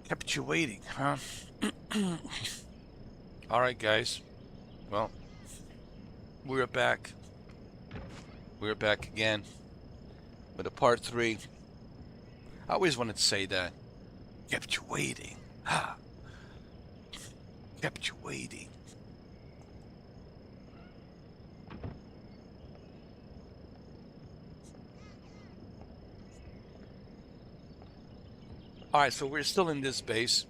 Kept you waiting, huh? Alright, guys. Well, we're back. We're back again with a part 3. I always wanted to say that. Kept you waiting. Huh? Kept you waiting. Alright, so we're still in this base.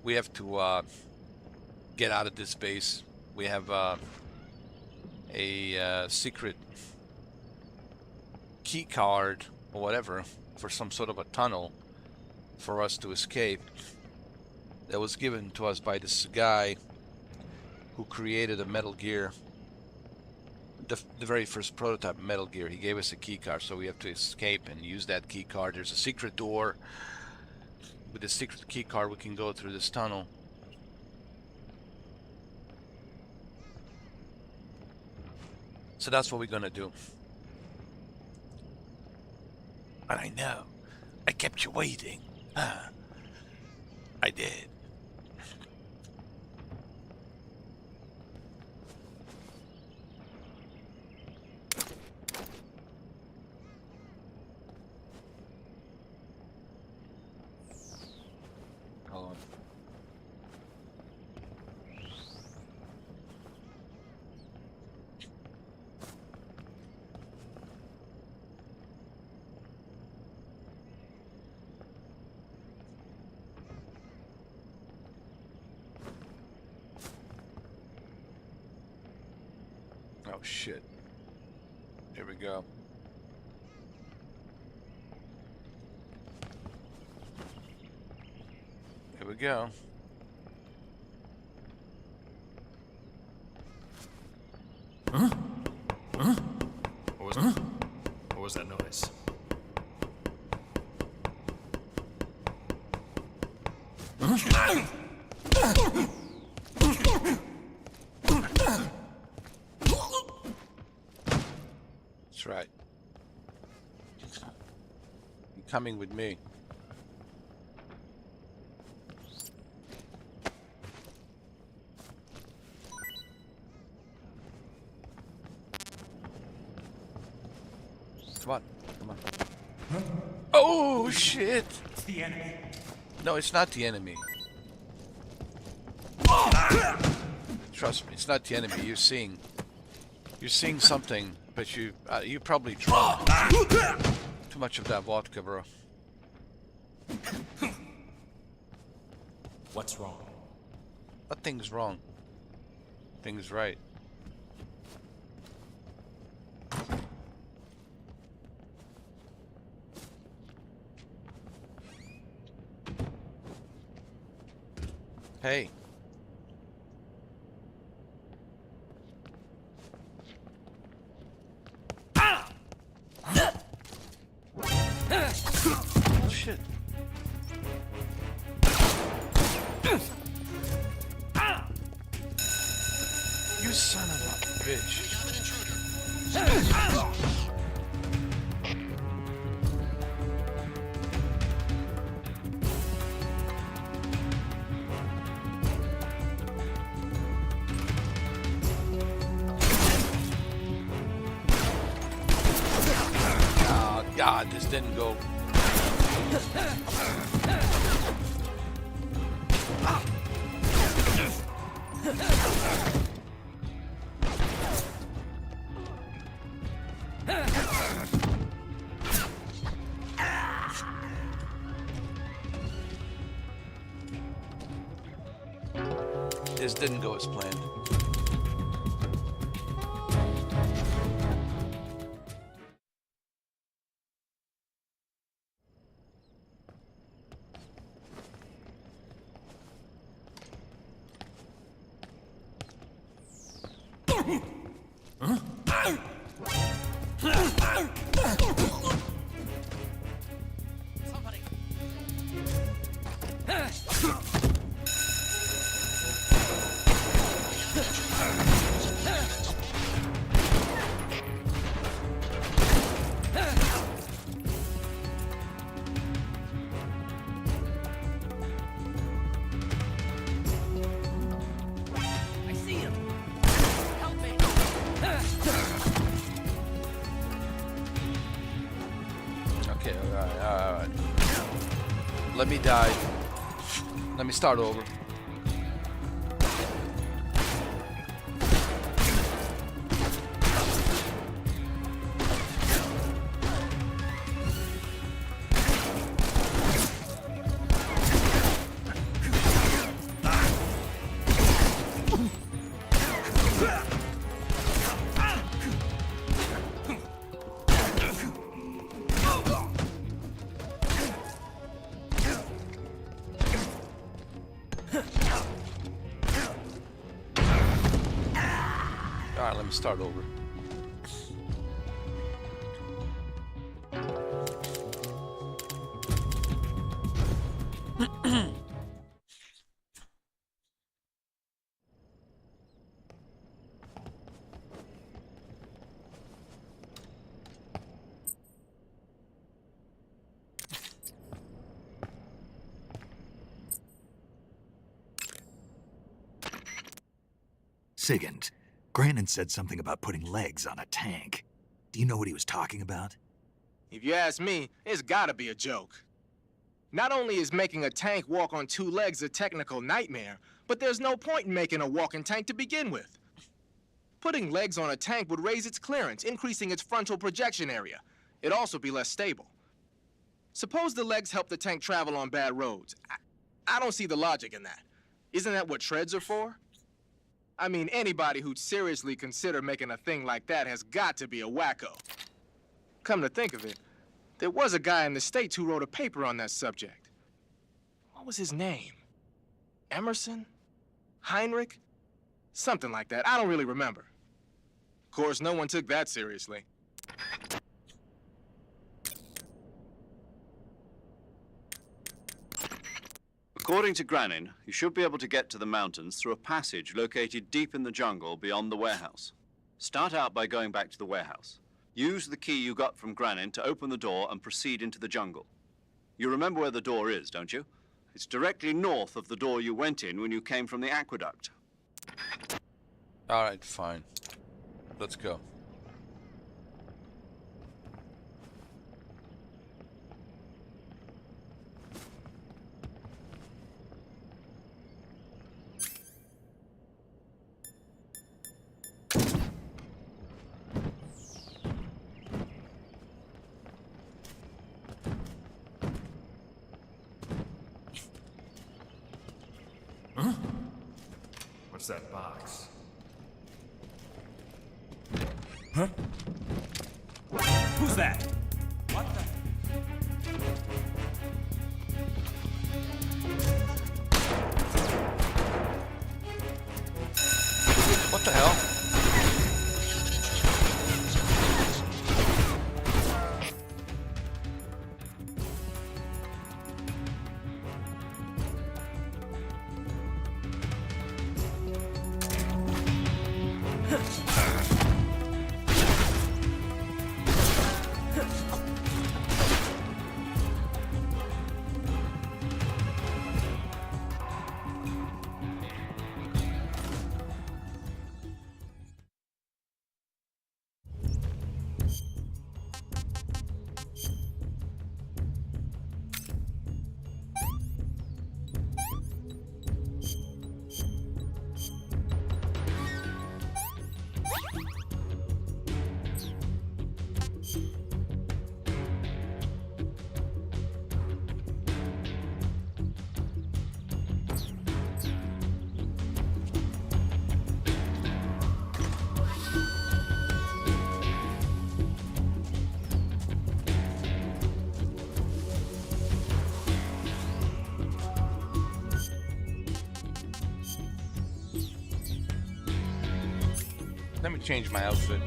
We have to get out of this base. We have a secret key card or whatever for some sort of a tunnel for us to escape. That was given to us by this guy who created a Metal Gear, the very first prototype Metal Gear. He gave us a key card, so we have to escape and use that key card. There's a secret door. With the secret key card, we can go through this tunnel. So that's what we're gonna do. And I know, I kept you waiting. I did. Hold on. Oh shit. Here we go. Here we go. Huh? Huh? What was that? What was that noise? Huh? That's right. You're coming with me. Come on, come on. Huh? Oh shit! It's the enemy. No, it's not the enemy. Trust me, it's not the enemy. You're seeing something, but you probably drunk. Too much of that vodka, bro. What's wrong? Nothing's wrong. Things right. Hey. Shit. You son of a bitch. God, this didn't go. This didn't go as planned. I see him. Help me. Okay, all right. Let me die. Let me start over. All right, let me start over. Sigint, Grannon said something about putting legs on a tank. Do you know what he was talking about? If you ask me, it's gotta be a joke. Not only is making a tank walk on two legs a technical nightmare, but there's no point in making a walking tank to begin with. Putting legs on a tank would raise its clearance, increasing its frontal projection area. It'd also be less stable. Suppose the legs help the tank travel on bad roads. I don't see the logic in that. Isn't that what treads are for? I mean, anybody who'd seriously consider making a thing like that has got to be a wacko. Come to think of it, there was a guy in the States who wrote a paper on that subject. What was his name? Emerson? Heinrich? Something like that. I don't really remember. Of course, no one took that seriously. According to Grannon, you should be able to get to the mountains through a passage located deep in the jungle beyond the warehouse. Start out by going back to the warehouse. Use the key you got from Grannon to open the door and proceed into the jungle. You remember where the door is, don't you? It's directly north of the door you went in when you came from the aqueduct. All right, fine. Let's go. What's that box? Huh? Who's that? What the? What the hell? Let me change my outfit.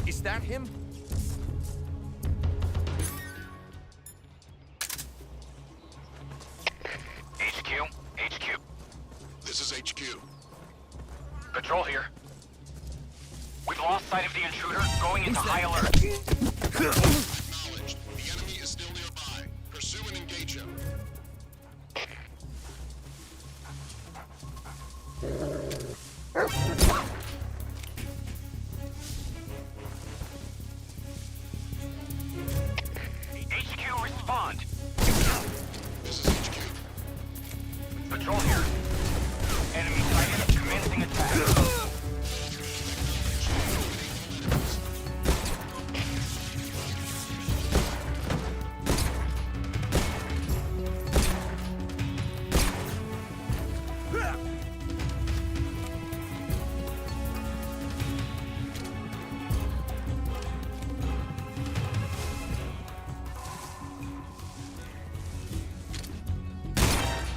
Is that him? HQ. This is HQ. Patrol here. We've lost sight of the intruder, going into high alert. Acknowledged. The enemy is still nearby. Pursue and engage him. HQ, respond. This is HQ. Patrol here. Enemy sighted, commencing attack.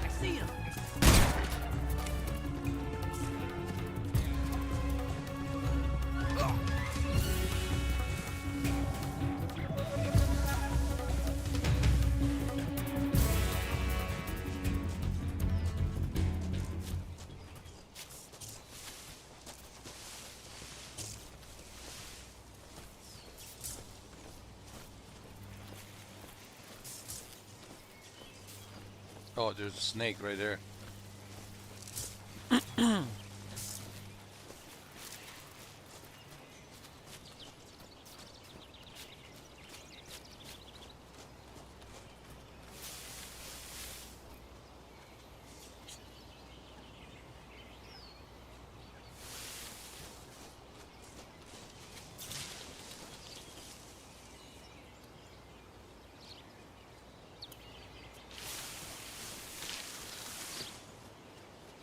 I see him. Oh, there's a snake right there.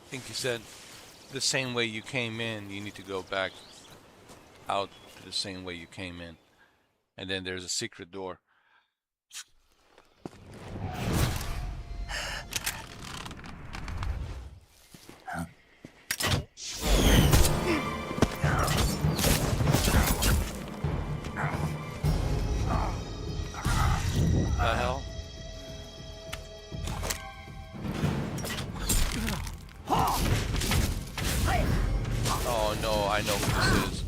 I think he said the same way you came in, you need to go back out to the same way you came in. And then there's a secret door. The hell? Oh no, I know who this is.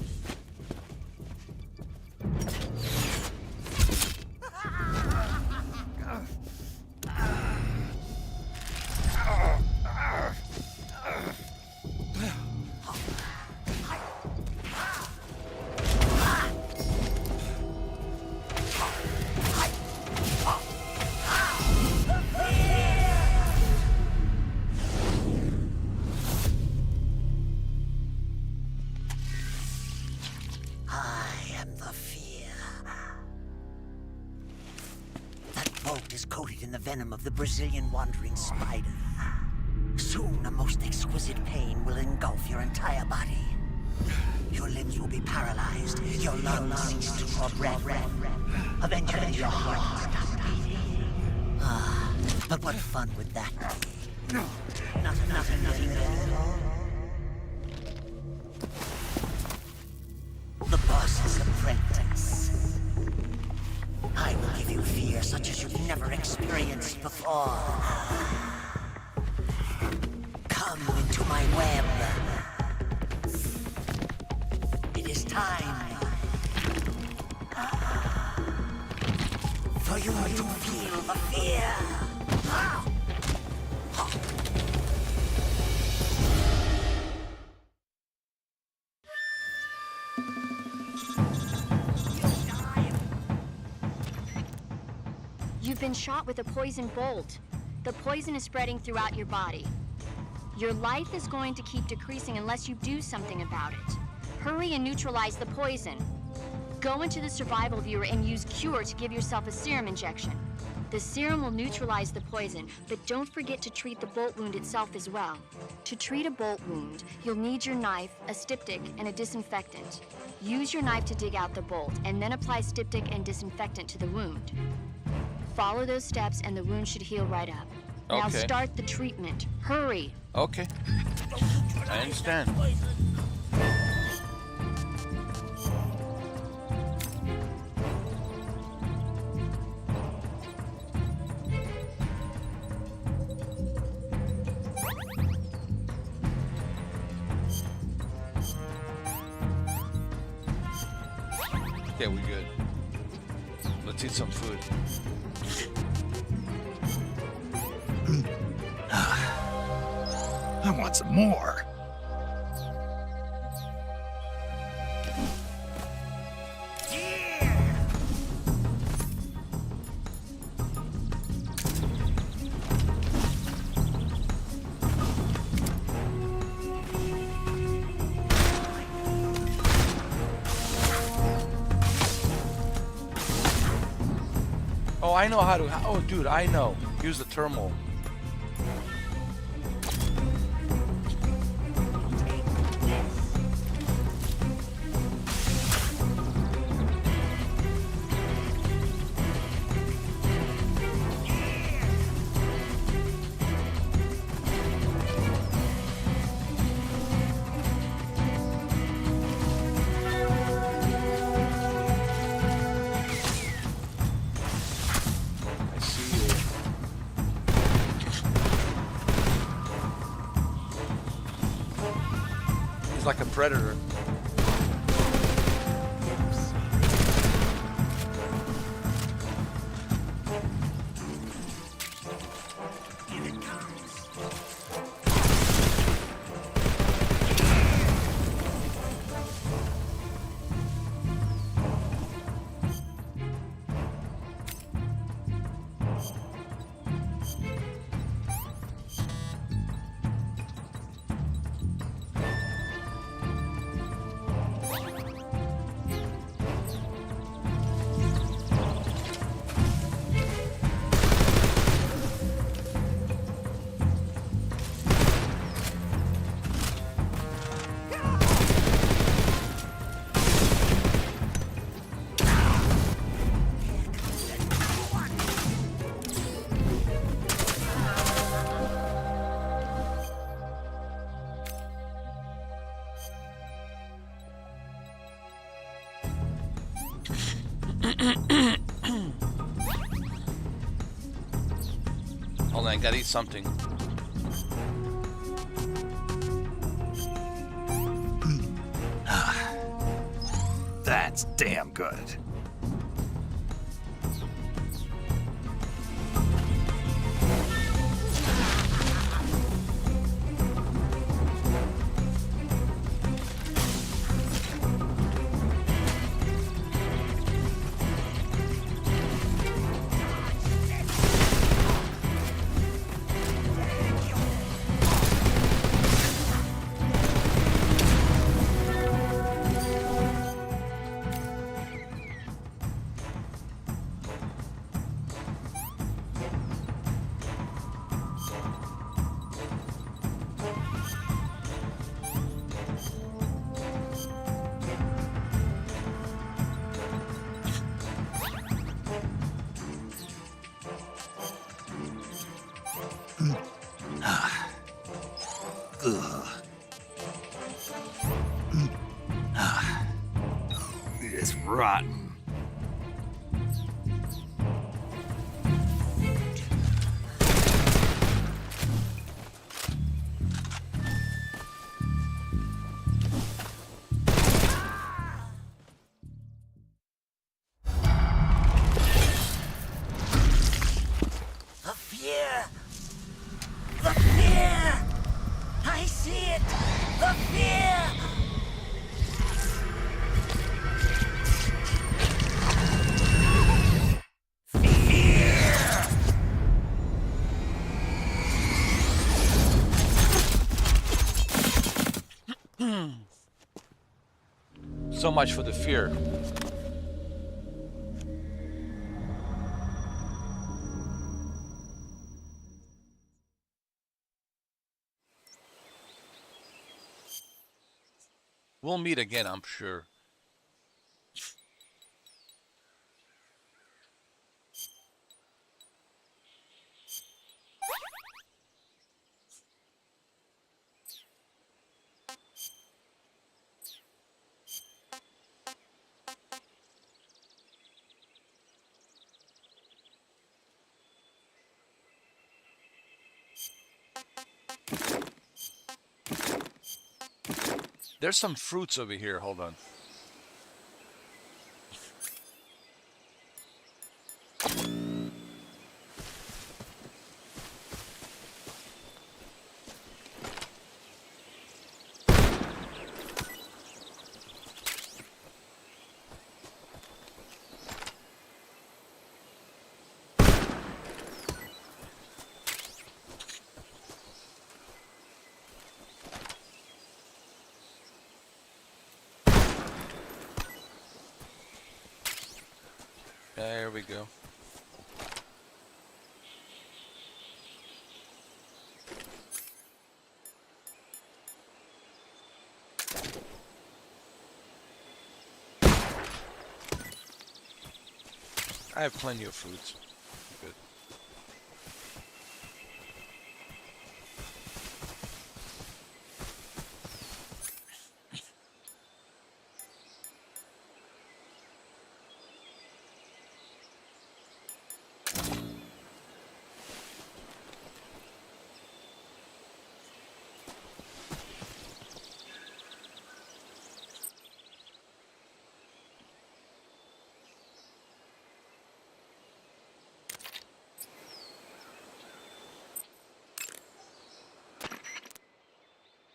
Is coated in the venom of the Brazilian wandering spider. Soon, a most exquisite pain will engulf your entire body. Your limbs will be paralyzed, your lungs cease to draw breath. Eventually, your heart will stop beating. Ah, but what fun would that be? Nothing at all. The boss's apprentice. I will give you fear such as you've never experienced before. Come into my web. It is time for you to feel the fear. You've been shot with a poison bolt. The poison is spreading throughout your body. Your life is going to keep decreasing unless you do something about it. Hurry and neutralize the poison. Go into the survival viewer and use Cure to give yourself a serum injection. The serum will neutralize the poison, but don't forget to treat the bolt wound itself as well. To treat a bolt wound, you'll need your knife, a styptic, and a disinfectant. Use your knife to dig out the bolt, and then apply styptic and disinfectant to the wound. Follow those steps and the wound should heal right up. Now Okay. start the treatment. Hurry. Okay. I understand. Okay, we're good. Let's eat some food. I want some more. Oh, I know how to. Oh, dude, I know. Use the thermal. I see you. He's like a predator. Hold on, I gotta eat something. That's damn good. It's rotten. The fear! The fear! I see it! The fear! So much for the fear. We'll meet again, I'm sure. There's some fruits over here. Hold on. There we go. I have plenty of fruits. Good.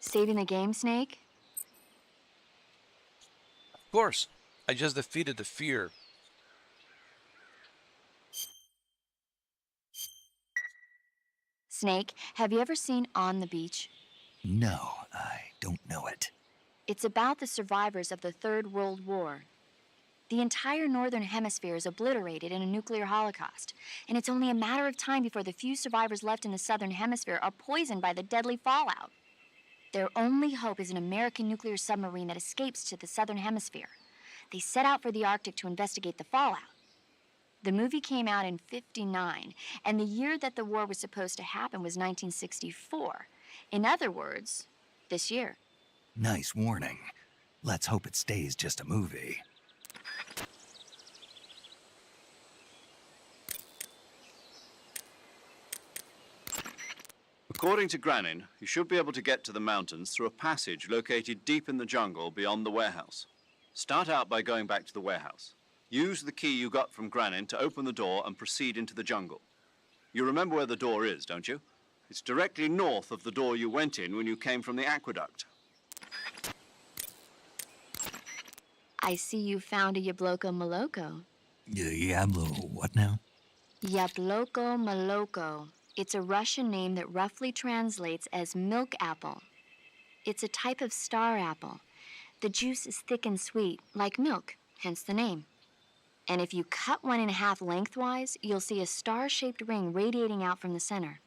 Saving the game, Snake? Of course. I just defeated the fear. Snake, have you ever seen On the Beach? No, I don't know it. It's about the survivors of the Third World War. The entire northern hemisphere is obliterated in a nuclear holocaust, and it's only a matter of time before the few survivors left in the southern hemisphere are poisoned by the deadly fallout. Their only hope is an American nuclear submarine that escapes to the southern hemisphere. They set out for the Arctic to investigate the fallout. The movie came out in '59, and the year that the war was supposed to happen was 1964. In other words, this year. Nice warning. Let's hope it stays just a movie. According to Granin, you should be able to get to the mountains through a passage located deep in the jungle beyond the warehouse. Start out by going back to the warehouse. Use the key you got from Granin to open the door and proceed into the jungle. You remember where the door is, don't you? It's directly north of the door you went in when you came from the aqueduct. I see you found a Yabloko Maloko. Diablo, what now? Yabloko Maloko. It's a Russian name that roughly translates as milk apple. It's a type of star apple. The juice is thick and sweet, like milk, hence the name. And if you cut one in half lengthwise, you'll see a star-shaped ring radiating out from the center.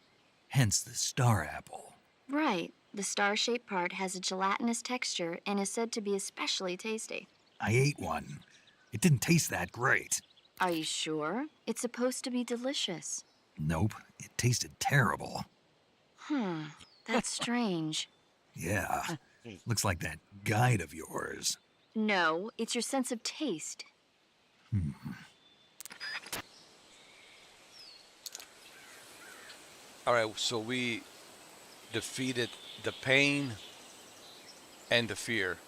Hence the star apple. Right. The star-shaped part has a gelatinous texture and is said to be especially tasty. I ate one. It didn't taste that great. Are you sure? It's supposed to be delicious. Nope, it tasted terrible. That's strange. Yeah, looks like that guide of yours. No, it's your sense of taste. All right, so we defeated the pain and the fear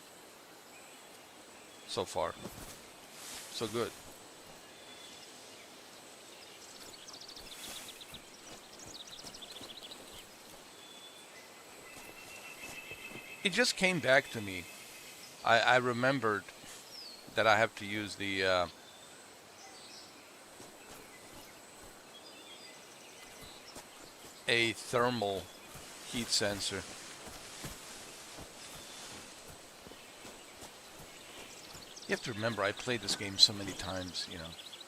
so far. So good. It just came back to me. I remembered that I have to use the a thermal heat sensor. You have to remember, I played this game so many times, you know.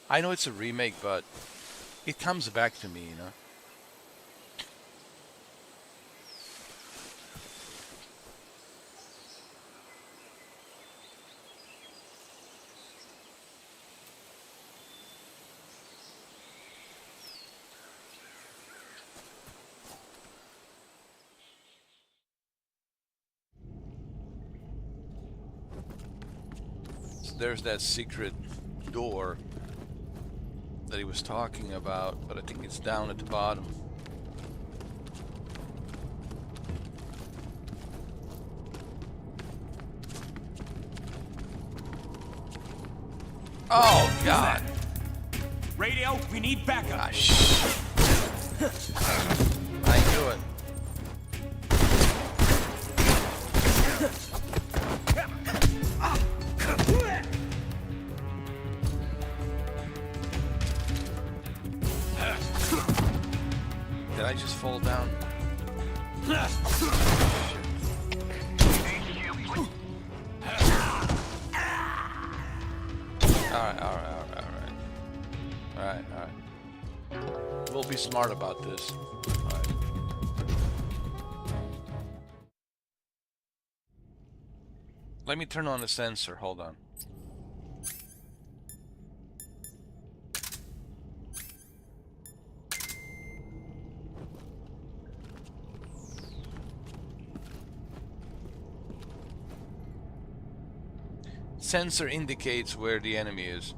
I know it's a remake, but it comes back to me, you know. there's that secret door that he was talking about, but I think it's down at the bottom. Oh God! Radio, we need backup. Ah, shit. I knew it. Did I just fall down? Alright. We'll be smart about this. Alright. Let me turn on the sensor, hold on. Sensor indicates where the enemy is.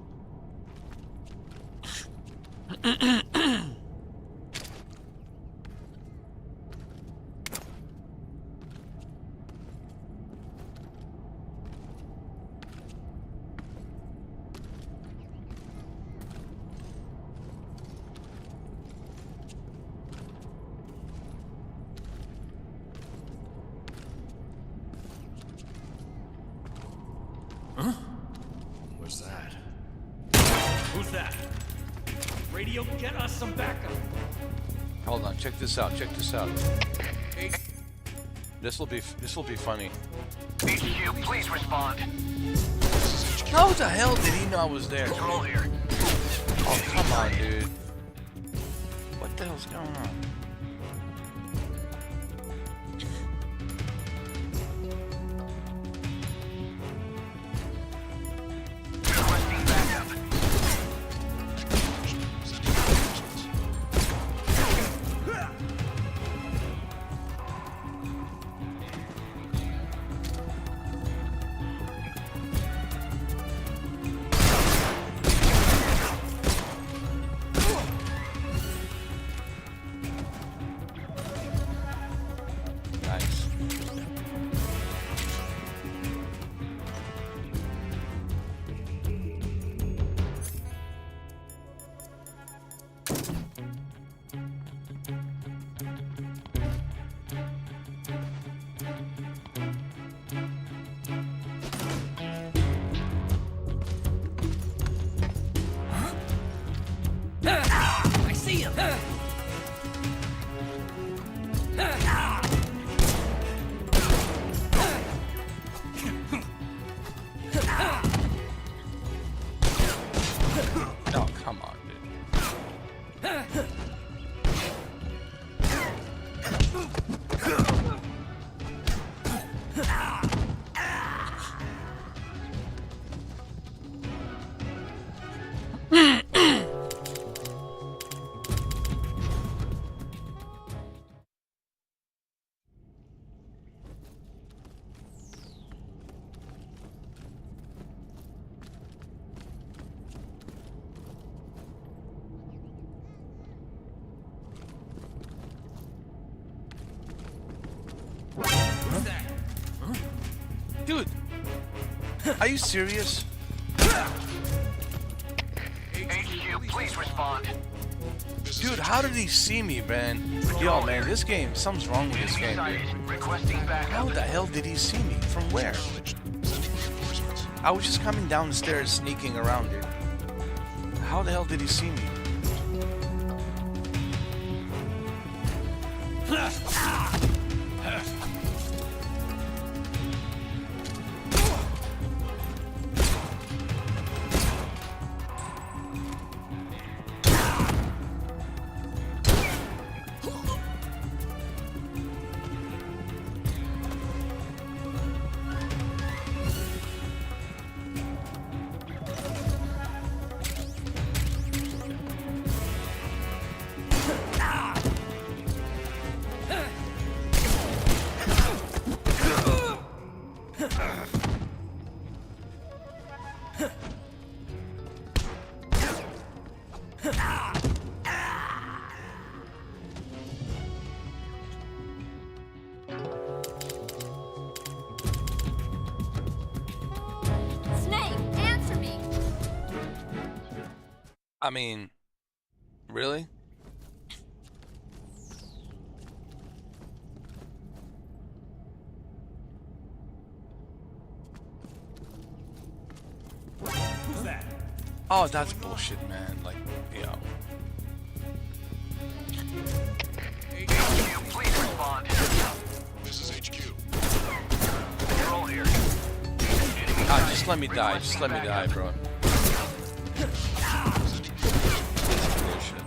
What's that? Who's that? Radio, get us some backup. Hold on, check this out. Check this out. This will be funny. HQ, please respond. How the hell did he know I was there? Control here. Oh, come on, dude. What the hell's going on? Requesting backup. Nice. I see him. Oh, come on, dude. Dude, are you serious? HQ, please respond. Dude, how did he see me, man? Yo, man, this game, something's wrong with this Enemy game, dude. sighted. Requesting backup. How the hell did he see me? From where? I was just coming down the stairs, sneaking around, dude. How the hell did he see me? Snake, answer me! I mean, really? Who's that? Oh, that's bullshit, man. Like, you know. HQ, please respond. This is HQ. Patrol here. Ah, just let me die. Just let me die, bro. Bullshit.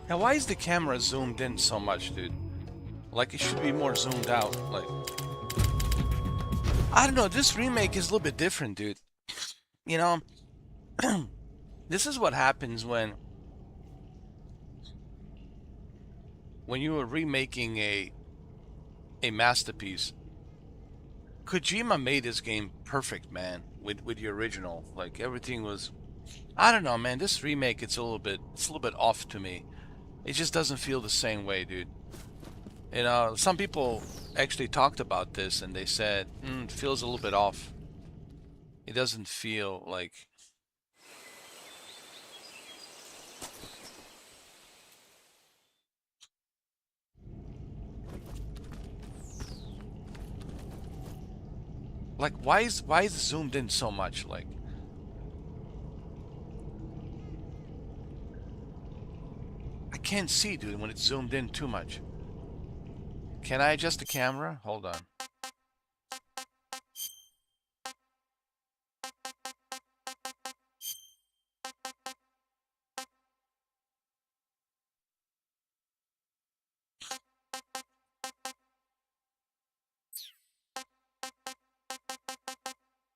Now, why is the camera zoomed in so much, dude? Like, it should be more zoomed out. Like, I don't know. This remake is a little bit different, dude. You know, this is what happens when you are remaking a masterpiece. Kojima made this game perfect, man, with the original. Like, everything was, I don't know, man. This remake, it's a little bit off to me. It just doesn't feel the same way, dude. You know, some people actually talked about this and they said, it feels a little bit off. It doesn't feel like... Like, why is it zoomed in so much? Like, I can't see, dude, when it's zoomed in too much. Can I adjust the camera? Hold on.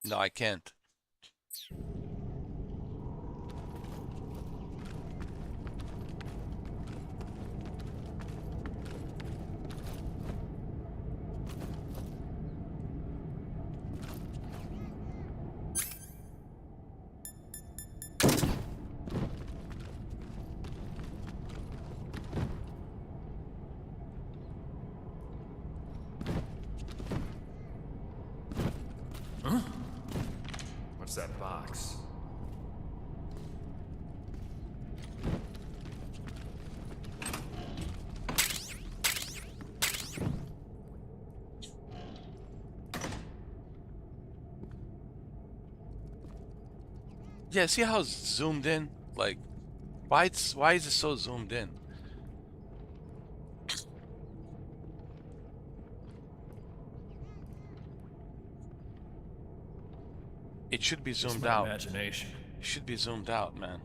No, I can't. What's that box? Yeah, see how it's zoomed in? Like, why is it so zoomed in? It should be zoomed out. Imagination. It should be zoomed out, man.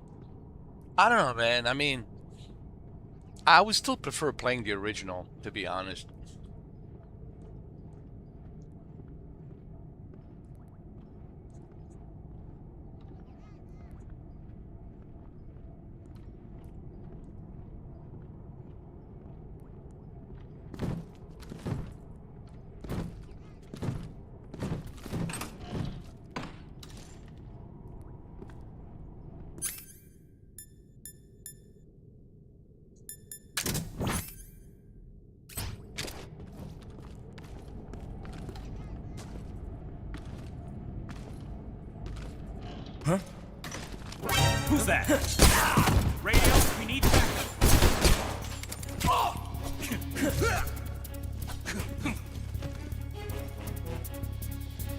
I don't know, man. I mean, I would still prefer playing the original, to be honest. Who's that? Radio, we need backup.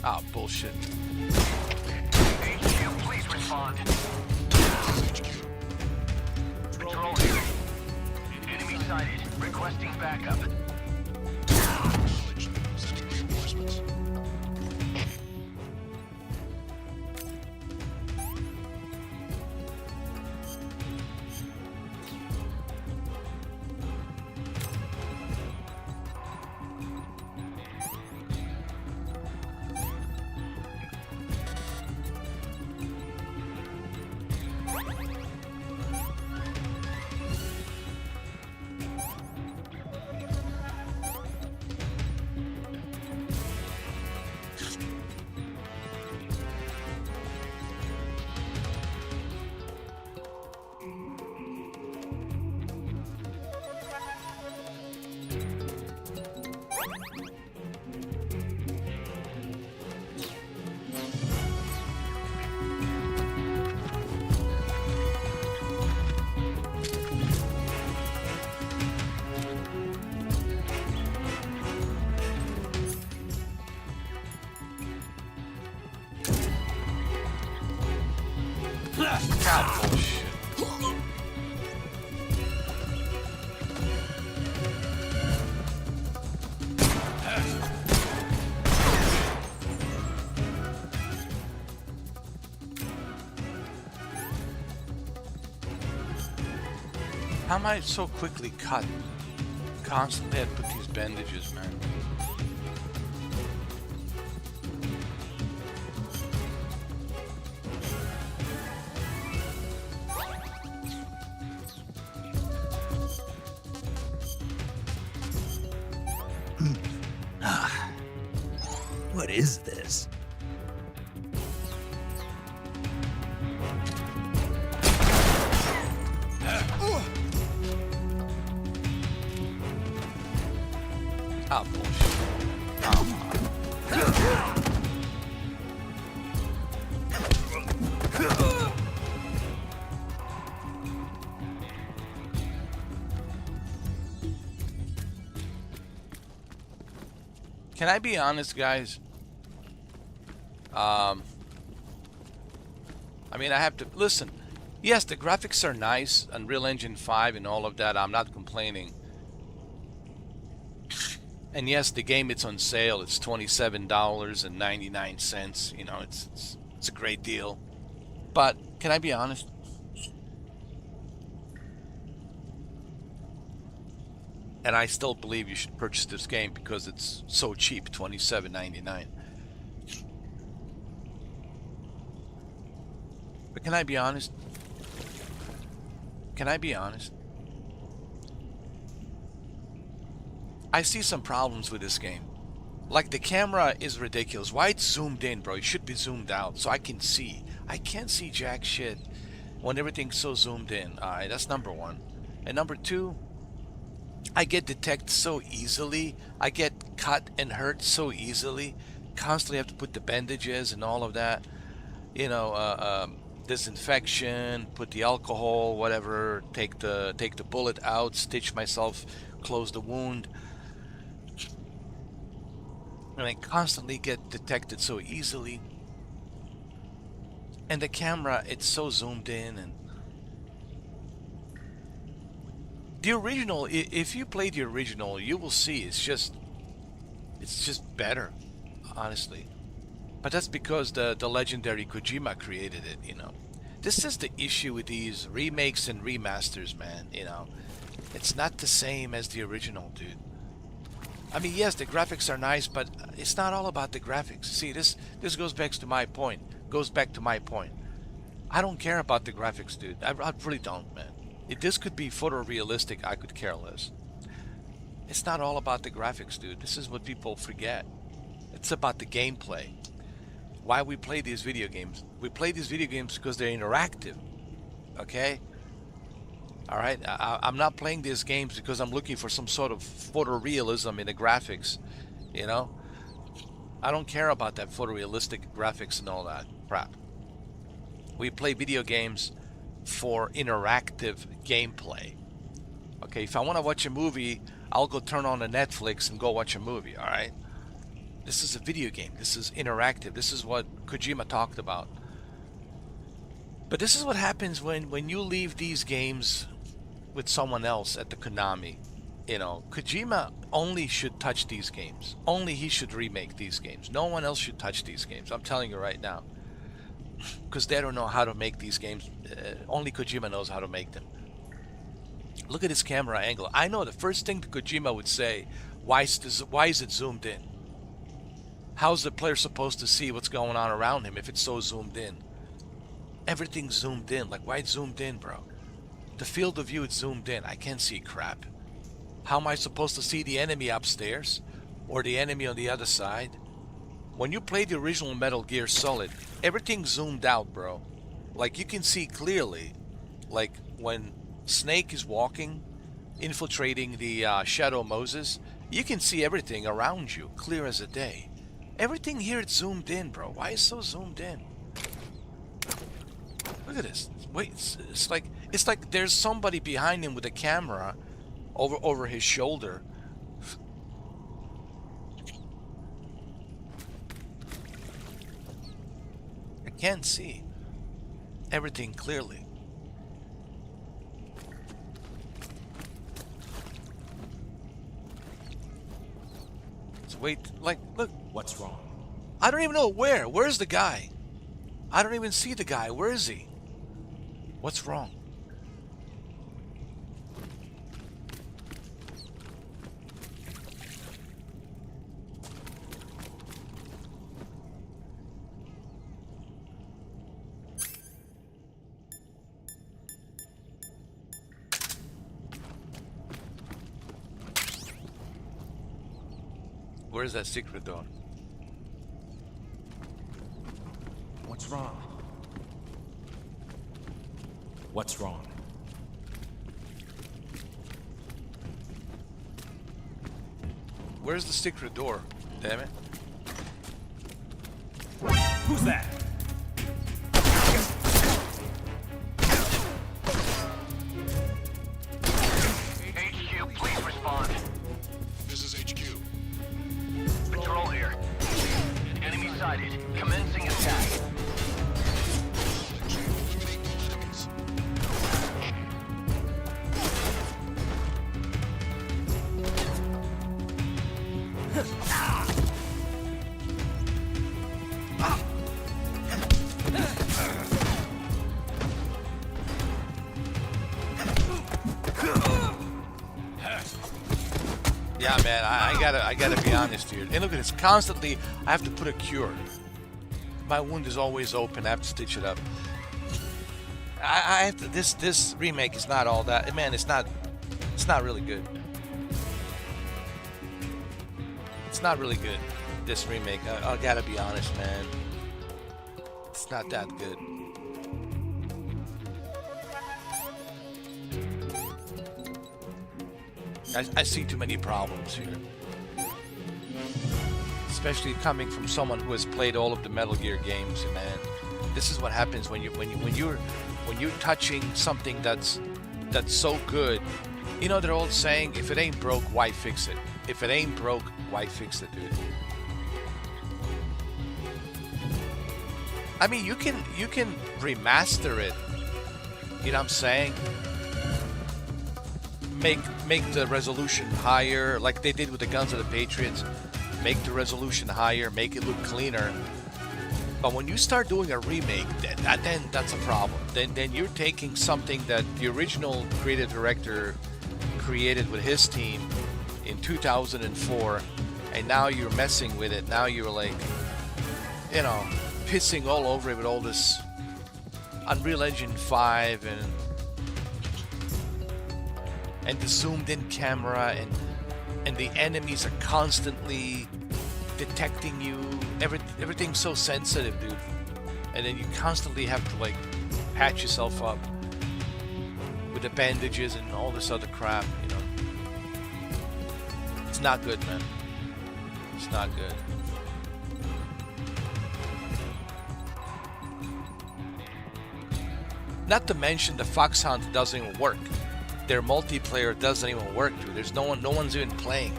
Ah, bullshit. HQ, please respond. This is HQ. Patrol God, bullshit. How am I so quickly cut? Constantly had to put these bandages, man. What is this? Ah, bullshit. Can I be honest, guys? I mean, I have to listen. Yes, the graphics are nice, Unreal Engine 5 and all of that. I'm not complaining. And yes, the game, it's on sale. It's $27.99. You know, it's a great deal. But can I be honest? And I still believe you should purchase this game because it's so cheap, $27.99. But can I be honest? Can I be honest? I see some problems with this game. Like, the camera is ridiculous. Why it's zoomed in, bro? It should be zoomed out so I can see. I can't see jack shit when everything's so zoomed in. Alright, that's number one. And number two, I get detected so easily. I get cut and hurt so easily. Constantly have to put the bandages and all of that. You know, disinfection, put the alcohol, whatever, take the bullet out, stitch myself, close the wound. And I constantly get detected so easily. And the camera, it's so zoomed in. And the original, if you play the original, you will see it's just better, honestly. But that's because the legendary Kojima created it, you know. This is the issue with these remakes and remasters, man, you know. It's not the same as the original, dude. I mean, yes, the graphics are nice, but it's not all about the graphics. See, this goes back to my point. I don't care about the graphics, dude. I really don't, man. If this could be photorealistic, I could care less. It's not all about the graphics, dude. This is what people forget. It's about the gameplay. Why we play these video games? We play these video games because they're interactive. Okay? Alright? I'm not playing these games because I'm looking for some sort of photorealism in the graphics. You know? I don't care about that photorealistic graphics and all that crap. We play video games for interactive gameplay. Okay, if I want to watch a movie, I'll go turn on a Netflix and go watch a movie, alright? This is a video game. This is interactive. This is what Kojima talked about. But this is what happens when you leave these games with someone else at the Konami. You know, Kojima only should touch these games. Only he should remake these games. No one else should touch these games. I'm telling you right now. Because they don't know how to make these games. Only Kojima knows how to make them. Look at his camera angle. I know the first thing Kojima would say, why is it zoomed in? How's the player supposed to see what's going on around him if it's so zoomed in? Everything's zoomed in. Like, why it's zoomed in, bro? The field of view is zoomed in. I can't see crap. How am I supposed to see the enemy upstairs? Or the enemy on the other side? When you play the original Metal Gear Solid, everything's zoomed out, bro. Like, you can see clearly. Like, when Snake is walking, infiltrating the Shadow Moses, you can see everything around you, clear as a day. Everything here it's zoomed in, bro. Why is it so zoomed in? Look at this. Wait, it's like there's somebody behind him with a camera over his shoulder. I can't see. everything clearly. So wait, like, look. What's wrong? I don't even know where. Where's the guy? I don't even see the guy. Where is he? What's wrong? Where's that secret door? What's wrong? What's wrong? Where's the secret door? Damn it. Who's that? HQ, please respond. This is HQ. Patrol here. Enemy sighted. Commencing attack. Eliminate all enemies. Yeah, man, I gotta be honest here. And look at this, constantly I have to put a cure. My wound is always open. I have to stitch it up. I have to, this remake is not all that. Man, it's not really good. It's not really good. This remake, I gotta be honest, man. It's not that good. I see too many problems here. Especially coming from someone who has played all of the Metal Gear games, man. This is what happens when you're touching something that's so good. You know, they're all saying, if it ain't broke, why fix it? If it ain't broke, why fix it, dude? I mean, you can remaster it. You know what I'm saying? Make the resolution higher, like they did with the Guns of the Patriots. Make the resolution higher, make it look cleaner. But when you start doing a remake, then that's a problem. Then you're taking something that the original creative director created with his team in 2004, and now you're messing with it. Now you're like, you know, pissing all over it with all this Unreal Engine 5 and the zoomed in camera, and the enemies are constantly detecting you. Everything's so sensitive, dude. And then you constantly have to like patch yourself up with the bandages and all this other crap, you know. It's not good, man. It's not good. Not to mention the Fox Hunt doesn't even work. Their multiplayer doesn't even work, dude. There's no one's even playing.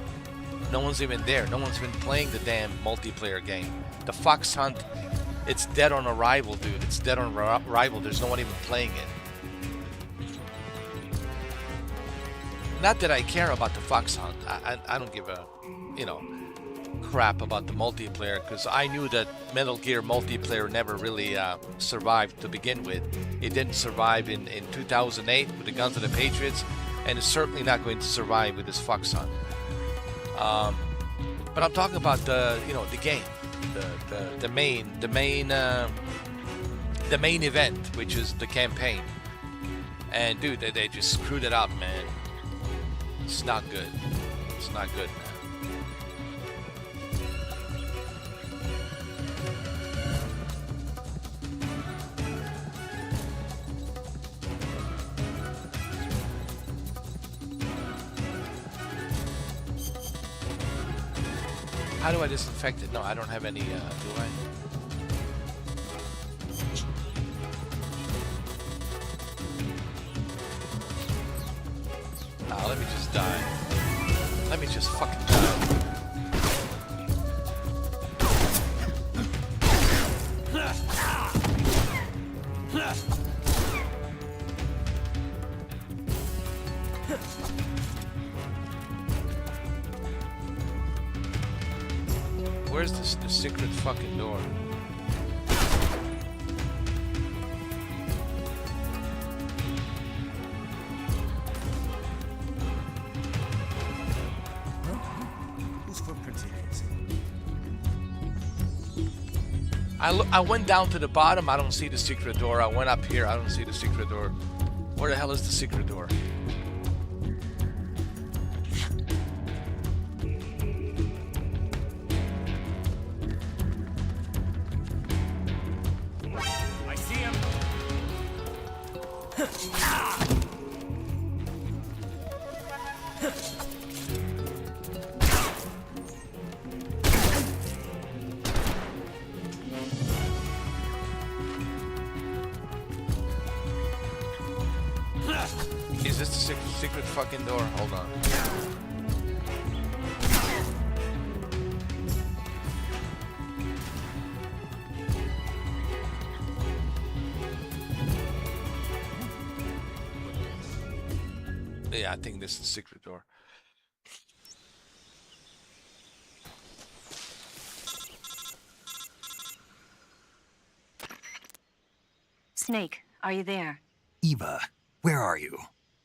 No one's even there. No one's even playing the damn multiplayer game. The Fox Hunt, it's dead on arrival, dude. It's dead on arrival. There's no one even playing it. Not that I care about the Fox Hunt. I don't give a, you know, crap about the multiplayer, because I knew that Metal Gear multiplayer never really survived to begin with. It didn't survive in 2008 with the Guns of the Patriots, and it's certainly not going to survive with this Fox Hunt. But I'm talking about the game, the main event, which is the campaign. And dude, they just screwed it up, man. It's not good. It's not good, man. How do I disinfect it? No, I don't have any, do I? Ah, let me just die. Let me just fucking die. Where's the secret fucking door? Whose footprint it is? I went down to the bottom, I don't see the secret door. I went up here, I don't see the secret door. Where the hell is the secret door? I see him. Is this the secret fucking door? Hold on. Yeah, I think this is the secret door. Snake, are you there? Eva, where are you?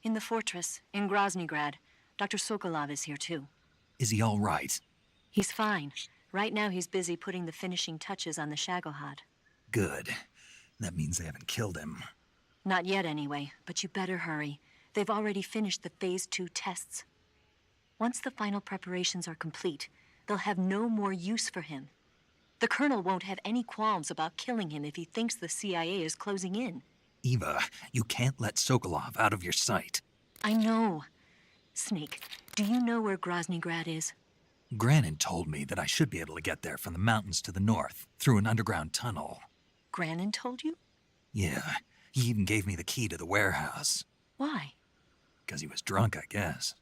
In the fortress, in Groznygrad. Dr. Sokolov is here too. Is he all right? He's fine. Right now he's busy putting the finishing touches on the Shagohod. Good. That means they haven't killed him. Not yet anyway, but you better hurry. They've already finished the Phase 2 tests. Once the final preparations are complete, they'll have no more use for him. The Colonel won't have any qualms about killing him if he thinks the CIA is closing in. Eva, you can't let Sokolov out of your sight. I know. Snake, do you know where Groznygrad is? Granin told me that I should be able to get there from the mountains to the north, through an underground tunnel. Granin told you? Yeah, he even gave me the key to the warehouse. Why? 'Cause he was drunk, I guess.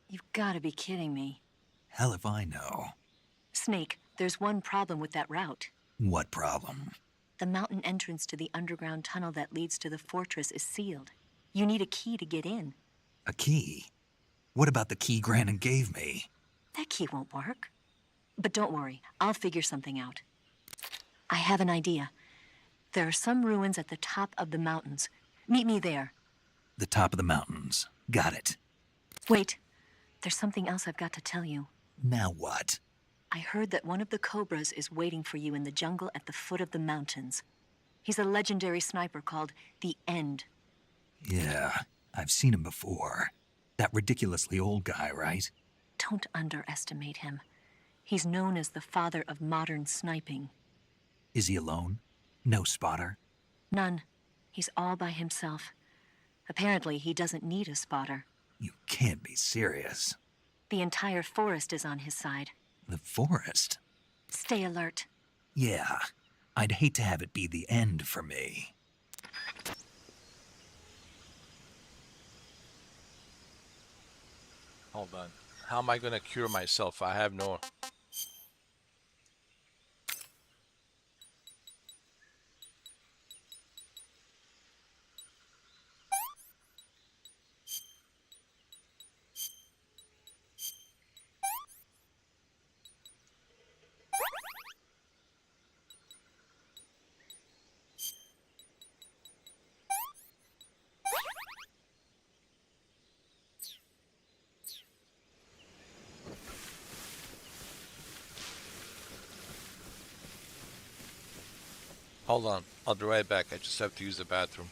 You've gotta be kidding me. Hell if I know. Snake, there's one problem with that route. What problem? The mountain entrance to the underground tunnel that leads to the fortress is sealed. You need a key to get in. A key? What about the key Granin gave me? That key won't work. But don't worry, I'll figure something out. I have an idea. There are some ruins at the top of the mountains. Meet me there. The top of the mountains. Got it. Wait, there's something else I've got to tell you. Now what? I heard that one of the Cobras is waiting for you in the jungle at the foot of the mountains. He's a legendary sniper called the End. Yeah, I've seen him before. That ridiculously old guy, right? Don't underestimate him. He's known as the father of modern sniping. Is he alone? No spotter? None. He's all by himself. Apparently, he doesn't need a spotter. You can't be serious. The entire forest is on his side. The forest? Stay alert. Yeah, I'd hate to have it be the end for me. Hold on. How am I gonna cure myself? I have no... Hold on. I'll be right back. I just have to use the bathroom.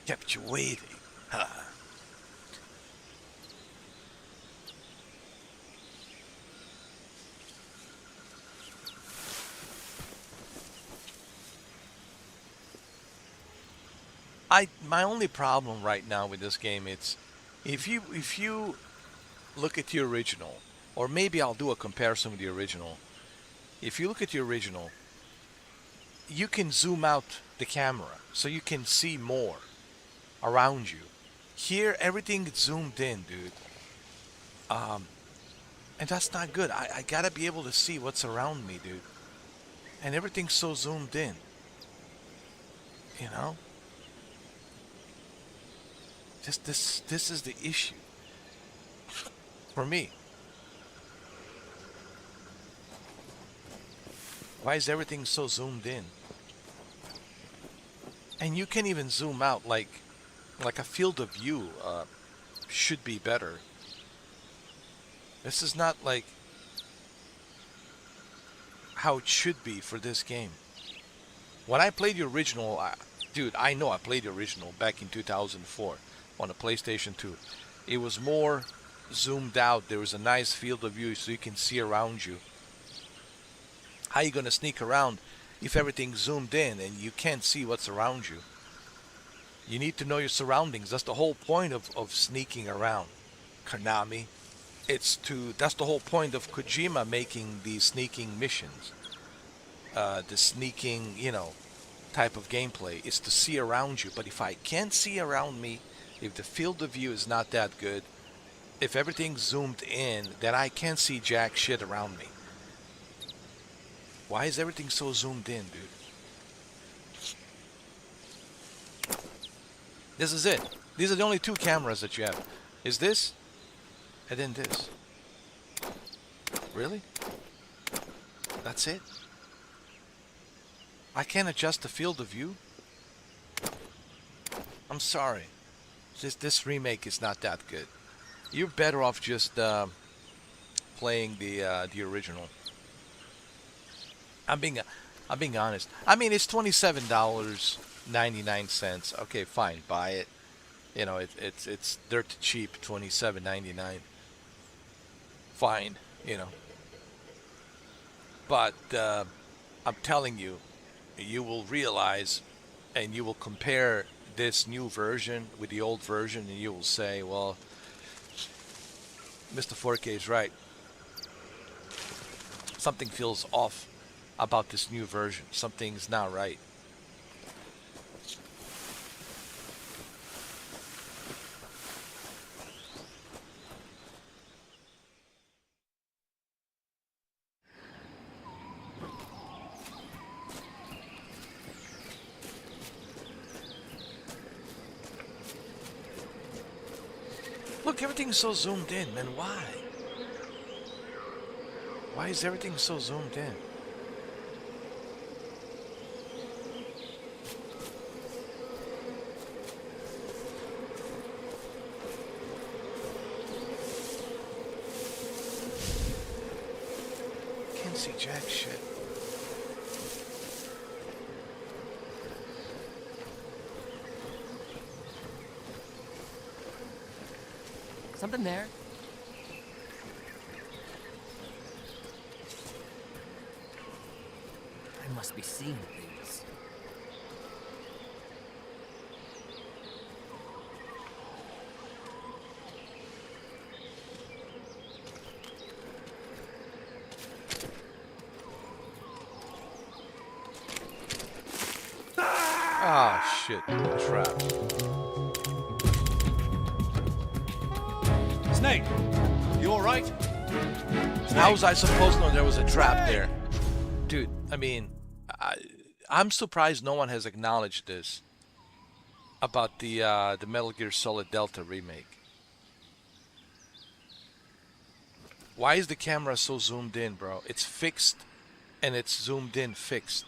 Kept you waiting. Huh. My only problem right now with this game, it's if you look at the original, or maybe I'll do a comparison with the original. If you look at the original, you can zoom out the camera so you can see more around you. Here, everything is zoomed in, dude. And that's not good. I gotta be able to see what's around me, dude. And everything's so zoomed in. You know? This is the issue. For me. Why is everything so zoomed in? And you can even zoom out like a field of view should be better. This is not like how it should be for this game. When I played the original, dude, I know I played the original back in 2004 on the PlayStation 2. It was more zoomed out. There was a nice field of view so you can see around you. How are you going to sneak around if everything's zoomed in and you can't see what's around you? You need to know your surroundings. That's the whole point of sneaking around. Konami. That's the whole point of Kojima making these sneaking missions. The sneaking, type of gameplay is to see around you. But if I can't see around me, if the field of view is not that good, if everything's zoomed in, then I can't see jack shit around me. Why is everything so zoomed in, dude? This is it. These are the only two cameras that you have. Is this, and then this. Really? That's it? I can't adjust the field of view? I'm sorry. This remake is not that good. You're better off just playing the original. I'm being honest. I mean, it's $27.99. Okay, fine, buy it. It's dirt cheap, $27.99. Fine, But I'm telling you, you will realize, and you will compare this new version with the old version, and you will say, well, Mr. 4K is right. Something feels off about this new version. Something's not right. Look, everything's so zoomed in, man. Why? Why is everything so zoomed in? Can't see jack shit. Something there? I must be seeing things. Ah, shit. Trap. Snake, you all right? How was I supposed to know there was a trap there? Dude, I mean, I'm surprised no one has acknowledged this about the Metal Gear Solid Delta remake. Why is the camera so zoomed in, bro? It's fixed, and it's zoomed in fixed.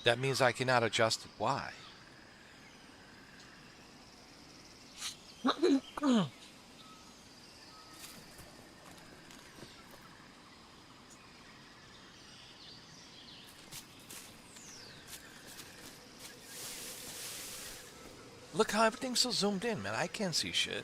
That means I cannot adjust it. Why? Look how everything's so zoomed in, man. I can't see shit.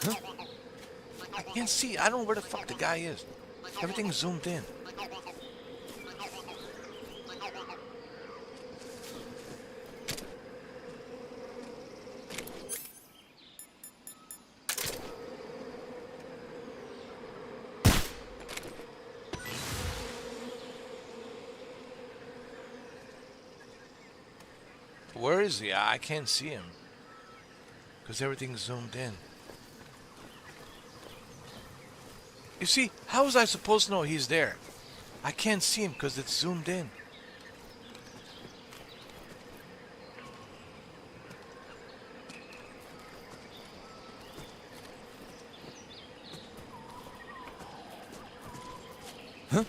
Huh? I can't see. I don't know where the fuck the guy is. Everything's zoomed in. Where is he? I can't see him. Because everything's zoomed in. You see, how was I supposed to know he's there? I can't see him because it's zoomed in. Huh?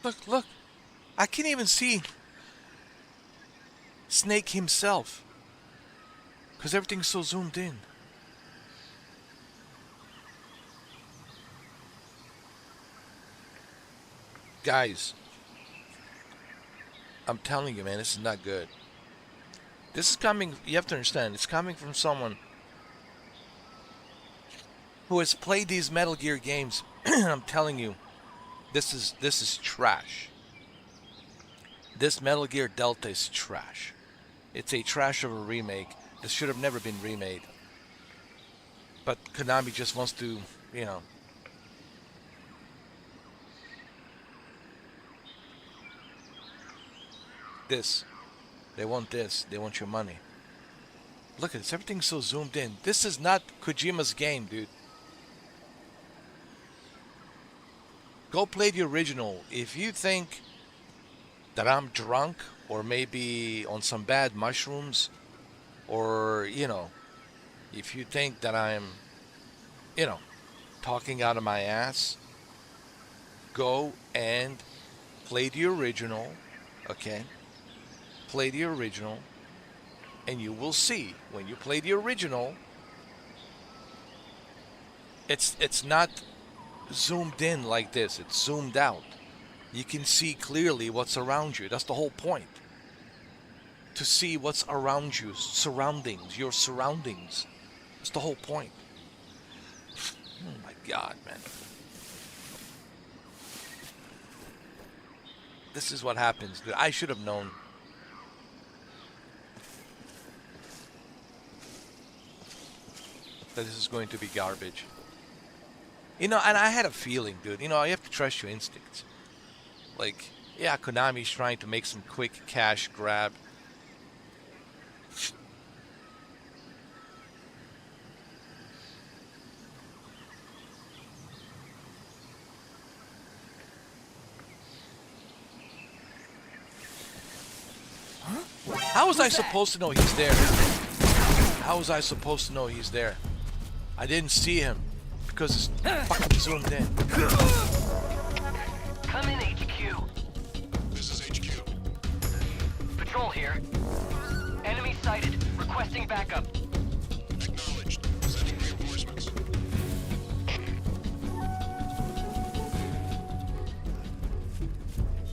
Look, look. I can't even see Snake himself. Because everything's so zoomed in. Guys. I'm telling you, man, this is not good. This is coming, you have to understand, it's coming from someone who has played these Metal Gear games. I'm telling you. This is trash. This Metal Gear Delta is trash. It's a trash of a remake. This should have never been remade. But Konami just wants to, you know. This. They want this. They want your money. Look at this. Everything's so zoomed in. This is not Kojima's game, dude. Go play the original. If you think that I'm drunk or maybe on some bad mushrooms or, you know, if you think that I'm, you know, talking out of my ass, go and play the original, okay? Play the original and you will see when you play the original, it's not zoomed in like this. It's zoomed out. You can see clearly what's around you. That's the whole point. To see what's around you, surroundings, your surroundings. That's the whole point. Oh my God, man. This is what happens, dude. I should have known. That this is going to be garbage. You know, and I had a feeling, dude. You know, you have to trust your instincts. Like, yeah, Konami's trying to make some quick cash grab. Huh? How was I supposed to know he's there? How was I supposed to know he's there? I didn't see him. Because it's fucking zoomed in. Come in, HQ. This is HQ. Patrol here. Enemy sighted. Requesting backup. Acknowledged. Sending reinforcements.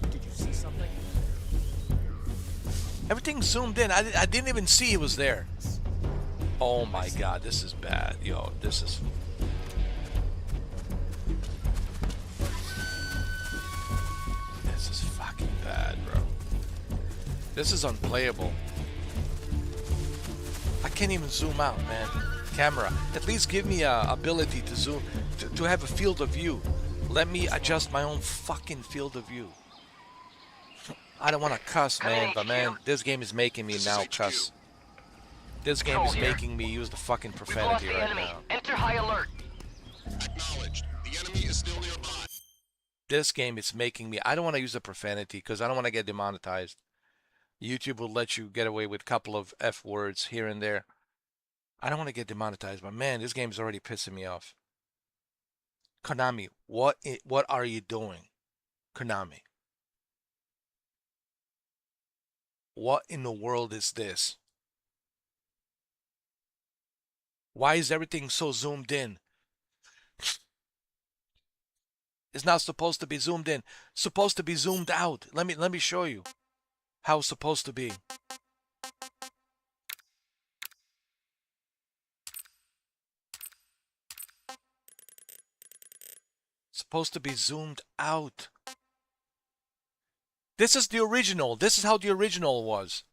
Did you see something? Everything's zoomed in. I didn't even see he was there. Oh my God, this is bad. Yo, this is... This is fucking bad, bro. This is unplayable. can't even zoom out, man. Camera, at least give me a ability to zoom, to have a field of view. Let me adjust my own fucking field of view. I don't want to cuss, man, but man, this game is making me now cuss. This game is making me use the fucking profanity right now. Enter high alert. Acknowledged. The enemy is still nearby. This game is making me, I don't want to use the profanity because I don't want to get demonetized. YouTube will let you get away with a couple of F words here and there. I don't want to get demonetized, but man, this game is already pissing me off. Konami, what are you doing? Konami. What in the world is this? Why is everything so zoomed in? It's not supposed to be zoomed in. It's supposed to be zoomed out. Let me show you how it's supposed to be. It's supposed to be zoomed out. This is the original. This is how the original was.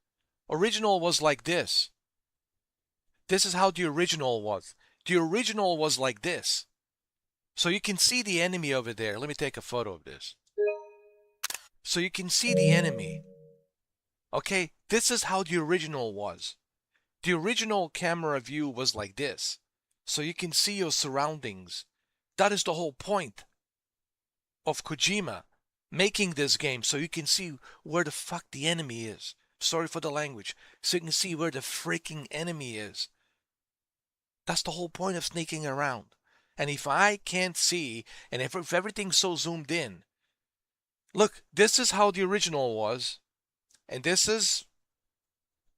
Original was like this. This is how the original was. The original was like this. So you can see the enemy over there. Let me take a photo of this. So you can see the enemy. Okay, this is how the original was. The original camera view was like this. So you can see your surroundings. That is the whole point of Kojima making this game, so you can see where the fuck the enemy is. Sorry for the language. So you can see where the freaking enemy is. That's the whole point of sneaking around. And if I can't see, and if everything's so zoomed in, look, this is how the original was, and this is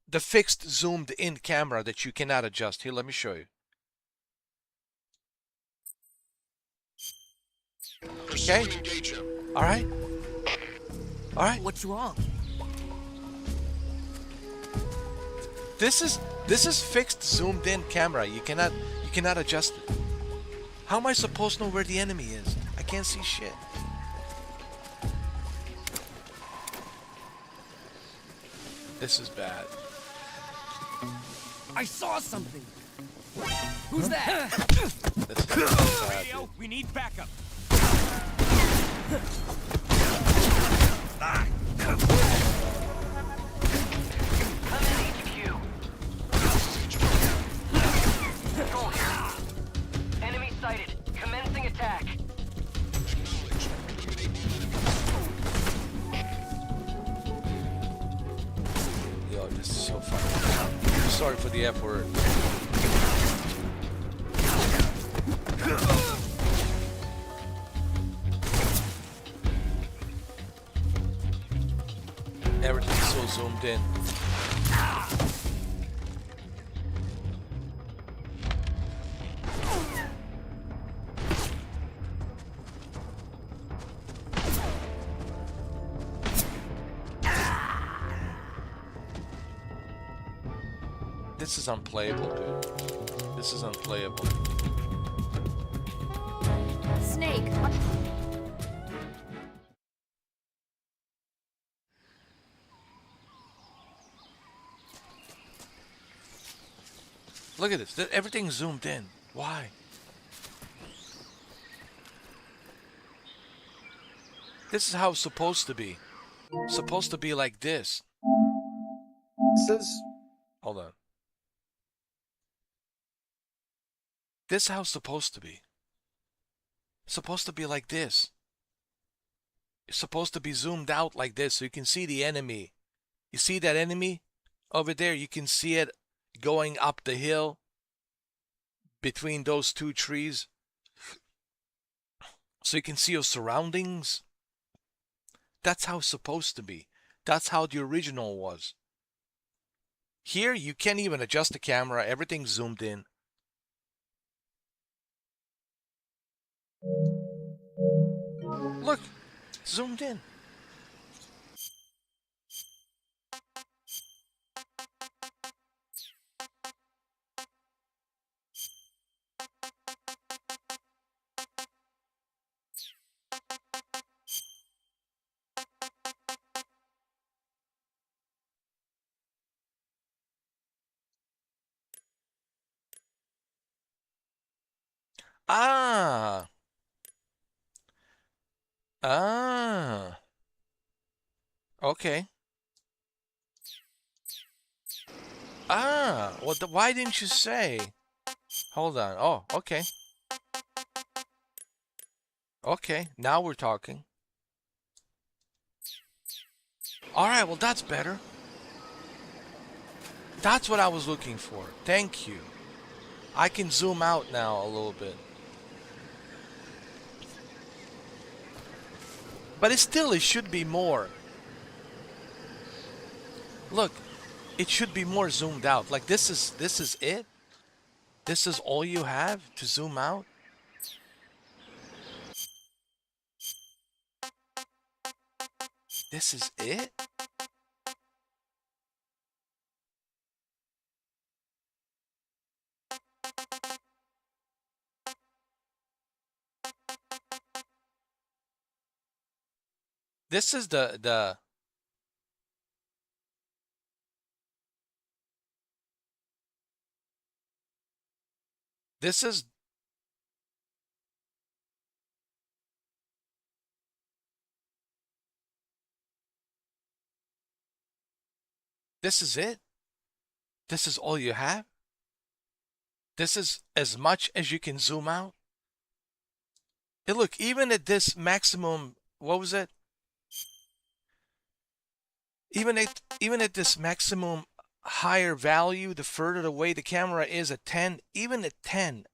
the fixed zoomed in camera that you cannot adjust. Here, let me show you. Okay? Alright? Alright? What's wrong? This is fixed zoomed in camera. You cannot adjust it. How am I supposed to know where the enemy is? I can't see shit. This is bad. I saw something. Who's that? This is bad. Radio, we need backup. Come in, HQ. Control here. Enemy sighted. Commencing attack. Yo, this is so fucking. Sorry for the F word. Everything's so zoomed in. This is unplayable, dude. This is unplayable. Snake. Look at this. Everything's zoomed in. Why? This is how it's supposed to be. It's supposed to be like this. This is... Hold on. This is how it's supposed to be. It's supposed to be like this. It's supposed to be zoomed out like this so you can see the enemy. You see that enemy over there? You can see it going up the hill between those two trees. So you can see your surroundings. That's how it's supposed to be. That's how the original was. Here, you can't even adjust the camera. Everything's zoomed in. Look, zoomed in. Ah. Ah. Okay. Ah. Well, why didn't you say? Hold on. Oh, okay. Okay. Now we're talking. All right. Well, that's better. That's what I was looking for. Thank you. I can zoom out now a little bit. But it should be more. Look, it should be more zoomed out. Like this is it? This is all you have to zoom out? This is it? This is the this is this is it? This is all you have? This is as much as you can zoom out? Hey, look, even at this maximum, what was it? Even at this maximum higher value, the further away the camera is at 10, even at 10,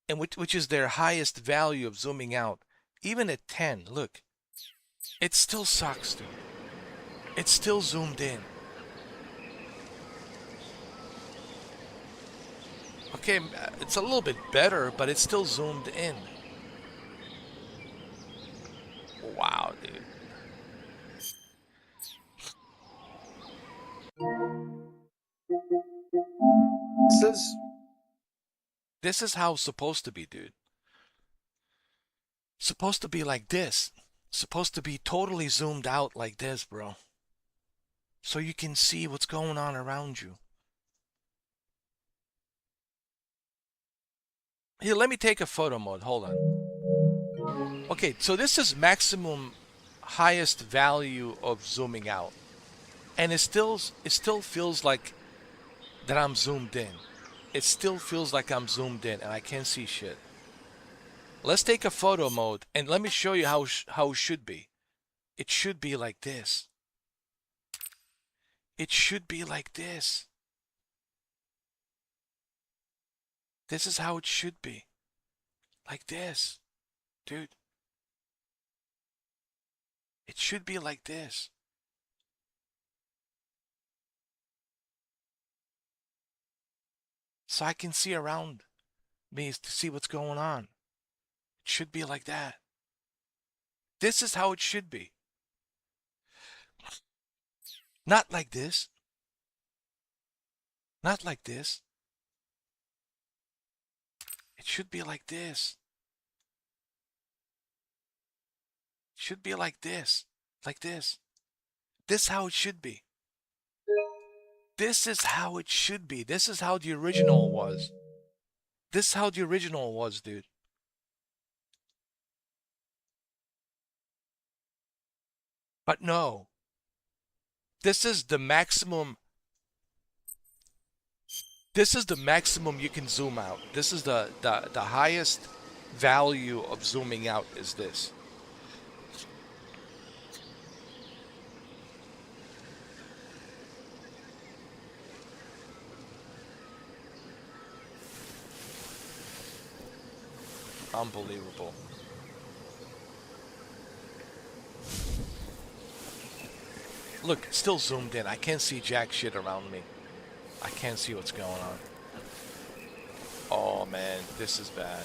and which is their highest value of zooming out, even at 10, look, it still sucks, dude. It's still zoomed in. Okay, it's a little bit better, but it's still zoomed in. Wow, dude. This is how it's supposed to be, dude. Supposed to be like this. Supposed to be totally zoomed out like this, bro. So you can see what's going on around you. Here, let me take a photo mode. Hold on. Okay, so this is maximum highest value of zooming out. And it still feels like that I'm zoomed in. It still feels like I'm zoomed in and I can't see shit. Let's take a photo mode and let me show you how it should be. It should be like this. It should be like this. This is how it should be. Like this. Dude. It should be like this. So I can see around me to see what's going on. It should be like that. This is how it should be. Not like this. Not like this. It should be like this. It should be like this. Like this. This is how it should be. This is how it should be. This is how the original was. This is how the original was, dude. But no. This is the maximum. This is the maximum you can zoom out. This is the highest value of zooming out is this. Unbelievable. Look, it's still zoomed in. I can't see jack shit around me. I can't see what's going on. Oh man, this is bad.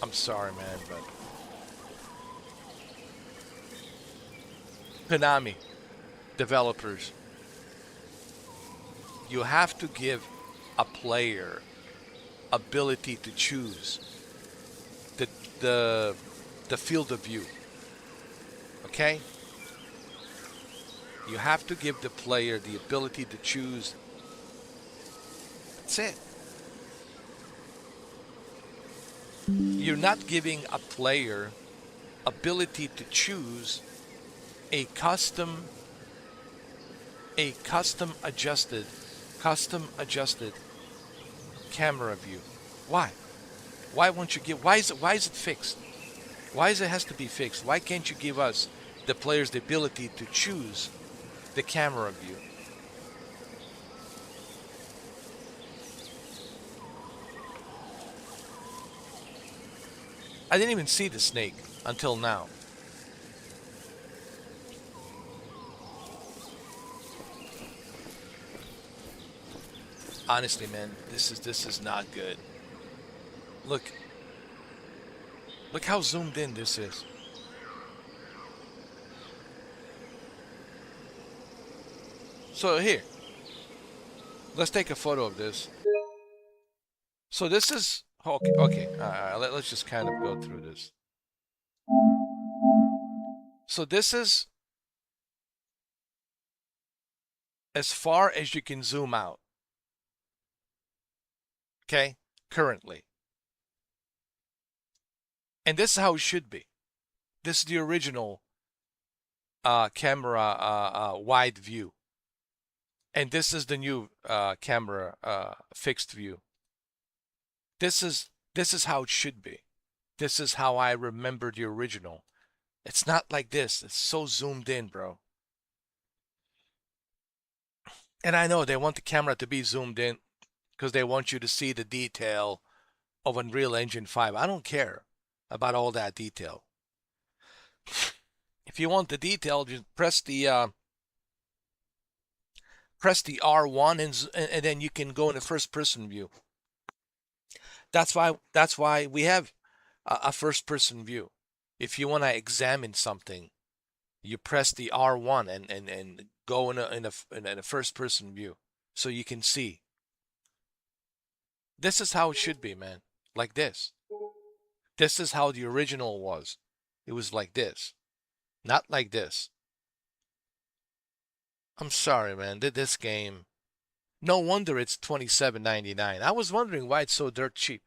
I'm sorry, man, but Konami, developers, you have to give a player ability to choose the field of view. Okay? You have to give the player the ability to choose. That's it. You're not giving a player ability to choose a custom adjusted camera view. Why? Why won't you give? Why is it fixed? Why does it has to be fixed? Why can't you give us, the players, the ability to choose the camera view? I didn't even see the snake until now. Honestly, man, this is not good. Look how zoomed in this is. So here, let's take a photo of this. So this is okay. Let's just kind of go through this. So this is as far as you can zoom out. Okay, currently. And this is how it should be. This is the original camera wide view. And this is the new camera fixed view. This is how it should be. This is how I remember the original. It's not like this. It's so zoomed in, bro. And I know they want the camera to be zoomed in because they want you to see the detail of Unreal Engine 5. I don't care about all that detail. If you want the detail, just press the R1 and then you can go in the first person view. That's why we have a first person view. If you want to examine something, you press the R1 and go in a first person view so you can see. This is how it should be, man. Like this. This is how the original was. It was like this. Not like this. I'm sorry, man. This game. No wonder it's $27.99. I was wondering why it's so dirt cheap.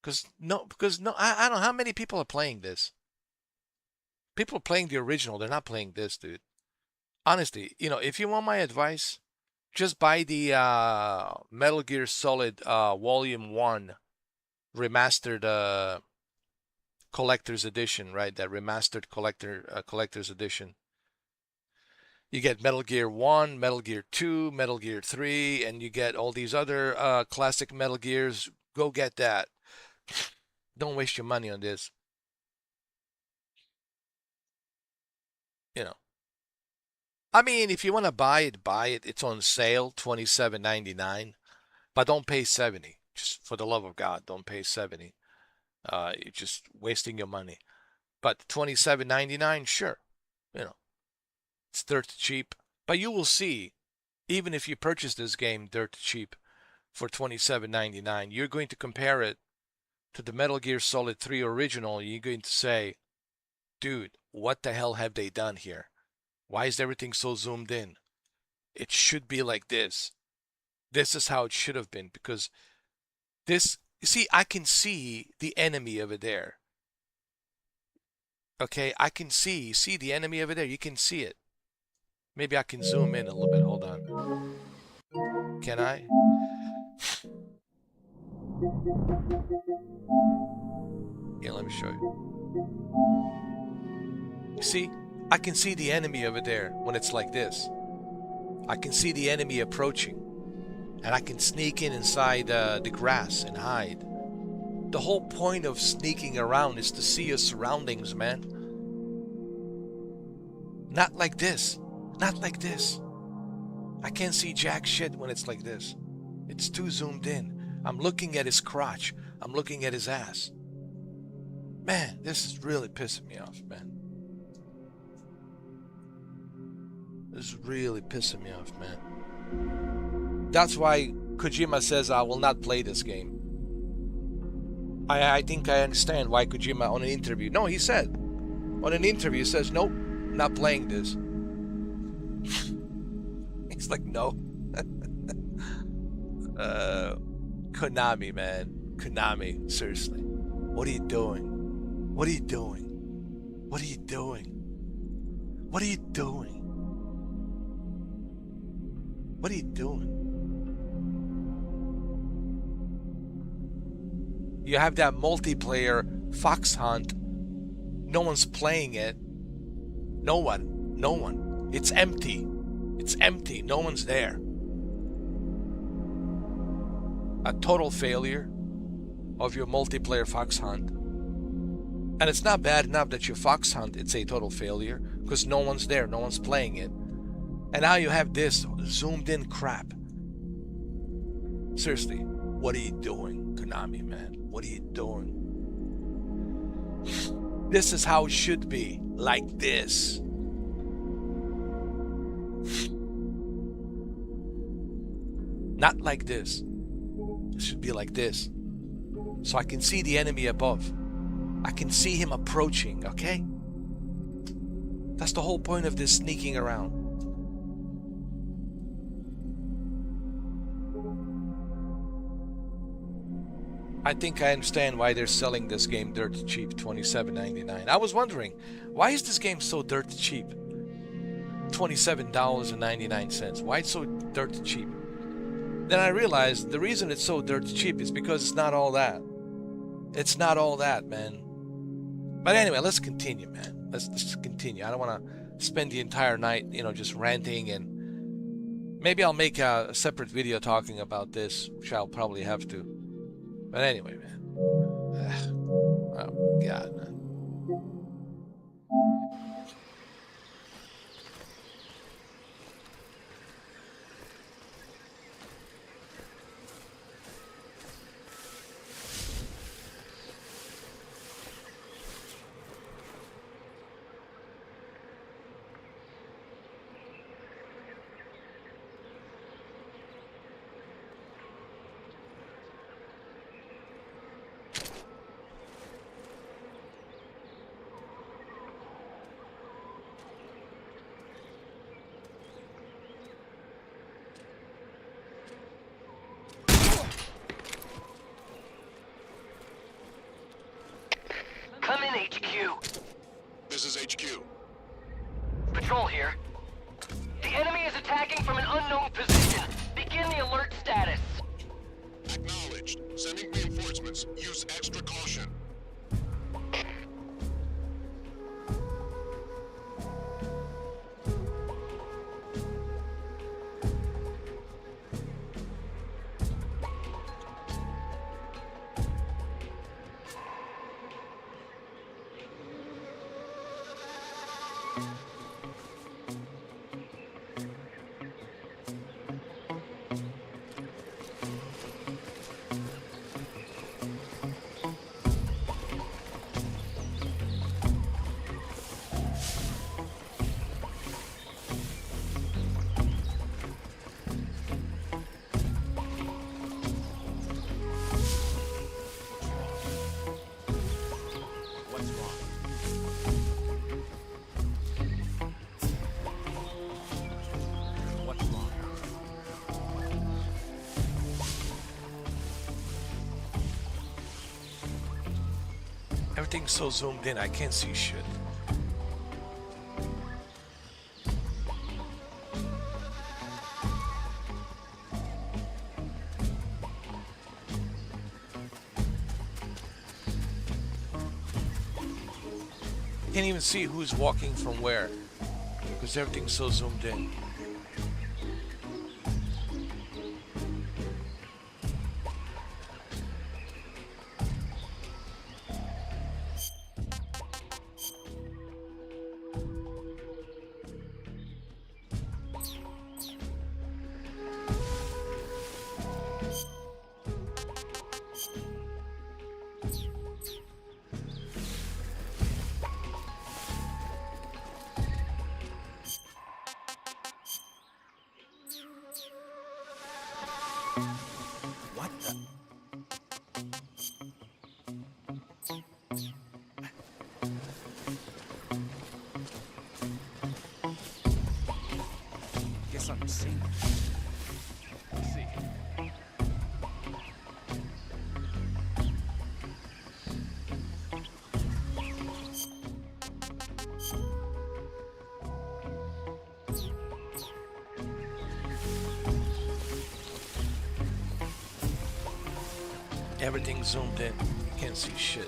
Because I don't know how many people are playing this. People are playing the original. They're not playing this, dude. Honestly, if you want my advice, just buy the Metal Gear Solid Volume 1 remastered collector's edition, right? That remastered collector's edition. You get Metal Gear 1, Metal Gear 2, Metal Gear 3, and you get all these other classic Metal Gears. Go get that. Don't waste your money on this. I mean, if you want to buy it, buy it. It's on sale, $27.99. But don't pay $70. Just for the love of God, don't pay $70. You're just wasting your money. But $27.99, sure. It's dirt cheap. But you will see, even if you purchase this game dirt cheap for $27.99, you're going to compare it to the Metal Gear Solid 3 original. You're going to say, dude, what the hell have they done here? Why is everything so zoomed in? It should be like this. This is how it should have been, because this, you see, I can see the enemy over there. Okay, I can see the enemy over there. You can see it. Maybe I can zoom in a little bit. Hold on. Can I? Yeah, let me show you. You see? I can see the enemy over there when it's like this. I can see the enemy approaching. And I can sneak inside the grass and hide. The whole point of sneaking around is to see your surroundings, man. Not like this. Not like this. I can't see jack shit when it's like this. It's too zoomed in. I'm looking at his crotch. I'm looking at his ass. Man, this is really pissing me off, man. This is really pissing me off, man. That's why Kojima says I will not play this game. I think I understand why Kojima on an interview. No, he said. On an interview, he says, nope, not playing this. He's like, no. Konami, man. Konami, seriously. What are you doing? What are you doing? What are you doing? What are you doing? What are you doing? You have that multiplayer Fox Hunt. No one's playing it. No one. No one. It's empty. It's empty. No one's there. A total failure of your multiplayer Fox Hunt. And it's not bad enough that your Fox Hunt, it's a total failure because no one's there, no one's playing it. And now you have this zoomed in crap. Seriously, what are you doing, Konami, man? What are you doing? This is how it should be, like this. Not like this. It should be like this. So I can see the enemy above. I can see him approaching, okay? That's the whole point of this sneaking around. I think I understand why they're selling this game dirt cheap, $27.99. I was wondering, why is this game so dirt cheap? $27.99. Why it's so dirt cheap? Then I realized the reason it's so dirt cheap is because it's not all that. It's not all that, man. But anyway, let's continue, man. Let's continue. I don't want to spend the entire night, just ranting, and maybe I'll make a separate video talking about this, which I'll probably have to. But anyway, man. Oh, God, man. Come in, HQ. This is HQ. Patrol here. The enemy is attacking from an unknown position. Begin the alert status. Acknowledged. Sending reinforcements. Use extra caution. Everything's so zoomed in, I can't see shit. Can't even see who's walking from where because everything's so zoomed in. What the? Guess I'm seeing. Let's see. Everything's zoomed in. Can't see shit.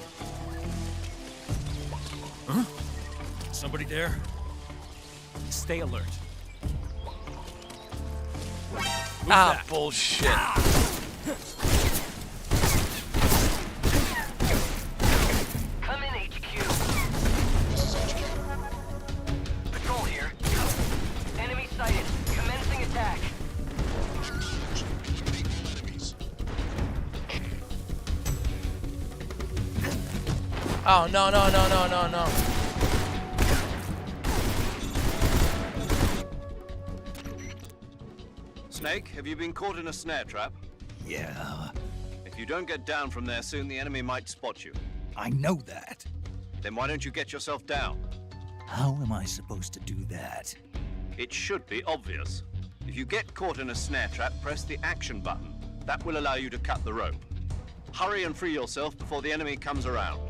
Huh? Somebody there? Stay alert. Who's that? Bullshit. Come in, HQ. Patrol here. Enemy sighted. Commencing attack. Oh, no, no, no, no, no, no. Snake, have you been caught in a snare trap? Yeah, If you don't get down from there soon, the enemy might spot you. I know that. Then why don't you get yourself down? How am I supposed to do that? It should be obvious. If you get caught in a snare trap, press the action button. That will allow you to cut the rope. Hurry and free yourself before the enemy comes around.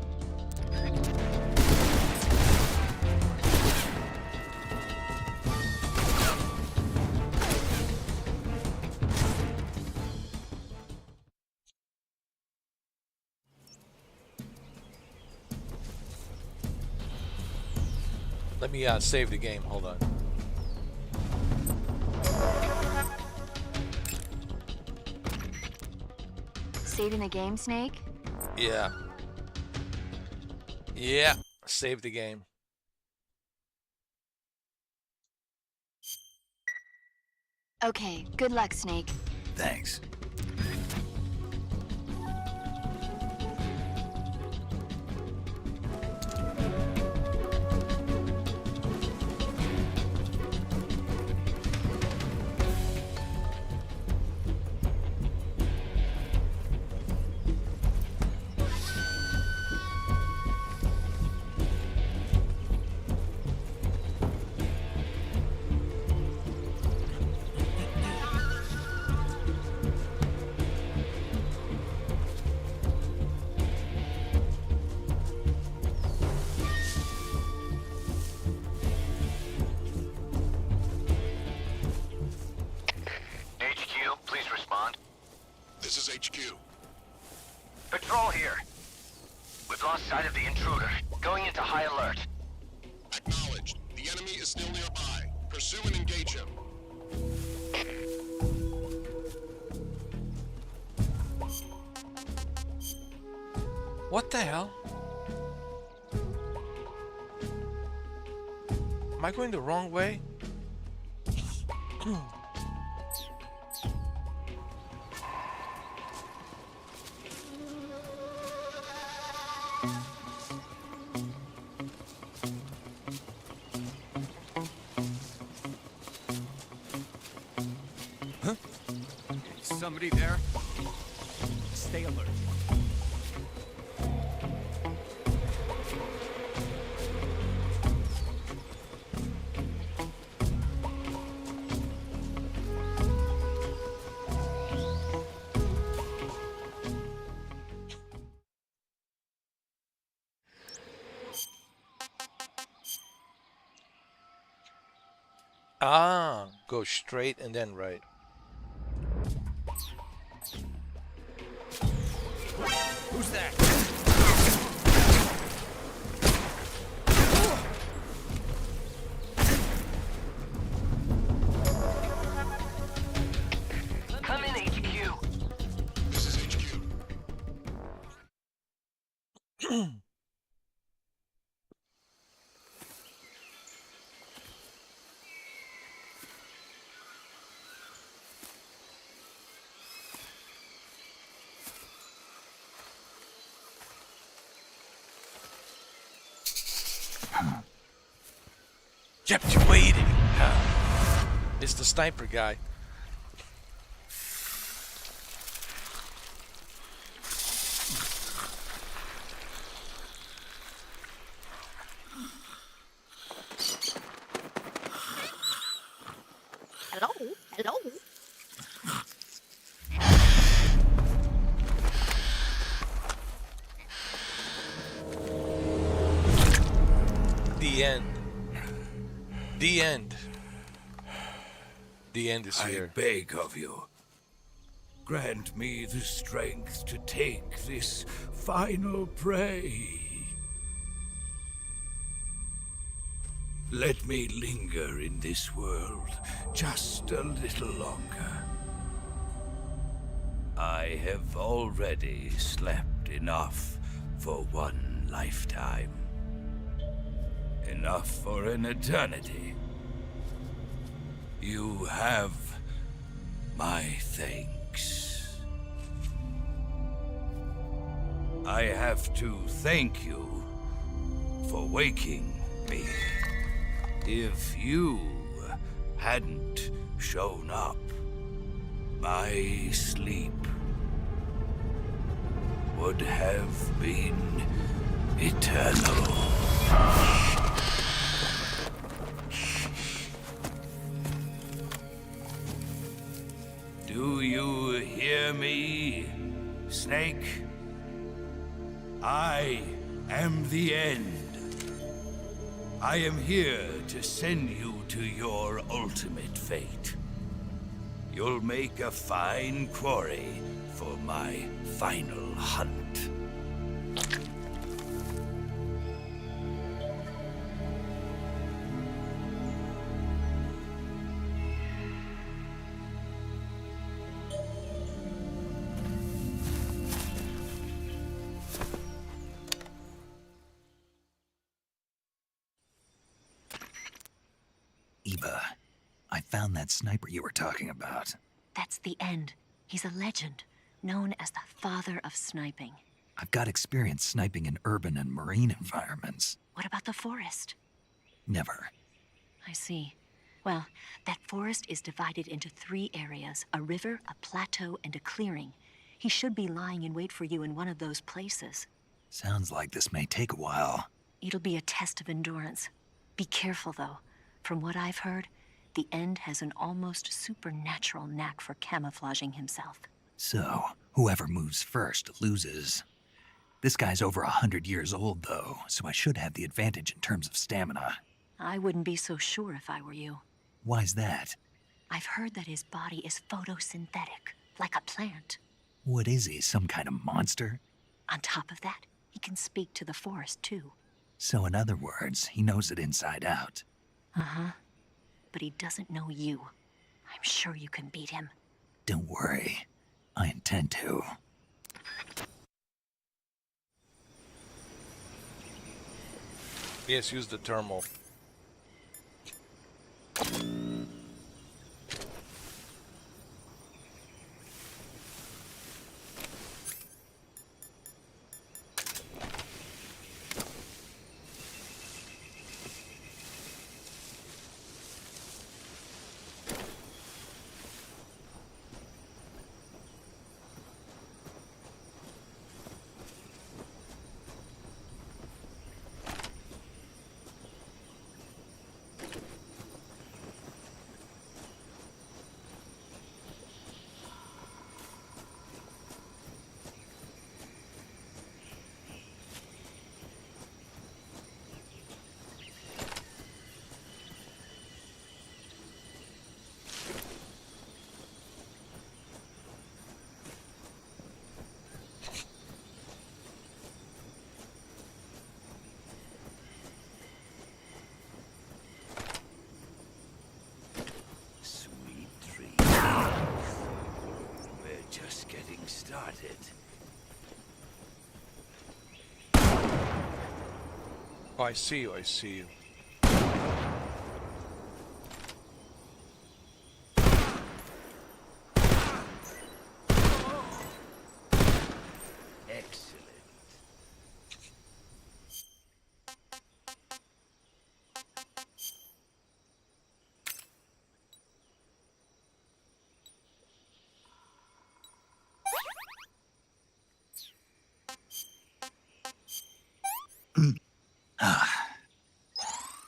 Let me save the game. Hold on. Saving the game, Snake? Yeah. Yeah. Save the game. Okay, good luck, Snake. Thanks. HQ, please respond. This is HQ. Patrol here. We've lost sight of the intruder. Going into high alert. Acknowledged. The enemy is still nearby. Pursue and engage him. What the hell? Am I going the wrong way? Somebody there? Stay alert. Go straight and then right. Who's that? Come in, HQ. This is HQ. Kept you waiting. It's the sniper guy. Hello? Hello? The end. The end. The end is here. I beg of you. grant me the strength to take this final prey. Let me linger in this world just a little longer. I have already slept enough for one lifetime. Enough for an eternity. You have my thanks. I have to thank you for waking me. If you hadn't shown up, my sleep would have been eternal. Do you hear me, Snake? I am the end. I am here to send you to your ultimate fate. You'll make a fine quarry for my final hunt. Eva, I found that sniper you were talking about. That's the end. He's a legend, known as the father of sniping. I've got experience sniping in urban and marine environments. What about the forest? Never. I see. Well, that forest is divided into 3 areas, a river, a plateau, and a clearing. He should be lying in wait for you in one of those places. Sounds like this may take a while. It'll be a test of endurance. Be careful, though. From what I've heard, the End has an almost supernatural knack for camouflaging himself. So, whoever moves first loses. This guy's over 100 years old, though, so I should have the advantage in terms of stamina. I wouldn't be so sure if I were you. Why's that? I've heard that his body is photosynthetic, like a plant. What is he, some kind of monster? On top of that, he can speak to the forest, too. So in other words, he knows it inside out. Uh-huh. But he doesn't know you. I'm sure you can beat him. Don't worry. I intend to. Yes, use the thermal. Started. Oh, I see you, I see you. Excellent.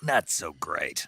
Not so great.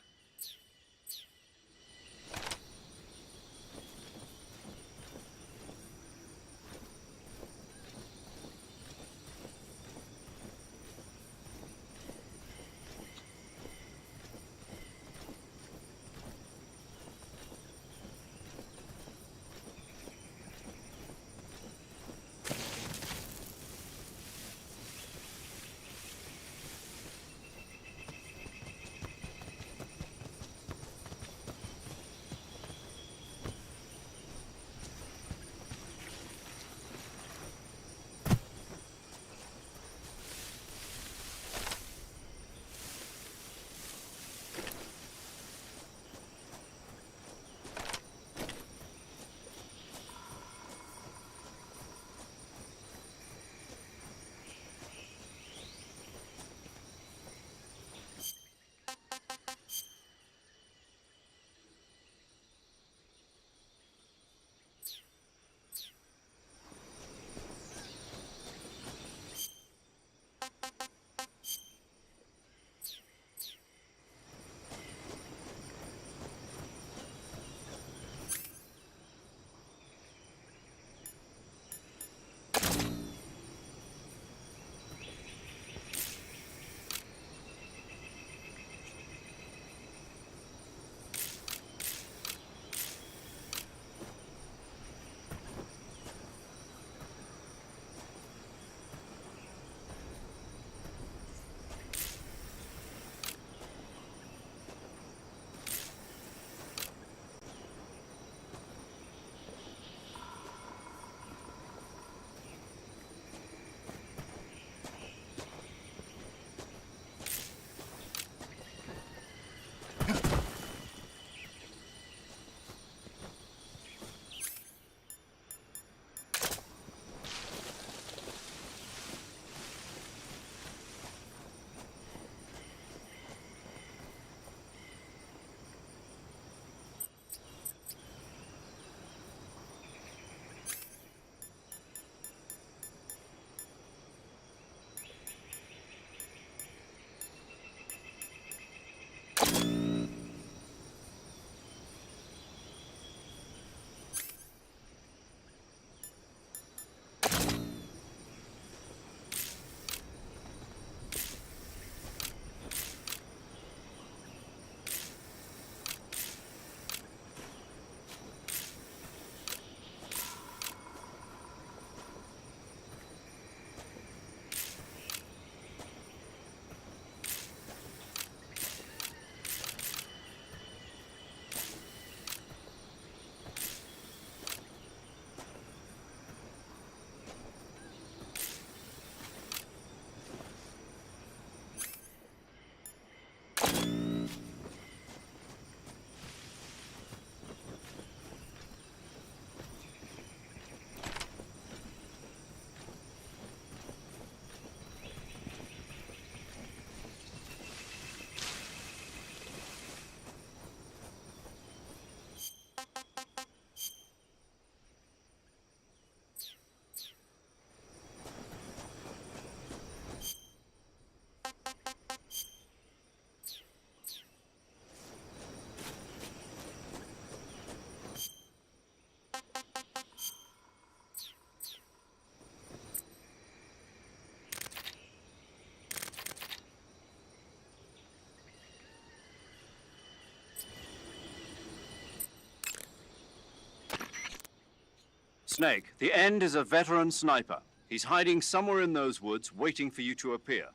Snake, the End is a veteran sniper. He's hiding somewhere in those woods, waiting for you to appear.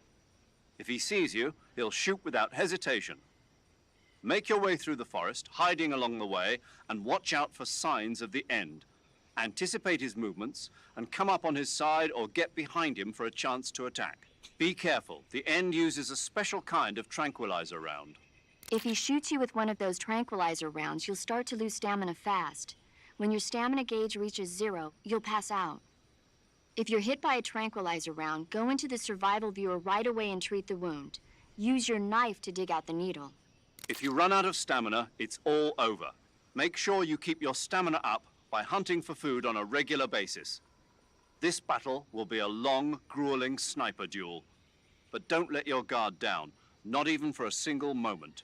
If he sees you, he'll shoot without hesitation. Make your way through the forest, hiding along the way, and watch out for signs of the End. Anticipate his movements, and come up on his side or get behind him for a chance to attack. Be careful. The End uses a special kind of tranquilizer round. If he shoots you with one of those tranquilizer rounds, you'll start to lose stamina fast. When your stamina gauge reaches 0, you'll pass out. If you're hit by a tranquilizer round, go into the survival viewer right away and treat the wound. Use your knife to dig out the needle. If you run out of stamina, it's all over. Make sure you keep your stamina up by hunting for food on a regular basis. This battle will be a long, grueling sniper duel. But don't let your guard down, not even for a single moment.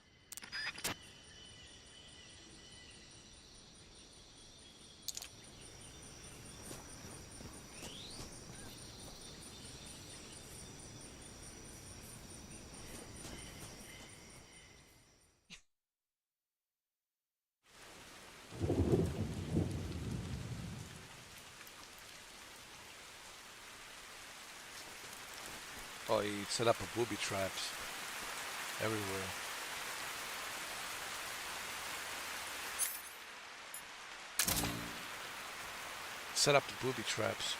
Oh, he set up a booby traps everywhere. Set up the booby traps.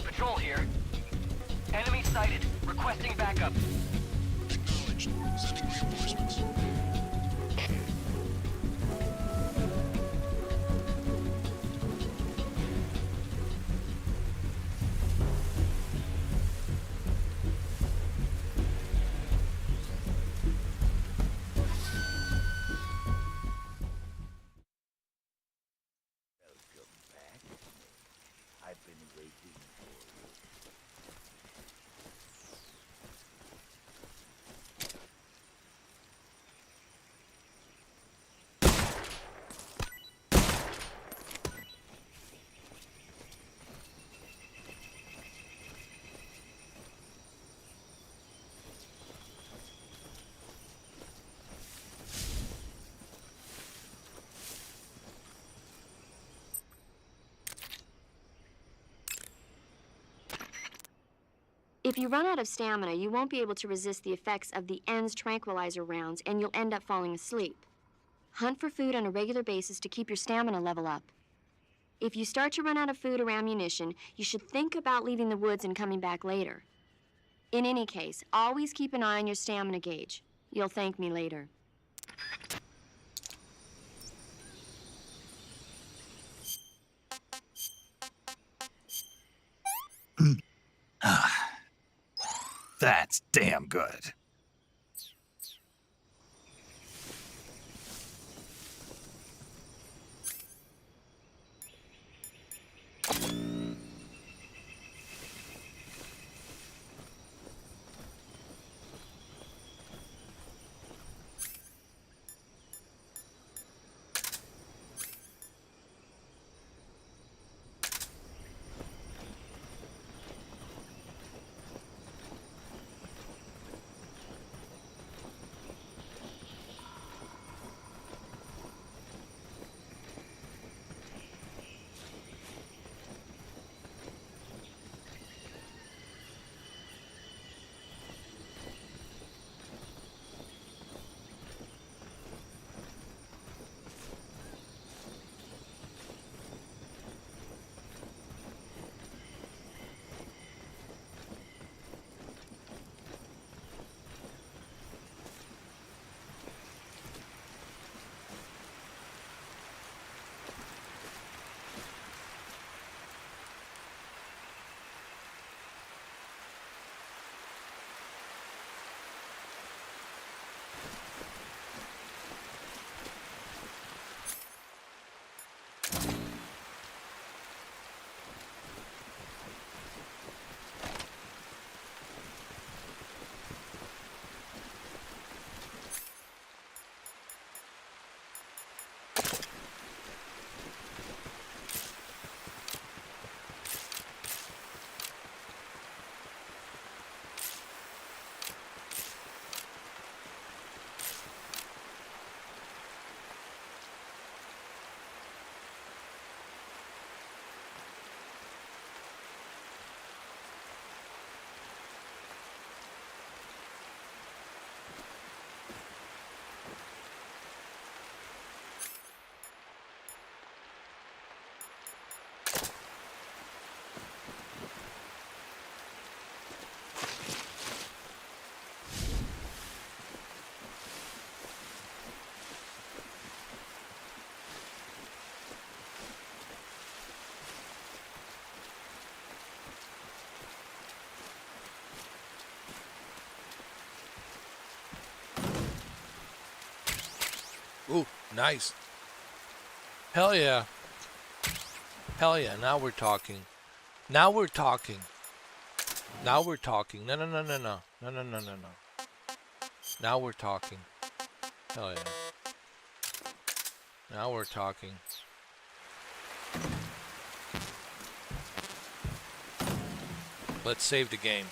Patrol here. Enemy sighted. Requesting backup. Acknowledged. Sending reinforcements. I've been waiting for you. If you run out of stamina, you won't be able to resist the effects of the End's tranquilizer rounds, and you'll end up falling asleep. Hunt for food on a regular basis to keep your stamina level up. If you start to run out of food or ammunition, you should think about leaving the woods and coming back later. In any case, always keep an eye on your stamina gauge. You'll thank me later. That's damn good. Ooh, nice. Hell yeah. Hell yeah, now we're talking. Now we're talking. Now we're talking. No, no, no, no, no. No, no, no, no, no. Now we're talking. Hell yeah. Now we're talking. Let's save the game.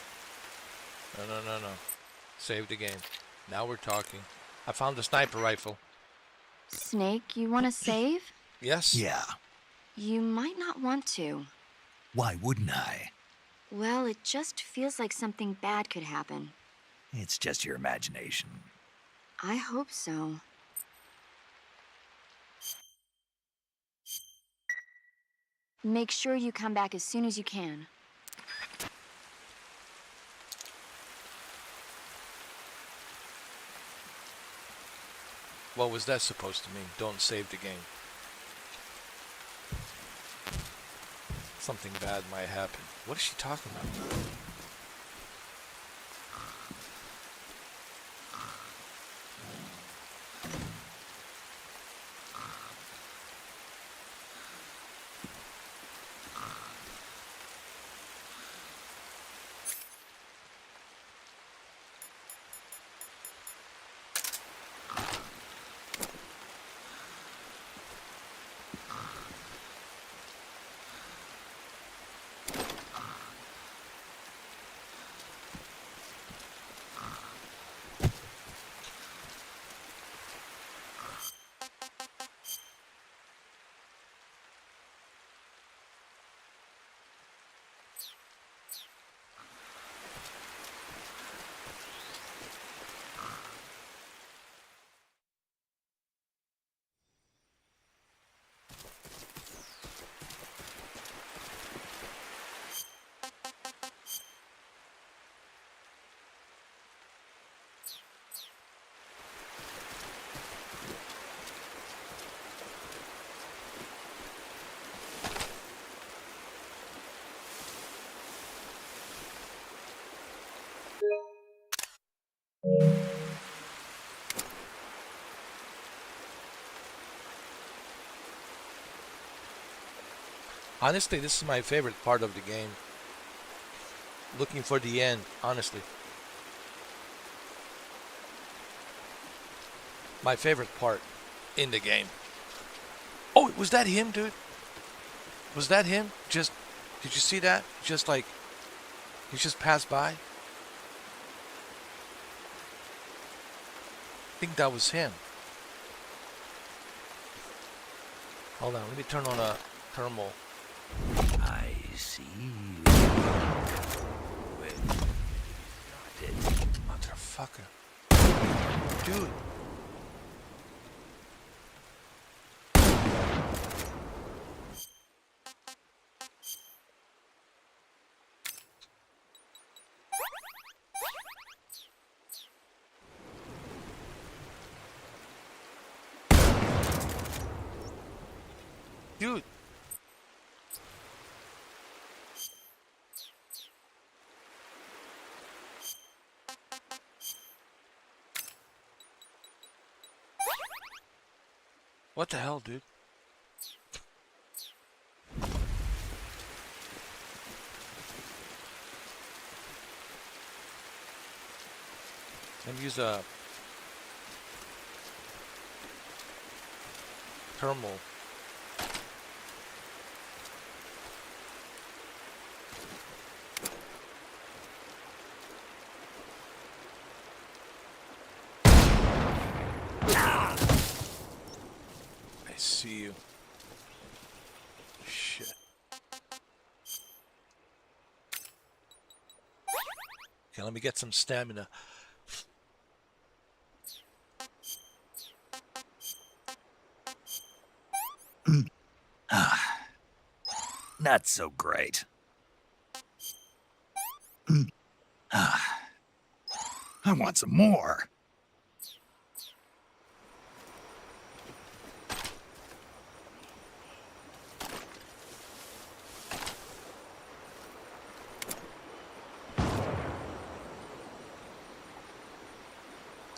No, no, no, no. Save the game. Now we're talking. I found the sniper rifle. Snake, you want to save? Yes? Yeah. You might not want to. Why wouldn't I? Well, it just feels like something bad could happen. It's just your imagination. I hope so. Make sure you come back as soon as you can. What was that supposed to mean? Don't save the game. Something bad might happen. What is she talking about? Honestly, this is my favorite part of the game. Looking for the end, honestly. My favorite part in the game. Oh, was that him, dude? Was that him? Did you see that? Just like, he just passed by? I think that was him. Hold on, let me turn on a thermal. I see you. Well, got it. Motherfucker. Dude. Dude. What the hell, dude? Let me use a thermal. I see you. Shit. Okay, let me get some stamina. Not so great. I want some more.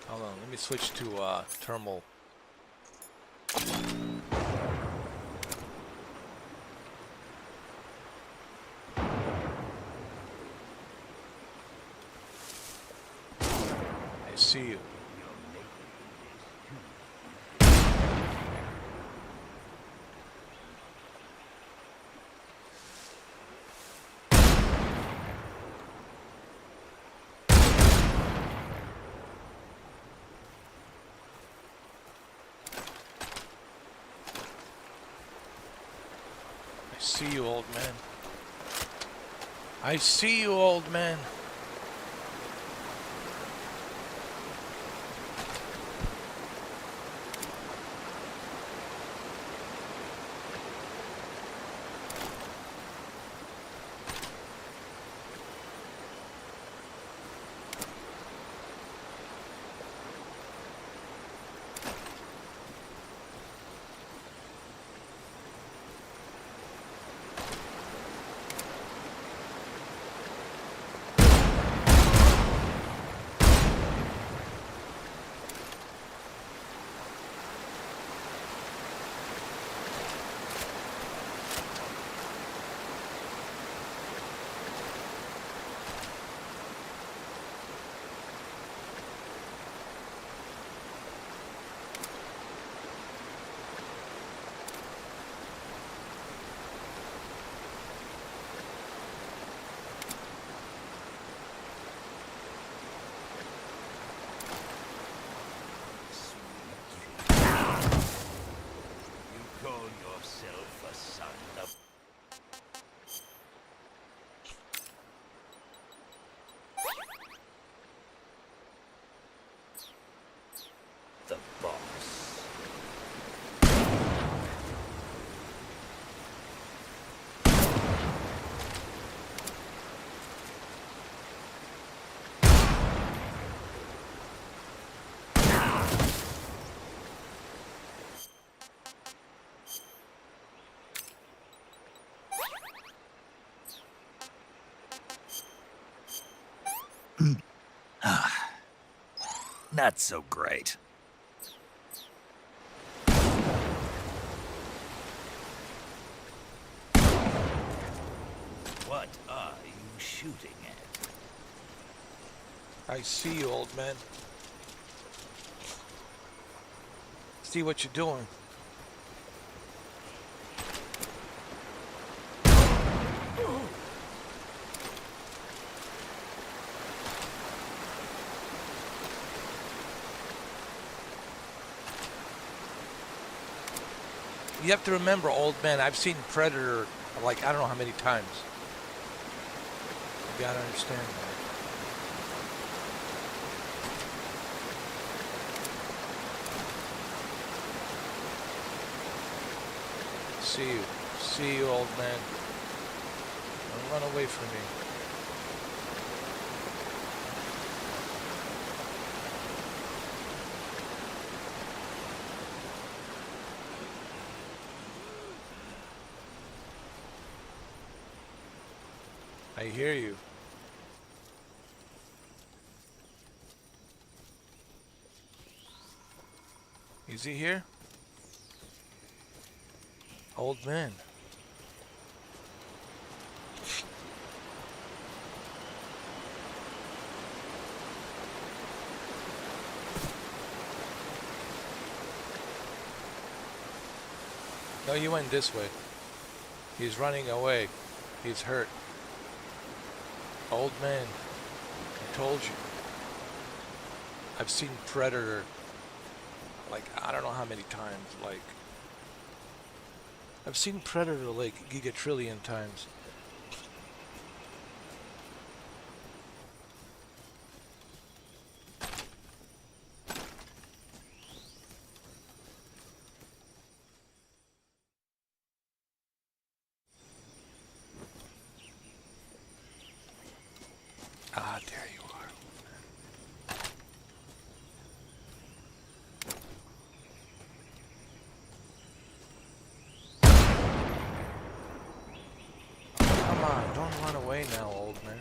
Hold on, let me switch to thermal. see you. I see you, old man. I see you, old man. The boss. Not so great. What are you shooting at? I see you, old man. See what you're doing. You have to remember, old man, I've seen Predator like I don't know how many times. You gotta understand that. See you, old man. Don't run away from me. I hear you. Is he here? Old man. No, you went this way. He's running away. He's hurt. Old man, I told you. I've seen Predator like I don't know how many times. Like I've seen Predator like gigatrillion times. Ah, there you are. Come on, don't run away now, old man.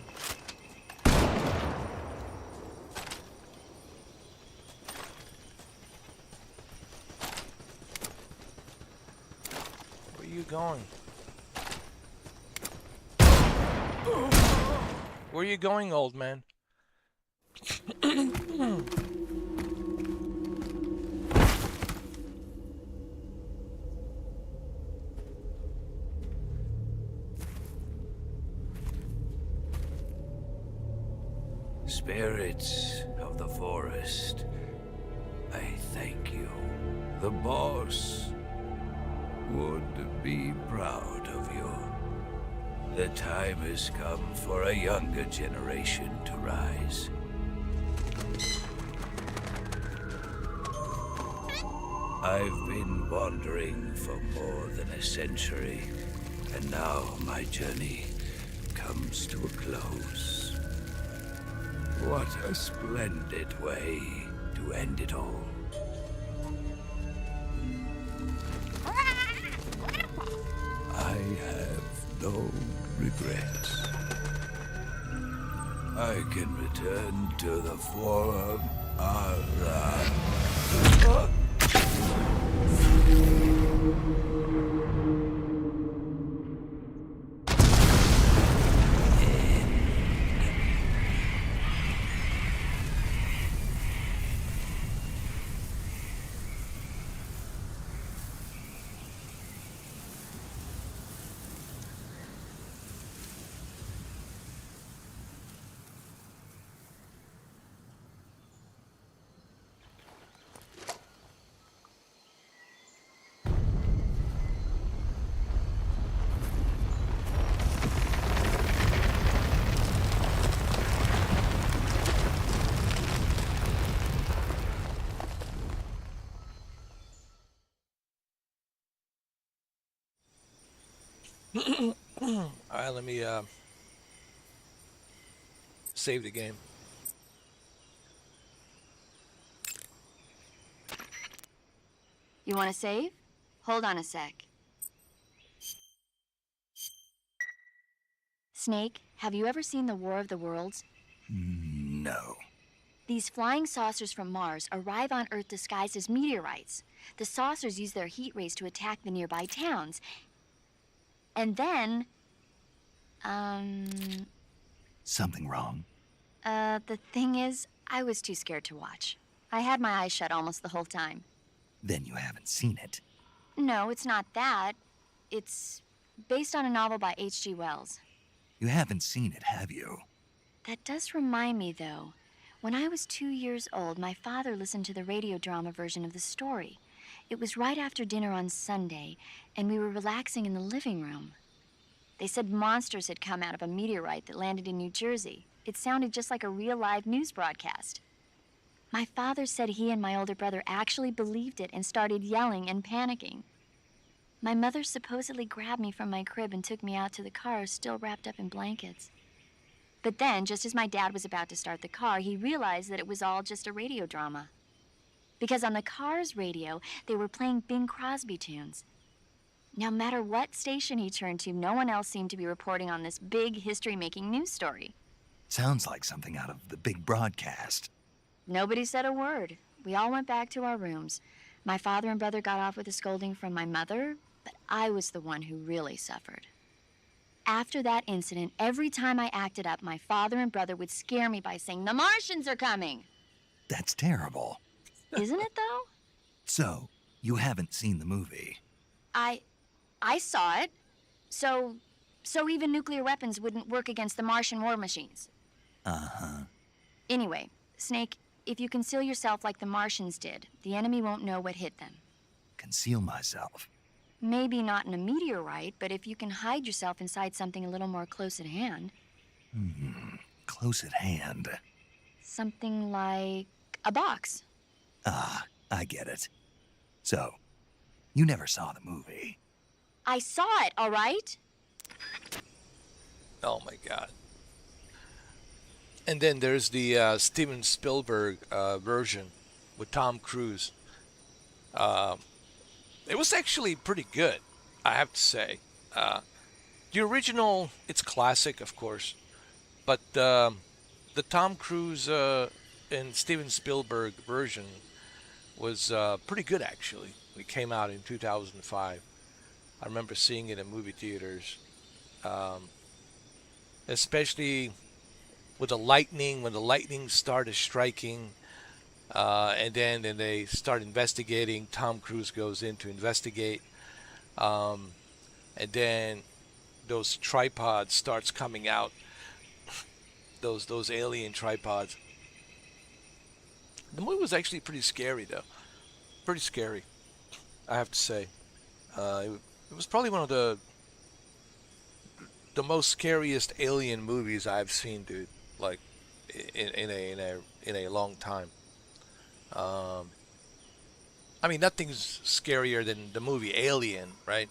Where are you going? Where are you going, old man? Spirits of the forest, I thank you. The boss would be proud of you. The time has come for a younger generation to rise. I've been wandering for more than a century, and now my journey comes to a close. What a splendid way to end it all. I have no regrets. I can return to the Forum. Alright, let me save the game. You want to save? Hold on a sec. Snake, have you ever seen the War of the Worlds? No. These flying saucers from Mars arrive on Earth disguised as meteorites. The saucers use their heat rays to attack the nearby towns. And then, Something wrong? the thing is, I was too scared to watch. I had my eyes shut almost the whole time. Then you haven't seen it. No, it's not that. It's based on a novel by H.G. Wells. You haven't seen it, have you? That does remind me, though. When I was 2 years old, my father listened to the radio drama version of the story. It was right after dinner on Sunday, and we were relaxing in the living room. They said monsters had come out of a meteorite that landed in New Jersey. It sounded just like a real live news broadcast. My father said he and my older brother actually believed it and started yelling and panicking. My mother supposedly grabbed me from my crib and took me out to the car, still wrapped up in blankets. But then, just as my dad was about to start the car, he realized that it was all just a radio drama. Because on the car's radio, they were playing Bing Crosby tunes. No matter what station he turned to, no one else seemed to be reporting on this big history-making news story. Sounds like something out of the big broadcast. Nobody said a word. We all went back to our rooms. My father and brother got off with a scolding from my mother, but I was the one who really suffered. After that incident, every time I acted up, my father and brother would scare me by saying, "The Martians are coming!" That's terrible. Isn't it, though? So, you haven't seen the movie? I saw it. So even nuclear weapons wouldn't work against the Martian war machines. Uh-huh. Anyway, Snake, if you conceal yourself like the Martians did, the enemy won't know what hit them. Conceal myself? Maybe not in a meteorite, but if you can hide yourself inside something a little more close at hand. Close at hand. Something like a box. Ah, I get it. So, you never saw the movie? I saw it, all right? Oh my god. And then there's the Steven Spielberg version with Tom Cruise. It was actually pretty good, I have to say. The original, it's classic, of course, but the Tom Cruise and Steven Spielberg version was pretty good, actually. It came out in 2005. I remember seeing it in movie theaters, especially with the lightning, when the lightning started striking, and then they start investigating. Tom Cruise goes in to investigate, and then those tripods starts coming out, those alien tripods. The movie was actually pretty scary, though. Pretty scary, I have to say. It was probably one of the most scariest alien movies I've seen, dude. Like in a long time. I mean, nothing's scarier than the movie Alien, right?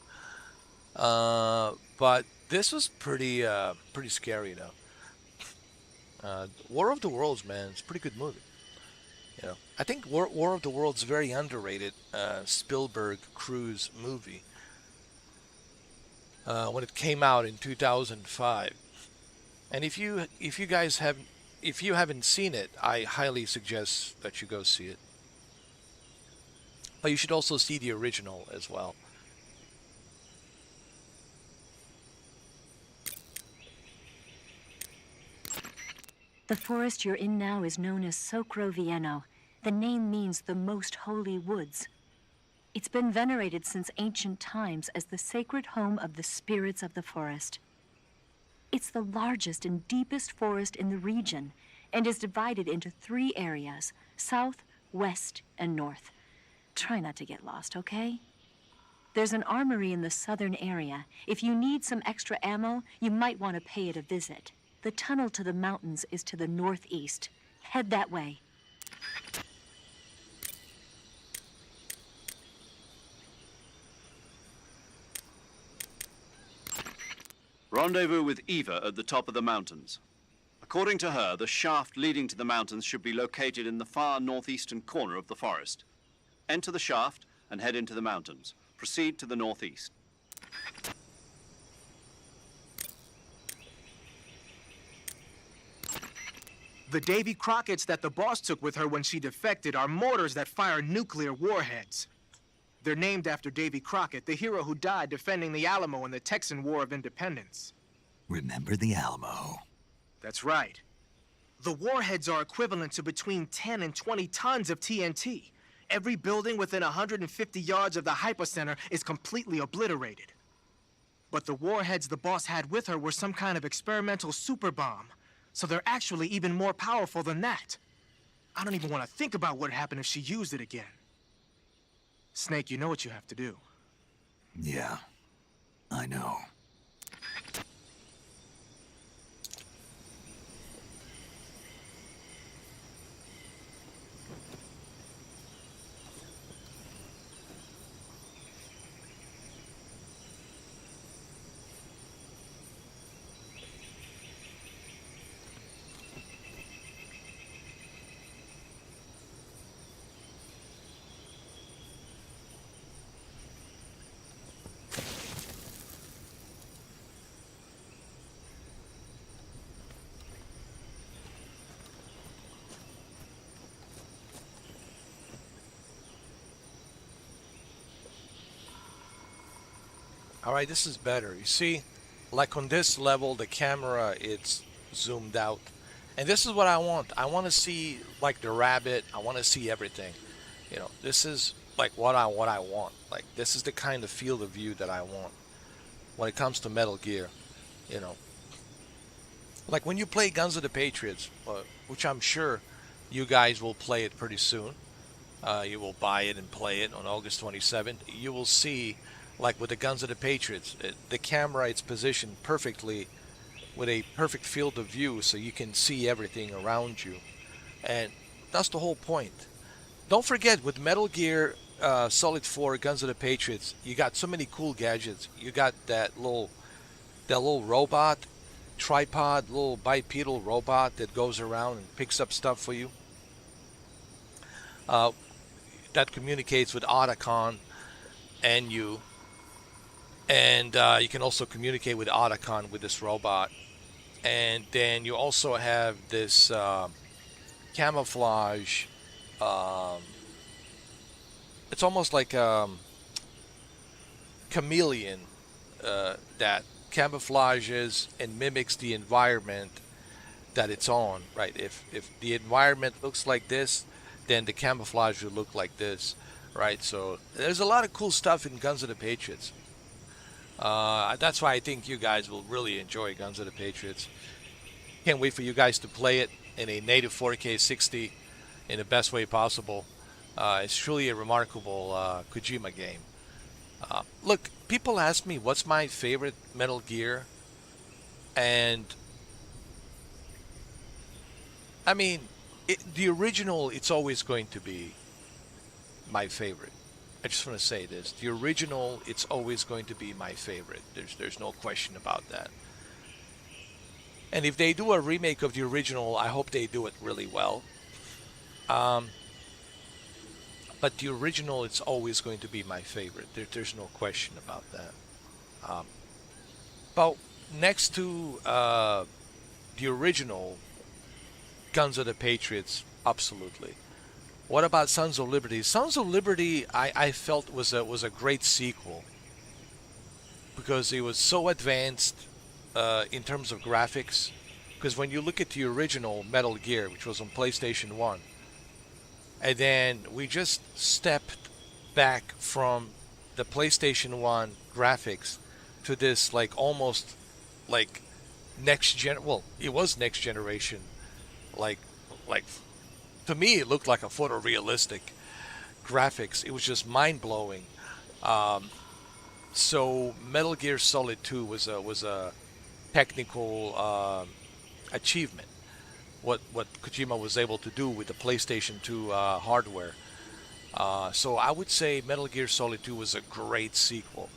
But this was pretty scary, though. War of the Worlds, man, it's a pretty good movie. You know, I think War of the Worlds is very underrated. Spielberg cruise movie. When it came out in 2005, and if you haven't seen it, I highly suggest that you go see it. But you should also see the original as well. The forest you're in now is known as Sokrovieno. The name means the most holy woods. It's been venerated since ancient times as the sacred home of the spirits of the forest. It's the largest and deepest forest in the region and is divided into 3 areas: south, west, and north. Try not to get lost, okay? There's an armory in the southern area. If you need some extra ammo, you might want to pay it a visit. The tunnel to the mountains is to the northeast. Head that way. Rendezvous with Eva at the top of the mountains. According to her, the shaft leading to the mountains should be located in the far northeastern corner of the forest. Enter the shaft and head into the mountains. Proceed to the northeast. The Davy Crockett's that the boss took with her when she defected are mortars that fire nuclear warheads. They're named after Davy Crockett, the hero who died defending the Alamo in the Texan War of Independence. Remember the Alamo. That's right. The warheads are equivalent to between 10 and 20 tons of TNT. Every building within 150 yards of the hypocenter is completely obliterated. But the warheads the boss had with her were some kind of experimental super bomb, so they're actually even more powerful than that. I don't even want to think about what happened if she used it again. Snake, you know what you have to do. Yeah, I know. All right, this is better. You see, like on this level, the camera, it's zoomed out. And this is what I want. I want to see like the rabbit. I want to see everything. You know, this is like what I want. Like this is the kind of field of view that I want when it comes to Metal Gear. You know, like when you play Guns of the Patriots, which I'm sure you guys will play it pretty soon. You will buy it and play it on August 27th. You will see, like with the Guns of the Patriots, the camera is positioned perfectly with a perfect field of view so you can see everything around you. And that's the whole point. Don't forget, with Metal Gear Solid 4 Guns of the Patriots, you got so many cool gadgets. You got that little robot, tripod, little bipedal robot that goes around and picks up stuff for you. That communicates with Otacon and you. And you can also communicate with Otacon with this robot. And then you also have this camouflage. It's almost like chameleon that camouflages and mimics the environment that it's on, right? If the environment looks like this, then the camouflage will look like this, right? So there's a lot of cool stuff in Guns of the Patriots. That's why I think you guys will really enjoy Guns of the Patriots. Can't wait for you guys to play it in a native 4K 60 in the best way possible. It's truly a remarkable Kojima game. Look, people ask me what's my favorite Metal Gear, and I mean, the original, it's always going to be my favorite. I just want to say this. The original, it's always going to be my favorite. There's no question about that. And if they do a remake of the original, I hope they do it really well. But the original, it's always going to be my favorite. There's no question about that. But next to the original, Guns of the Patriots, absolutely. What about Sons of Liberty? Sons of Liberty, I felt was a great sequel because it was so advanced in terms of graphics. Because when you look at the original Metal Gear, which was on PlayStation 1, and then we just stepped back from the PlayStation 1 graphics to this like almost like next gen. Well, it was next generation. Like to me, it looked like a photorealistic graphics. It was just mind blowing. So Metal Gear Solid 2 was a technical achievement. What Kojima was able to do with the PlayStation 2 hardware. So I would say Metal Gear Solid 2 was a great sequel.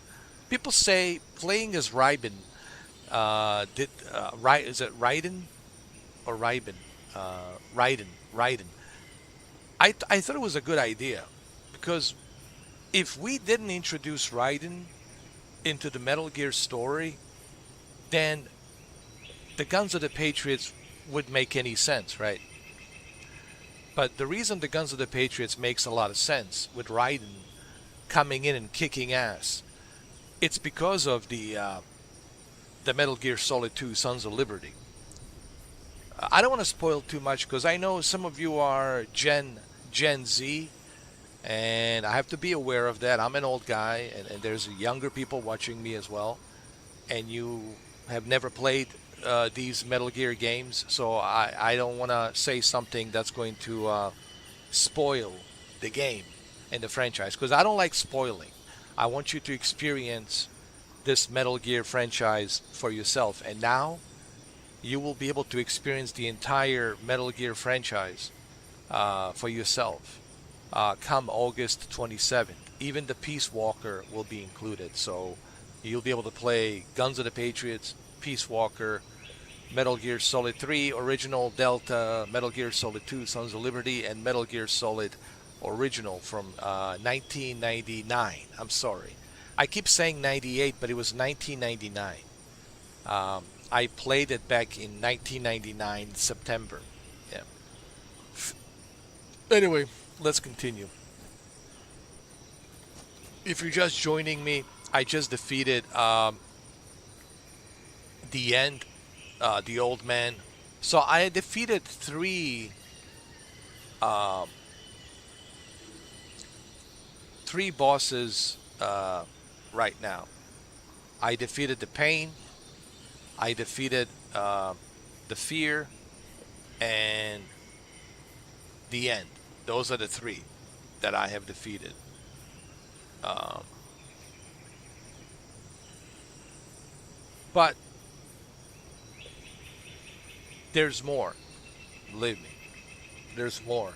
People say playing as Raiden, is it Raiden or Raiden? Raiden. I thought it was a good idea because if we didn't introduce Raiden into the Metal Gear story, then the Guns of the Patriots would make any sense, right? But the reason the Guns of the Patriots makes a lot of sense with Raiden coming in and kicking ass, it's because of the Metal Gear Solid 2 Sons of Liberty. I don't want to spoil too much because I know some of you are Gen Z, and I have to be aware of that. I'm an old guy, and there's younger people watching me as well, and you have never played these Metal Gear games, so I don't want to say something that's going to spoil the game and the franchise, because I don't like spoiling. I want you to experience this Metal Gear franchise for yourself, and now you will be able to experience the entire Metal Gear franchise for yourself come August 27th. Even the Peace Walker will be included, so you'll be able to play Guns of the Patriots, Peace Walker, Metal Gear Solid 3, Original Delta, Metal Gear Solid 2, Sons of Liberty, and Metal Gear Solid Original from 1999. I'm sorry. I keep saying 98, but it was 1999. I played it back in 1999, September. Yeah. Anyway, let's continue. If you're just joining me, I just defeated the end, the old man. So I defeated three bosses right now. I defeated the pain, I defeated the fear, and the end. Those are the three that I have defeated. But there's more. Believe me, there's more.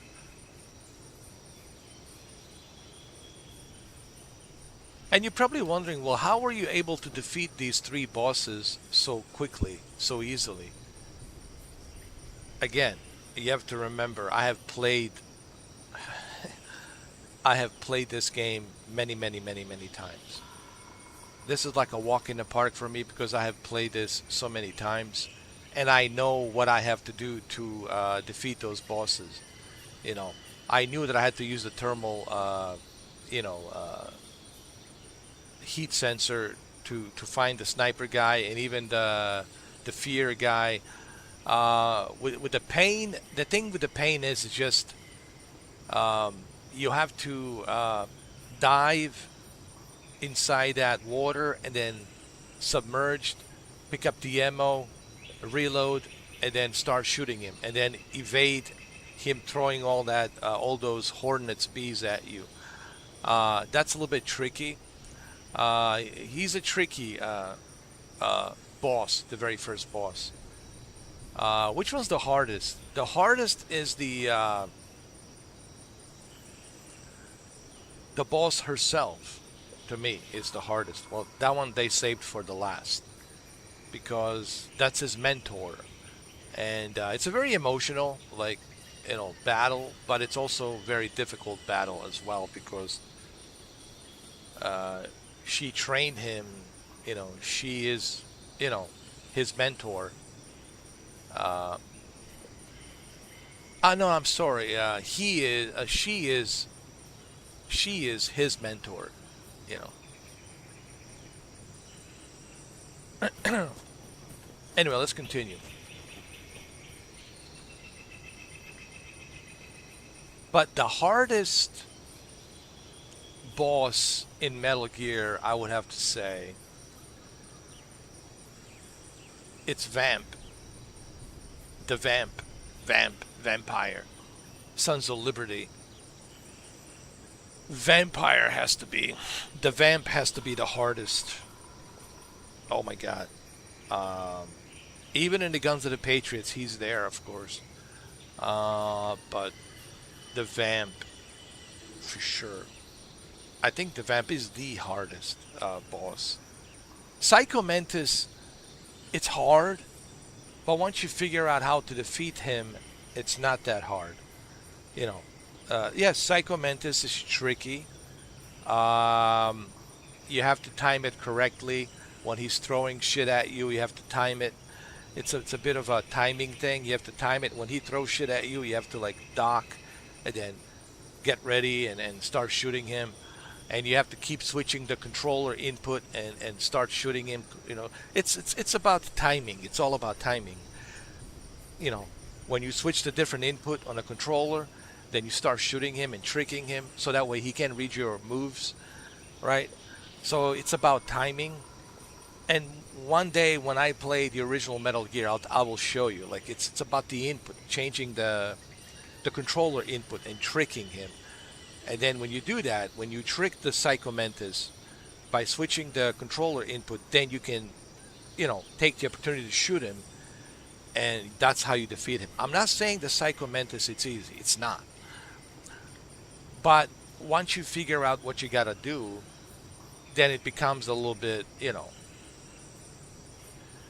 And you're probably wondering, well, how were you able to defeat these three bosses so quickly, so easily? Again, you have to remember, I have played this game many times. This is like a walk in the park for me because I have played this so many times, and I know what I have to do to defeat those bosses. You know, I knew that I had to use the thermal, heat sensor to find the sniper guy and even the fear guy. With the pain, the thing with the pain is just you have to dive inside that water and then submerged, pick up the ammo, reload, and then start shooting him, and then evade him throwing all those hornets bees at you. That's a little bit tricky. He's a tricky boss, the very first boss. Which one's the hardest? The hardest is the boss herself. To me, is the hardest. Well, that one they saved for the last, because that's his mentor, and it's a very emotional, like, battle, but it's also very difficult battle as well, because she trained him. She is, his mentor. No, I'm sorry. She is his mentor. Anyway, let's continue. But the hardest boss in Metal Gear, I would have to say, it's Vamp. The Vampire. Sons of Liberty. Vampire has to be. The Vamp has to be the hardest. Oh my god. Even in the Guns of the Patriots, he's there, of course. But the Vamp, for sure. I think the Vamp is the hardest boss. Psycho Mantis, it's hard, but once you figure out how to defeat him, it's not that hard. Yes, Psycho Mantis is tricky. You have to time it correctly. When he's throwing shit at you, you have to time it. It's a bit of a timing thing. You have to time it. When he throws shit at you, you have to dock and then get ready and start shooting him. And you have to keep switching the controller input and start shooting him. It's about timing. It's all about timing. When you switch to different input on a controller, then you start shooting him and tricking him, so that way he can read your moves, right? So it's about timing. And one day when I play the original Metal Gear, I will show you. It's about the input, changing the controller input and tricking him. And then when you do that, when you trick the Psycho Mantis by switching the controller input, then you can, take the opportunity to shoot him, and that's how you defeat him. I'm not saying the Psycho Mantis it's easy. It's not. But once you figure out what you gotta do, then it becomes a little bit,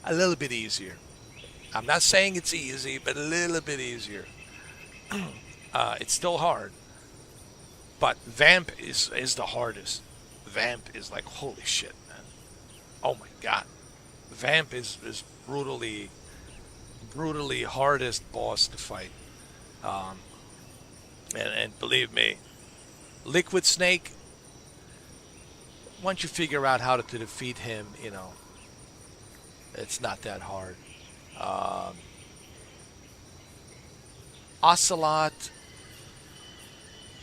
a little bit easier. I'm not saying it's easy, but a little bit easier. It's still hard. But Vamp is the hardest. Vamp is like, holy shit, man. Oh my god. Vamp is brutally hardest boss to fight. And believe me, Liquid Snake, once you figure out how to defeat him, it's not that hard. Ocelot,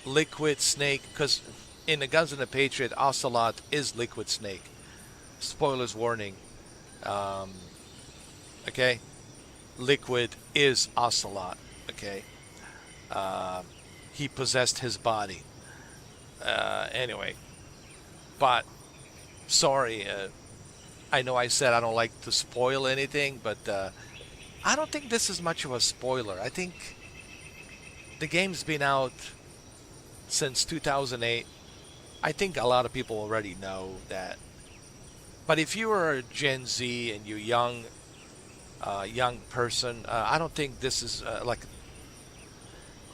Liquid Snake, because in the Guns of the Patriot, Ocelot is Liquid Snake. Spoilers warning. Okay? Liquid is Ocelot. Okay? He possessed his body. Anyway. But, sorry, I know I said I don't like to spoil anything, but I don't think this is much of a spoiler. I think the game's been out since 2008. I think a lot of people already know that. But if you are a Gen Z and you're young person, I don't think this is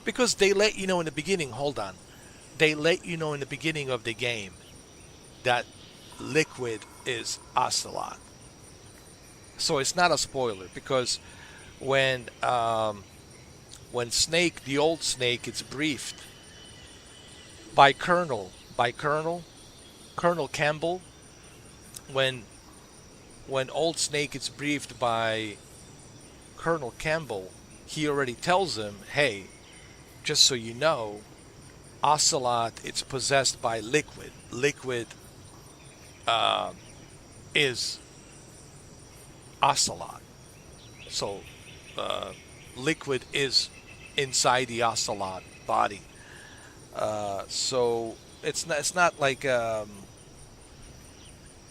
because they let you know in the beginning. Hold on, they let you know in the beginning of the game that Liquid is Ocelot. So it's not a spoiler, because when Snake, the old Snake, is briefed by Colonel Campbell, when old Snake is briefed by Colonel Campbell, he already tells him, hey, just so you know, Ocelot, it's possessed by Liquid. Liquid is Ocelot. So liquid is inside the ocelot body. So it's not like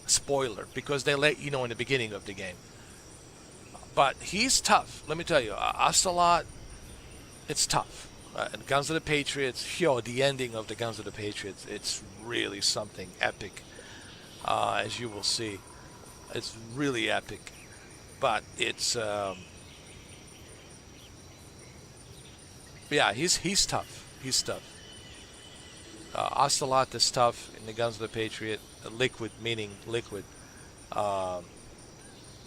spoiler because they let you know in the beginning of the game. But he's tough. Let me tell you, Ocelot, it's tough. And Guns of the Patriots, the ending of the Guns of the Patriots, it's really something epic, as you will see. It's really epic. But it's, yeah, he's tough. He's tough. Ocelot is tough in the Guns of the Patriot. Liquid meaning liquid.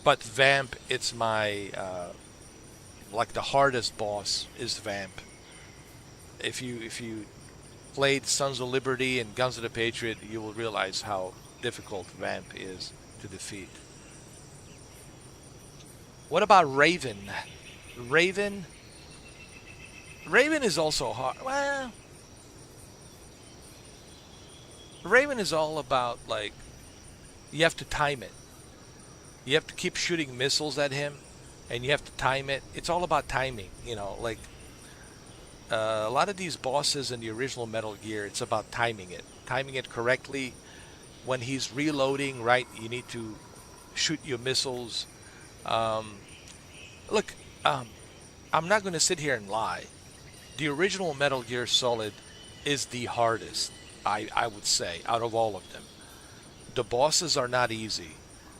But Vamp, it's my like the hardest boss is Vamp. If you played Sons of Liberty and Guns of the Patriot, you will realize how difficult Vamp is to defeat. What about Raven? Raven is also hard. Well, Raven is all about, like, you have to time it. You have to keep shooting missiles at him, and you have to time it. It's all about timing, you know. Like a lot of these bosses in the original Metal Gear, it's about timing it correctly. When he's reloading, right, you need to shoot your missiles. Look, I'm not going to sit here and lie. The original Metal Gear Solid is the hardest, I would say, out of all of them. The bosses are not easy.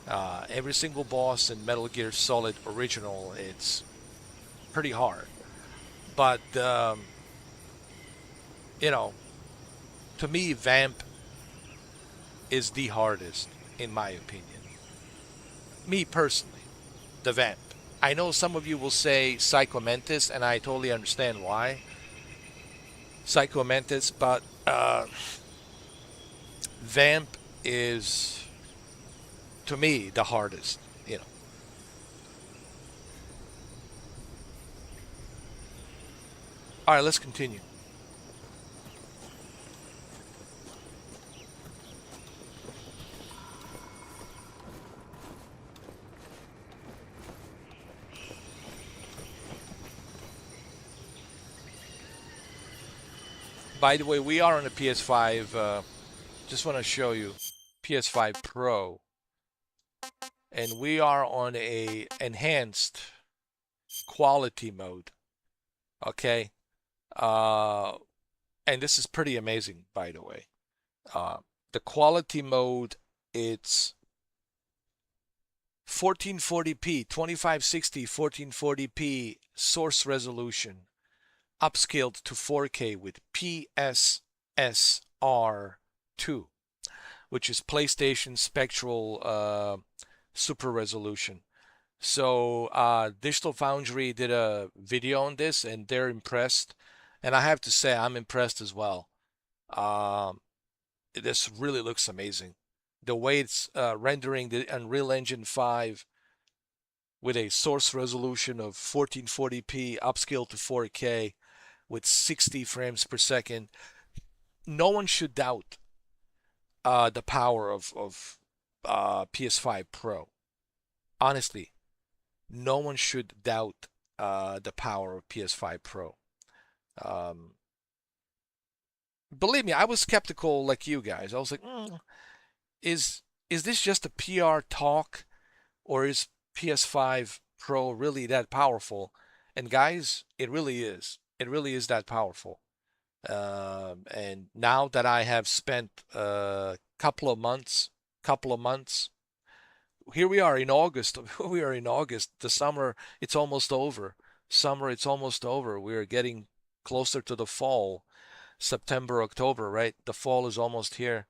Every single boss in Metal Gear Solid original, it's pretty hard. But, you know, to me, Vamp is the hardest, in my opinion. Me personally, the Vamp. I know some of you will say Psycho Mantis, and I totally understand why. Psycho Mantis, but Vamp is, to me, the hardest, you know. All right, let's continue. By the way, we are on a PS5. Just want to show you PS5 Pro. And we are on a enhanced quality mode. Okay. And this is pretty amazing, by the way. The quality mode, it's 1440p, 2560 1440p source resolution, upscaled to 4K with PSSR 2, which is PlayStation Spectral Super Resolution. So Digital Foundry did a video on this, and they're impressed. And I have to say, I'm impressed as well. This really looks amazing. The way it's rendering the Unreal Engine 5 with a source resolution of 1440p upscaled to 4K with 60 frames per second. No one should doubt the power of PS5 Pro. Honestly, no one should doubt the power of PS5 Pro. Believe me, I was skeptical like you guys. I was like, is this just a PR talk, or is PS5 Pro really that powerful? And guys, it really is. It really is that powerful. And now that I have spent a couple of months, here we are in August. We are in August. The summer, it's almost over. Summer, it's almost over. We are getting closer to the fall. September, October, right? The fall is almost here.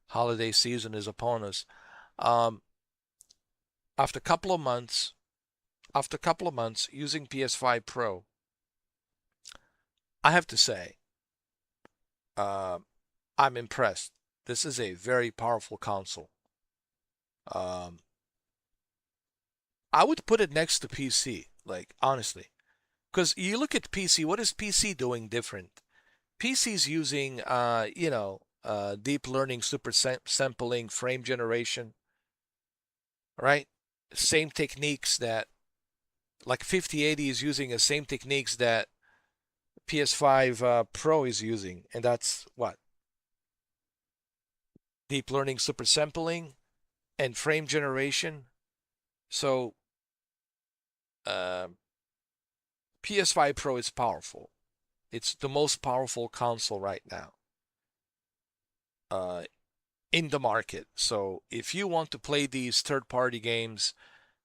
Holiday season is upon us. After a couple of months using PS5 Pro, I have to say, I'm impressed. This is a very powerful console. I would put it next to PC, like, honestly. Because you look at PC, what is PC doing different? PC's using, deep learning, super sampling, frame generation, right? Same techniques that like 5080 is using the same techniques that PS5 Pro is using, and that's what? Deep learning super sampling and frame generation. So PS5 Pro is powerful. It's the most powerful console right now in the market. So if you want to play these third-party games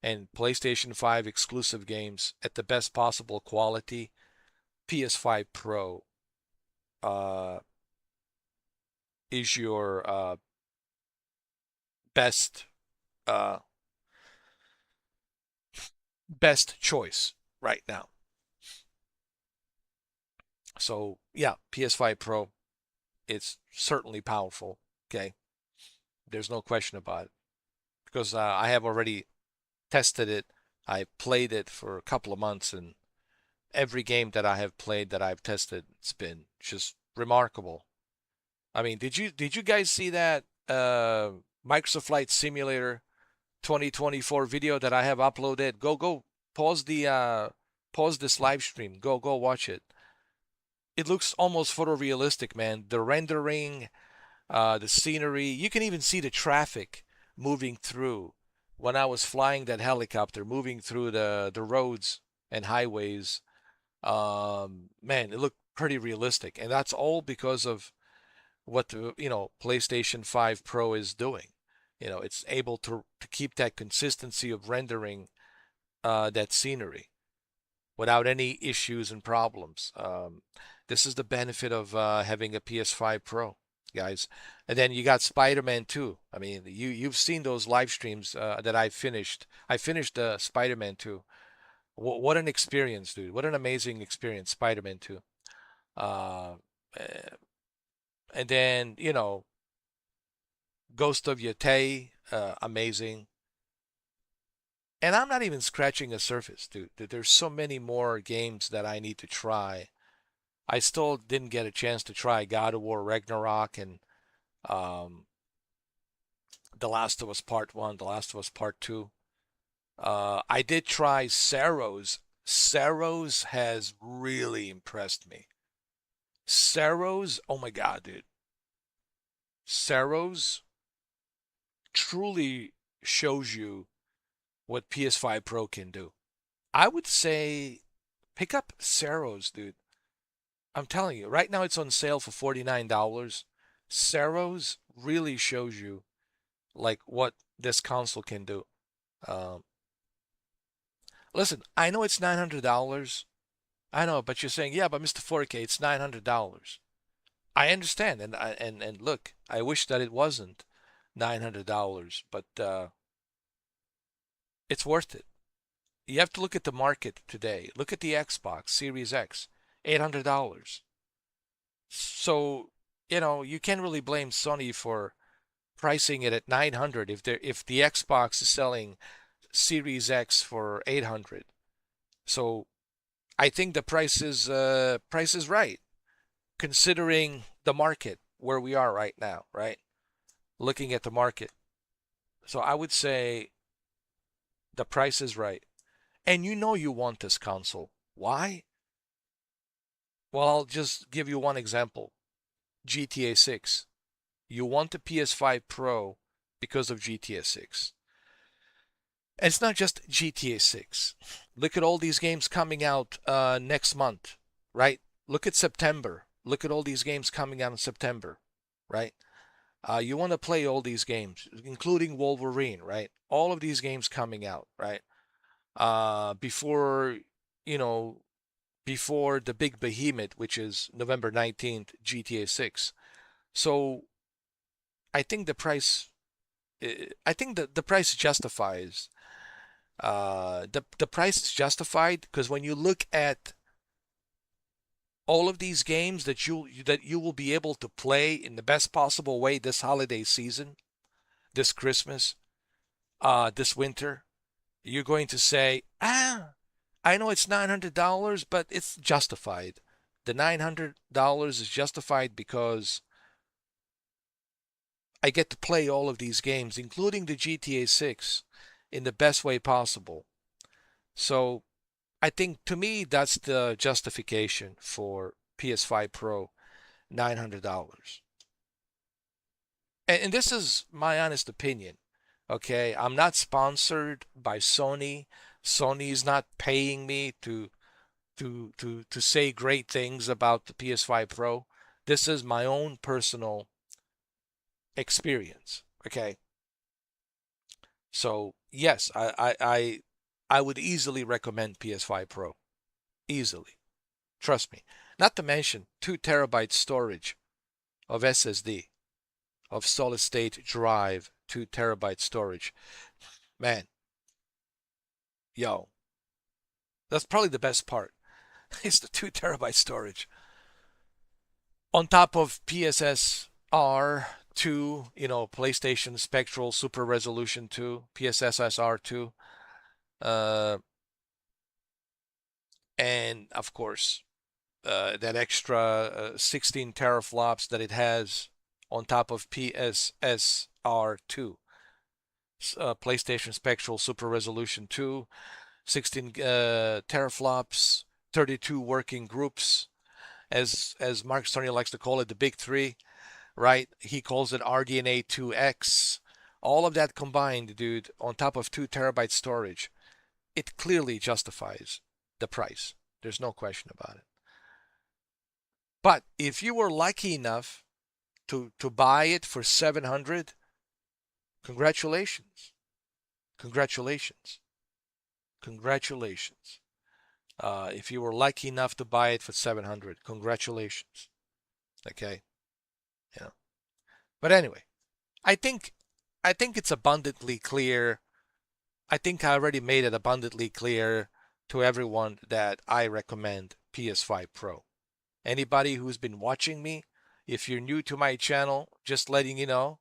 and PlayStation 5 exclusive games at the best possible quality, PS5 Pro is your best best choice right now. So yeah, PS5 Pro, it's certainly powerful. Okay, there's no question about it because I have already tested it. I played it for a couple of months, and every game that I have played that I've tested, it's been just remarkable. I mean, did you guys see that Microsoft Flight Simulator 2024 video that I have uploaded? Go pause this live stream. Go watch it. It looks almost photorealistic, man. The rendering, the scenery. You can even see the traffic moving through. When I was flying that helicopter, moving through the roads and highways, man, it looked pretty realistic, and that's all because of what the PlayStation 5 Pro is doing. It's able to keep that consistency of rendering that scenery without any issues and problems. This is the benefit of having a PS5 Pro, guys. And then you got Spider-Man 2. I mean, you've seen those live streams that I finished. I finished Spider-Man 2. What an experience, dude. What an amazing experience, Spider-Man 2. Uh, eh, and then, Ghost of Yotei, amazing. And I'm not even scratching the surface, dude. There's so many more games that I need to try. I still didn't get a chance to try God of War Ragnarok and um, The Last of Us Part 1, The Last of Us Part 2. I did try Saros. Saros has really impressed me. Saros, oh my God, dude. Saros truly shows you what PS5 Pro can do. I would say pick up Saros, dude. I'm telling you, right now it's on sale for $49. Saros really shows you like what this console can do. Um, Listen, I know it's $900. I know, but you're saying, yeah, but Mr. 4K, it's $900. I understand, and look, I wish that it wasn't $900, but it's worth it. You have to look at the market today. Look at the Xbox Series X, $800. So, you can't really blame Sony for pricing it at 900 if the Xbox is selling Series X for 800. So, I think the price is right considering the market where we are right now, right? Looking at the market. So, I would say the price is right. And you want this console. Why? Well, I'll just give you one example. GTA 6. You want the PS5 Pro because of GTA 6. And it's not just GTA 6. Look at all these games coming out next month, right? Look at September. Look at all these games coming out in September, right? You want to play all these games, including Wolverine, right? All of these games coming out, right? Before, you know, before the big behemoth, which is November 19th, GTA 6. So I think I think the price justifies. The price is justified because when you look at all of these games that you will be able to play in the best possible way this holiday season, this Christmas, this winter, you're going to say, I know it's $900, but it's justified. The $900 is justified because I get to play all of these games, including the GTA 6, in the best way possible. So I think to me that's the justification for PS5 Pro, $900. And this is my honest opinion. Okay, I'm not sponsored by Sony. Sony is not paying me to say great things about the PS5 Pro. This is my own personal experience. Okay. So yes, I would easily recommend PS5 Pro. Easily. Trust me. Not to mention 2 terabyte storage of SSD, of solid state drive, 2 terabyte storage. Man. Yo. That's probably the best part. It's the 2 terabyte storage. On top of PSSR 2, you know, PlayStation Spectral Super Resolution 2, PSSR 2, and of course, that extra 16 teraflops that it has on top of PSSR 2, PlayStation Spectral Super Resolution 2, 16 teraflops, 32 working groups, as Mark Cerny likes to call it, the big three, right? He calls it RDNA 2X. All of that combined, dude, on top of 2 terabyte storage, it clearly justifies the price. There's no question about it. But if you were lucky enough to buy it for $700, congratulations. Congratulations. Congratulations. If you were lucky enough to buy it for $700, congratulations. Okay. Yeah. But anyway, I think it's abundantly clear. I think I already made it abundantly clear to everyone that I recommend PS5 Pro. Anybody who's been watching me, if you're new to my channel, just letting you know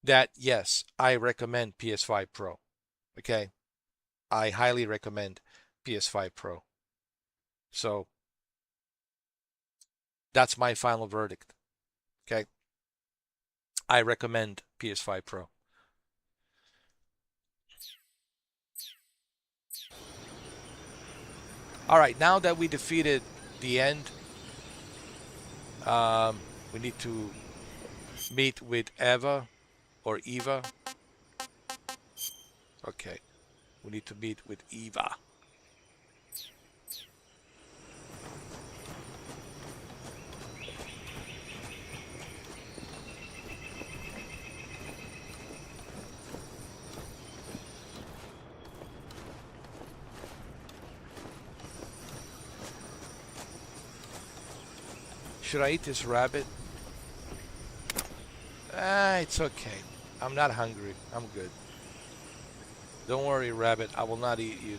that yes, I recommend PS5 Pro. Okay? I highly recommend PS5 Pro. So that's my final verdict. Okay? I recommend PS5 Pro. All right, now that we defeated the end, we need to meet with Eva or Eva. Okay, we need to meet with Eva. Should I eat this rabbit? It's okay. I'm not hungry. I'm good. Don't worry, rabbit. I will not eat you.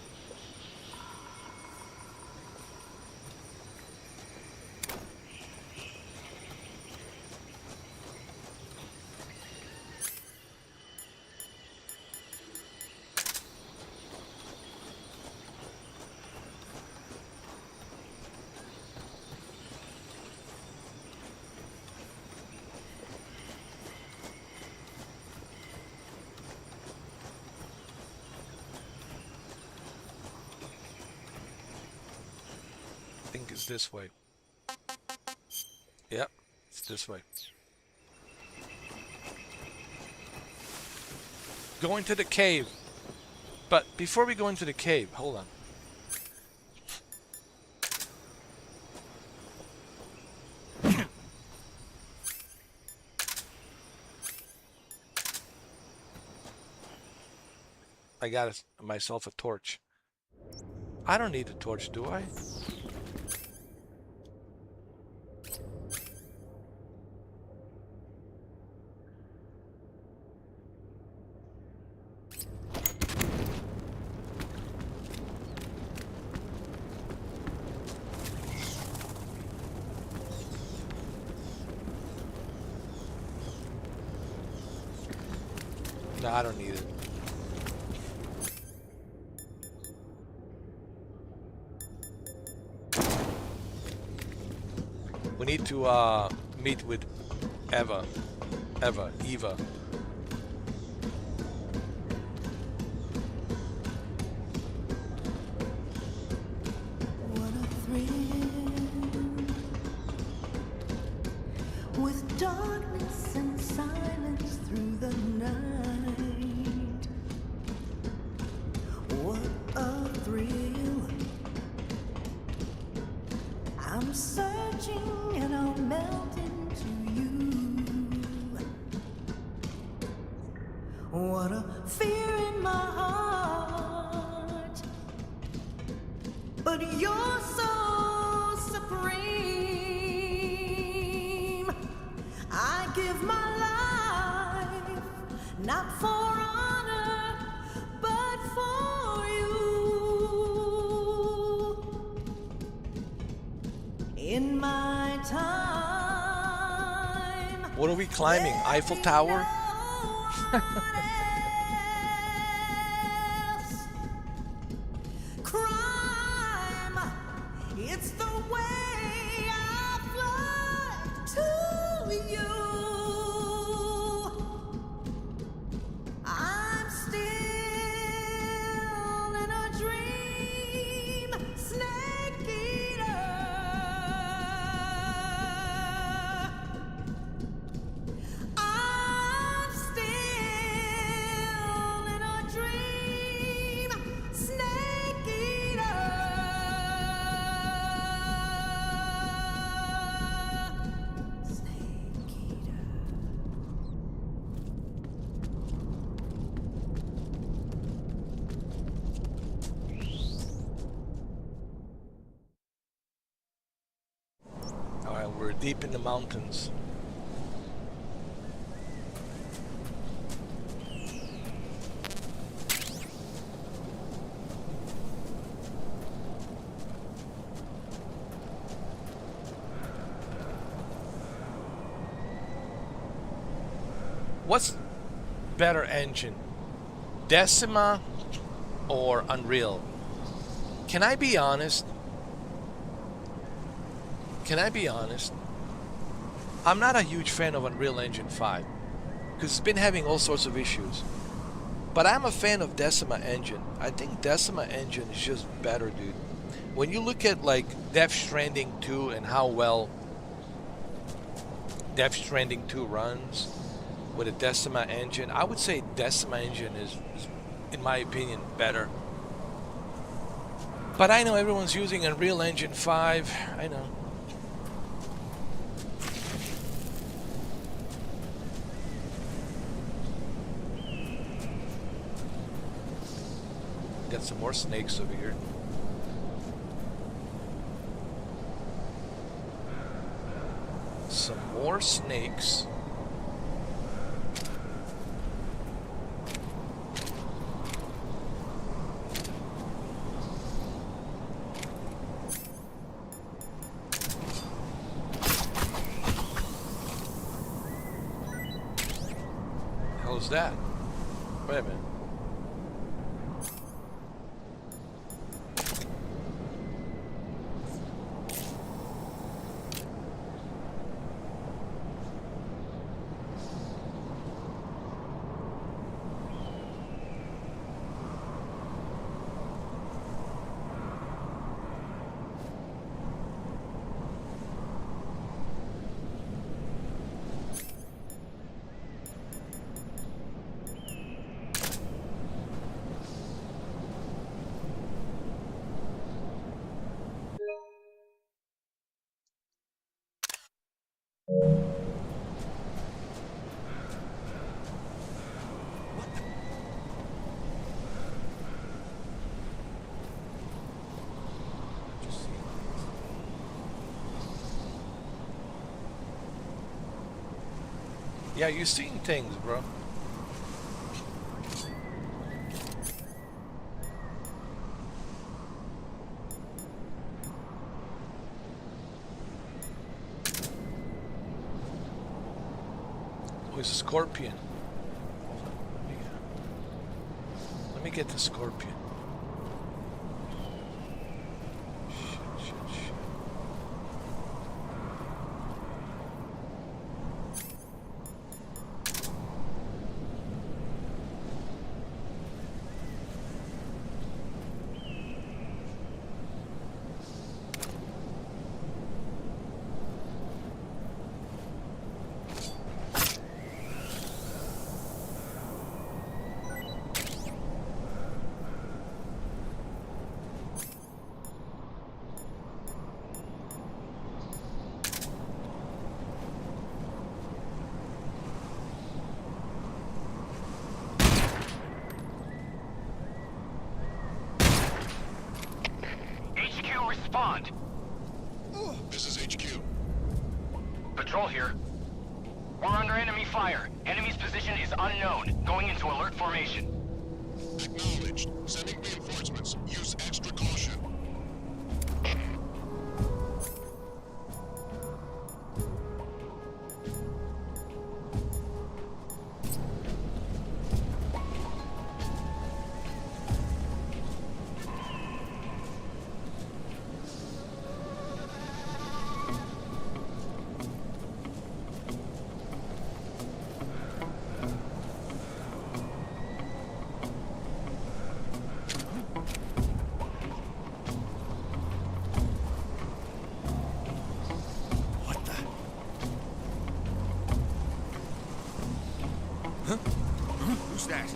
I think it's this way. Yep, it's this way. Go into the cave. But before we go into the cave, hold on. I got myself a torch. I don't need a torch, do I? No, I don't need it. We need to meet with Eva. darkness and silence through the night. What a thrill. I'm searching and I'll melt into you. What a fear in my heart. But you're so supreme. I give my life, not for honor, but for you. In my time. What are we climbing? Eiffel Tower? Crime, it's the way I fly to you. I'm still in a dream, snake eater. I'm still in a dream, snake eater. Snake eater. Alright, we're deep in the mountains. What's better engine? Decima or Unreal? Can I be honest? I'm not a huge fan of Unreal Engine 5 because it's been having all sorts of issues. But I'm a fan of Decima Engine. I think Decima Engine is just better, dude. When you look at like Death Stranding 2 and how well Death Stranding 2 runs with a Decima Engine, I would say Decima Engine is in my opinion, better. But I know everyone's using Unreal Engine 5. I know. Got some more snakes over here. Some more snakes. How's that? Wait a minute. Yeah, you're seeing things, bro. Oh, it's a scorpion. Let me get the scorpion. Shit. Patrol here. We're under enemy fire. Enemy's position is unknown. Going into alert formation. Acknowledged. Sending reinforcements. Use extra caution. Who's that?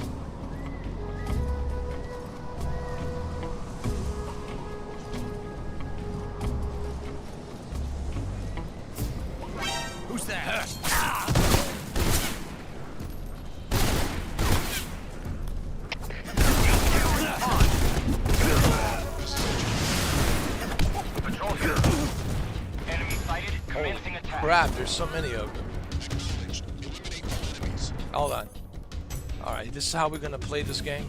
Who's that? Patrol here. Enemy sighted. Commencing attack. Crap, there's so many of them. Acknowledged. Eliminate all enemies. Hold on. Alright, this is how we're gonna play this game.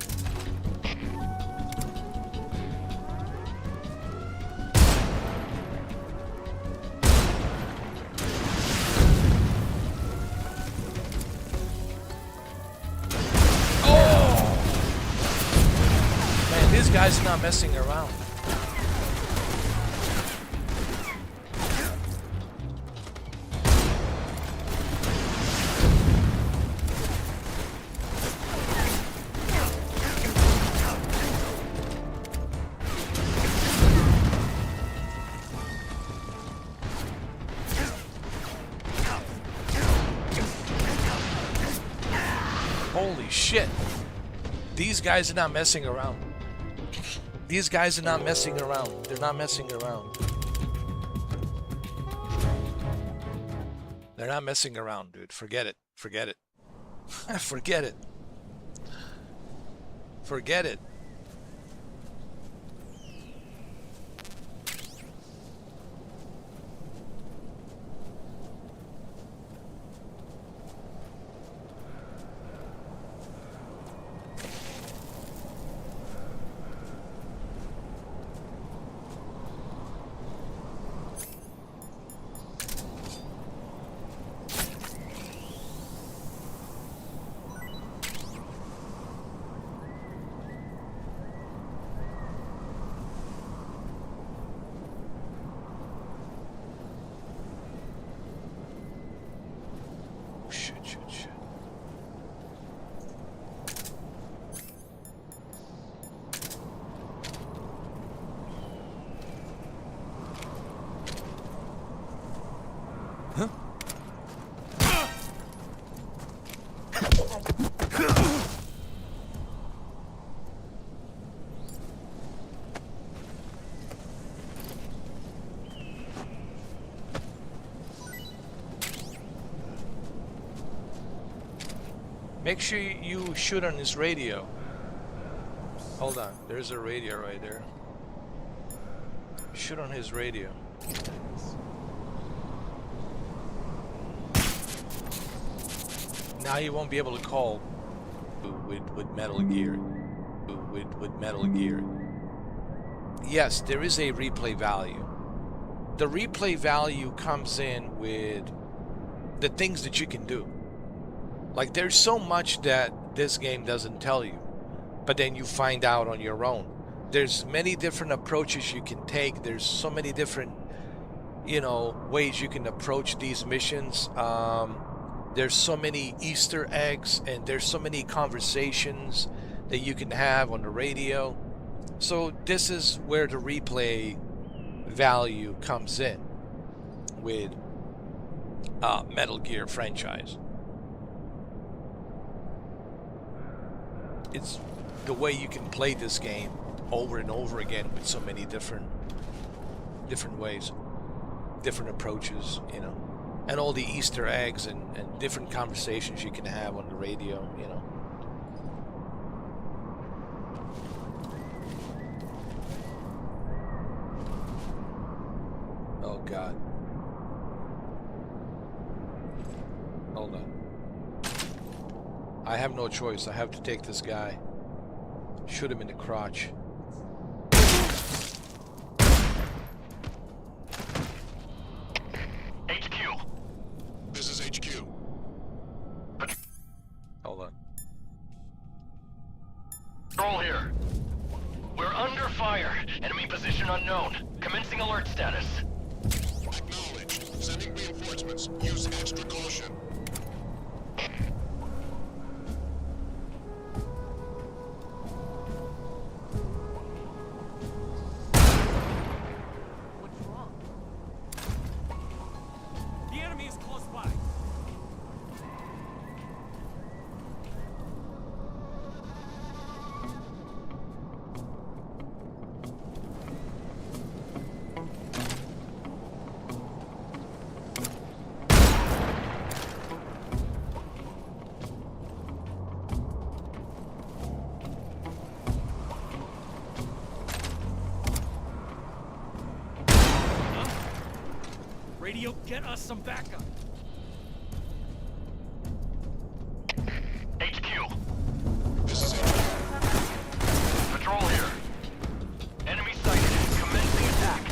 Oh! Man, these guys are not messing around. Holy shit. These guys are not messing around. These guys are not messing around. They're not messing around. They're not messing around, dude. Forget it. Forget it. Forget it. Forget it. Make sure you shoot on his radio. Hold on, there's a radio right there. Shoot on his radio. Now you won't be able to call with Metal Gear. With Metal Gear. Yes, there is a replay value. The replay value comes in with the things that you can do. Like, there's so much that this game doesn't tell you, but then you find out on your own. There's many different approaches you can take. There's so many different, you know, ways you can approach these missions. There's so many Easter eggs, and there's so many conversations that you can have on the radio. So this is where the replay value comes in with Metal Gear franchise. It's the way you can play this game over and over again with so many different ways, different approaches, you know, and all the Easter eggs and different conversations you can have on the radio, you know. Oh God. hold on. I have no choice. I have to take this guy. Shoot him in the crotch. HQ. This is HQ. Hold on. Patrol here. We're under fire. Enemy position unknown. Commencing alert status. Acknowledged. Sending reinforcements. Use extra caution. What's wrong? The enemy is close by. Radio, get us some backup. HQ. This is HQ. Patrol here. Enemy sighted. Commencing attack.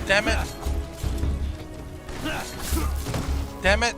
Damn it! Damn it!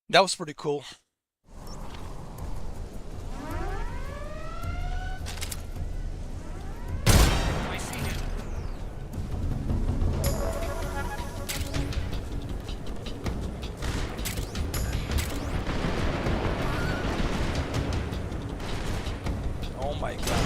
That was pretty cool. I see him. Oh my god.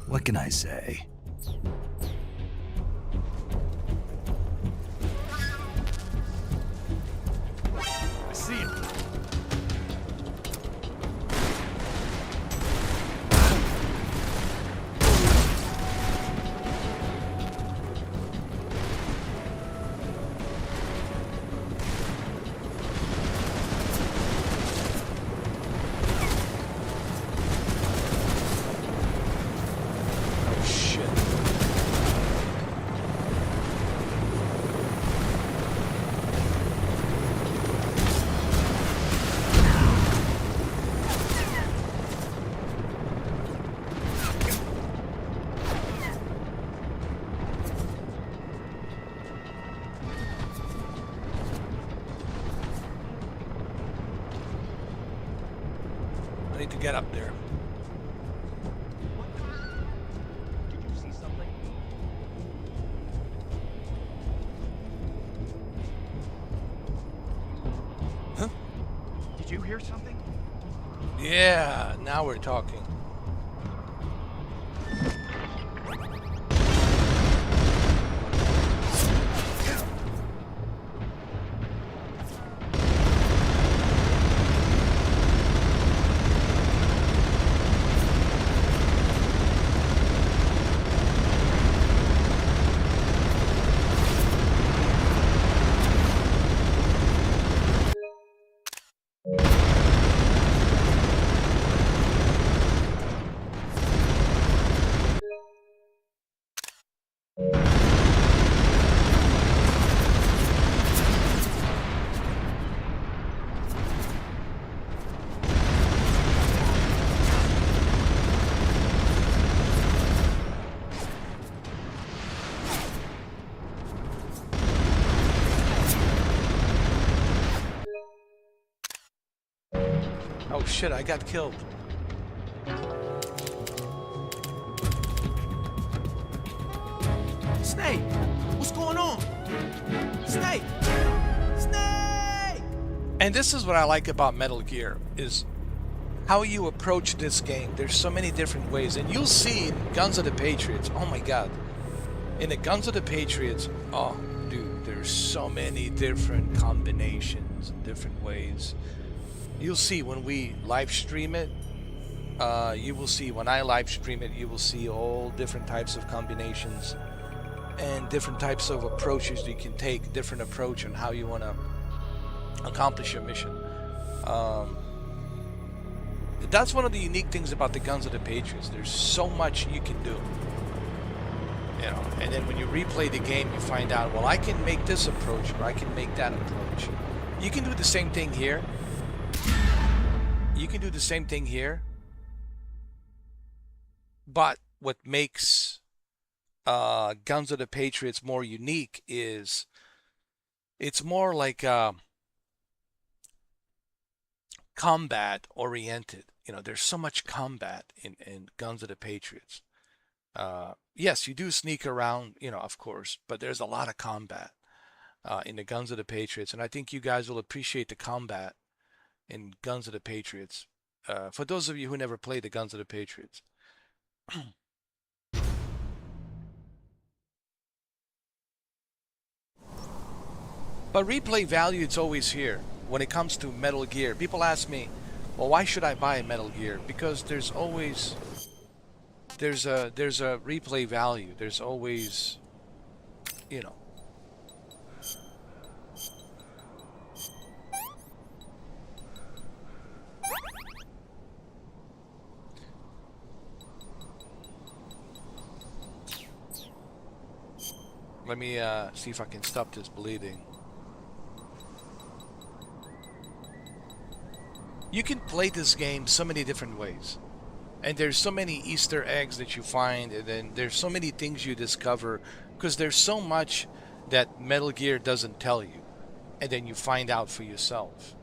What can I say? I see him. Oh shit. I need to get up there. Did you see something? Huh? Did you hear something? Yeah, now we're talking. Oh shit, I got killed. Snake! What's going on? Snake! Snake! And this is what I like about Metal Gear, is how you approach this game. There's so many different ways, and you'll see in Guns of the Patriots, oh my god. In the Guns of the Patriots, oh dude, there's so many different combinations, different ways. You'll see when we live stream it, you will see when I live stream it, you will see all different types of combinations and different types of approaches you can take, different approach on how you want to accomplish your mission. That's one of the unique things about the Guns of the Patriots. There's so much you can do. You know, and then when you replay the game, you find out, well, I can make this approach, or I can make that approach. You can do the same thing here. You can do the same thing here. But what makes Guns of the Patriots more unique is it's more like combat oriented. You know, there's so much combat in Guns of the Patriots. Yes, you do sneak around, you know, of course, but there's a lot of combat in the Guns of the Patriots, and I think you guys will appreciate the combat in Guns of the Patriots. For those of you who never played the Guns of the Patriots. But replay value, it's always here. When it comes to Metal Gear, people ask me, well, why should I buy Metal Gear? Because there's always there's a replay value. There's always, you know. Let me see if I can stop this bleeding. You can play this game so many different ways. And there's so many Easter eggs that you find, and then there's so many things you discover, because there's so much that Metal Gear doesn't tell you, and then you find out for yourself.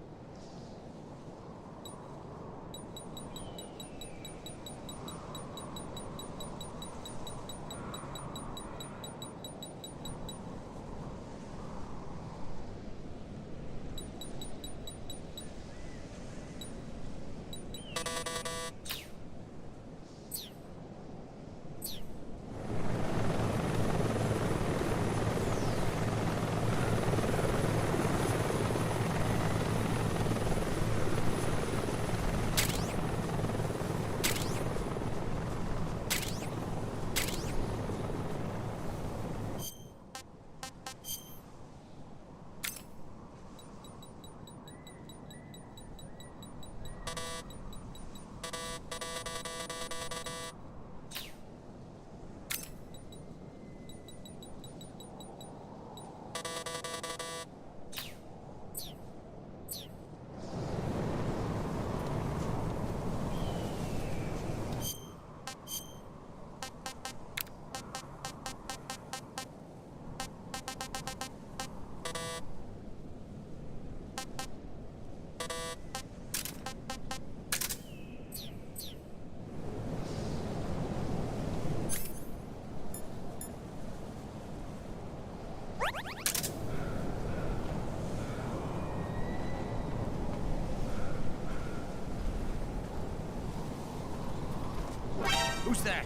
Who's that?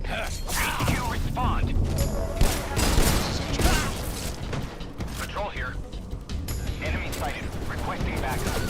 HQ, respond. Patrol here. Enemy sighted. Requesting backup.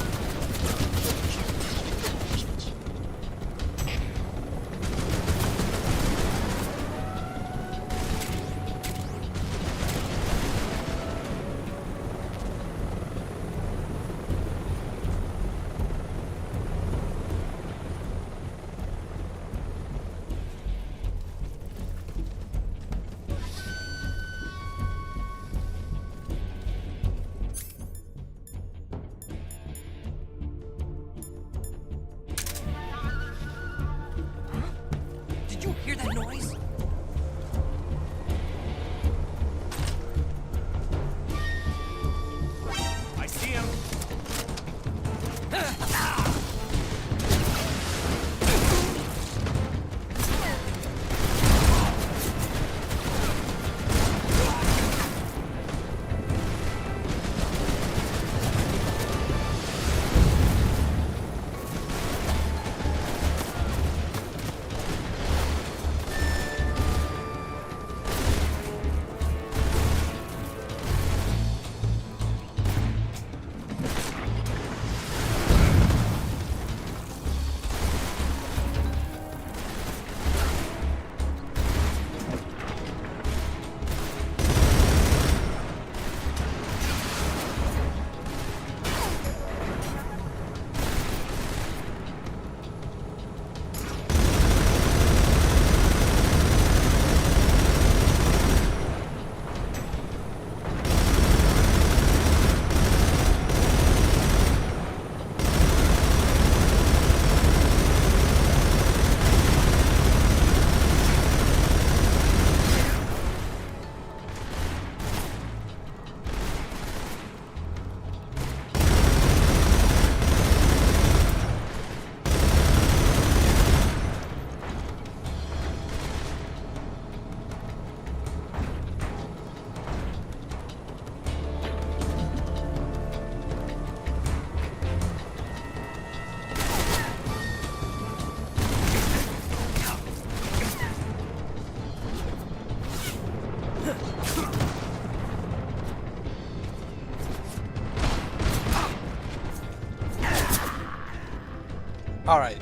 Alright.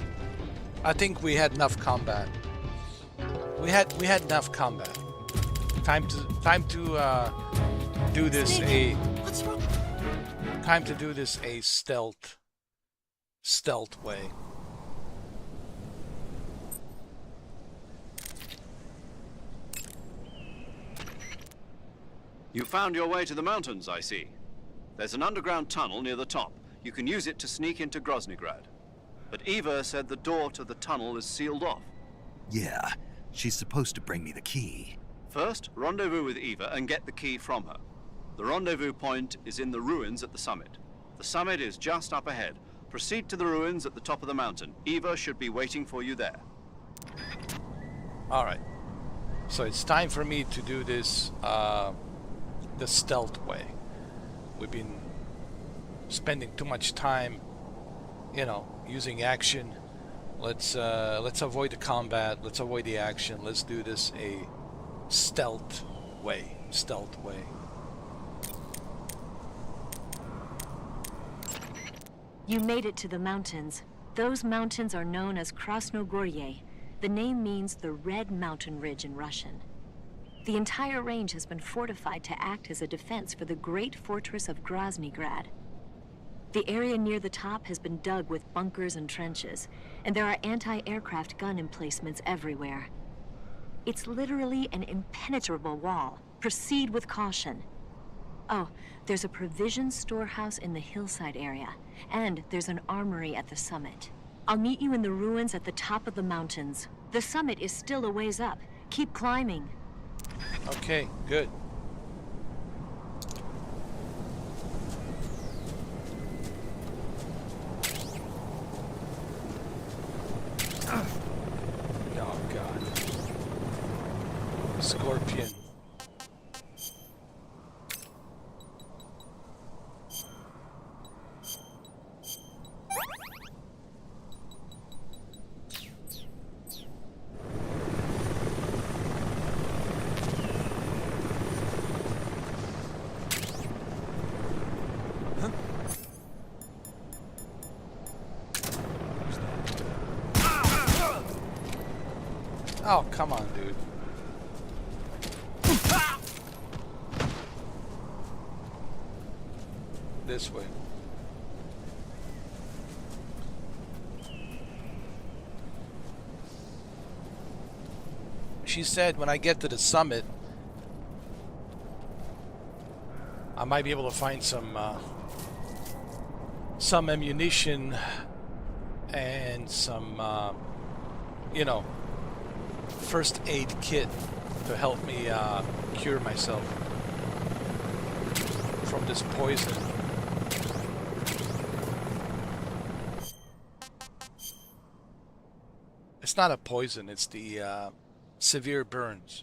I think we had enough combat. We had enough combat. Time to do this What's wrong? time to do this a stealth way. You found your way to the mountains, I see. There's an underground tunnel near the top. You can use it to sneak into Groznygrad. But Eva said the door to the tunnel is sealed off. Yeah, she's supposed to bring me the key. First, rendezvous with Eva and get the key from her. The rendezvous point is in the ruins at the summit. The summit is just up ahead. Proceed to the ruins at the top of the mountain. Eva should be waiting for you there. Alright. So it's time for me to do this the stealth way. We've been spending too much time, you know, using action. Let's avoid the combat. Let's avoid the action. Let's do this a stealth way. Stealth way. You made it to the mountains. Those mountains are known as Krasnogorye. The name means the Red Mountain Ridge in Russian. The entire range has been fortified to act as a defense for the great fortress of Groznygrad. The area near the top has been dug with bunkers and trenches, and there are anti-aircraft gun emplacements everywhere. It's literally an impenetrable wall. Proceed with caution. Oh, there's a provision storehouse in the hillside area, and there's an armory at the summit. I'll meet you in the ruins at the top of the mountains. The summit is still a ways up. Keep climbing. Okay, good. Oh God. Scorpion. Oh, come on, dude. This way. She said when I get to the summit, I might be able to find some ammunition and some, you know, first aid kit to help me cure myself from this poison. It's not a poison, it's the severe burns.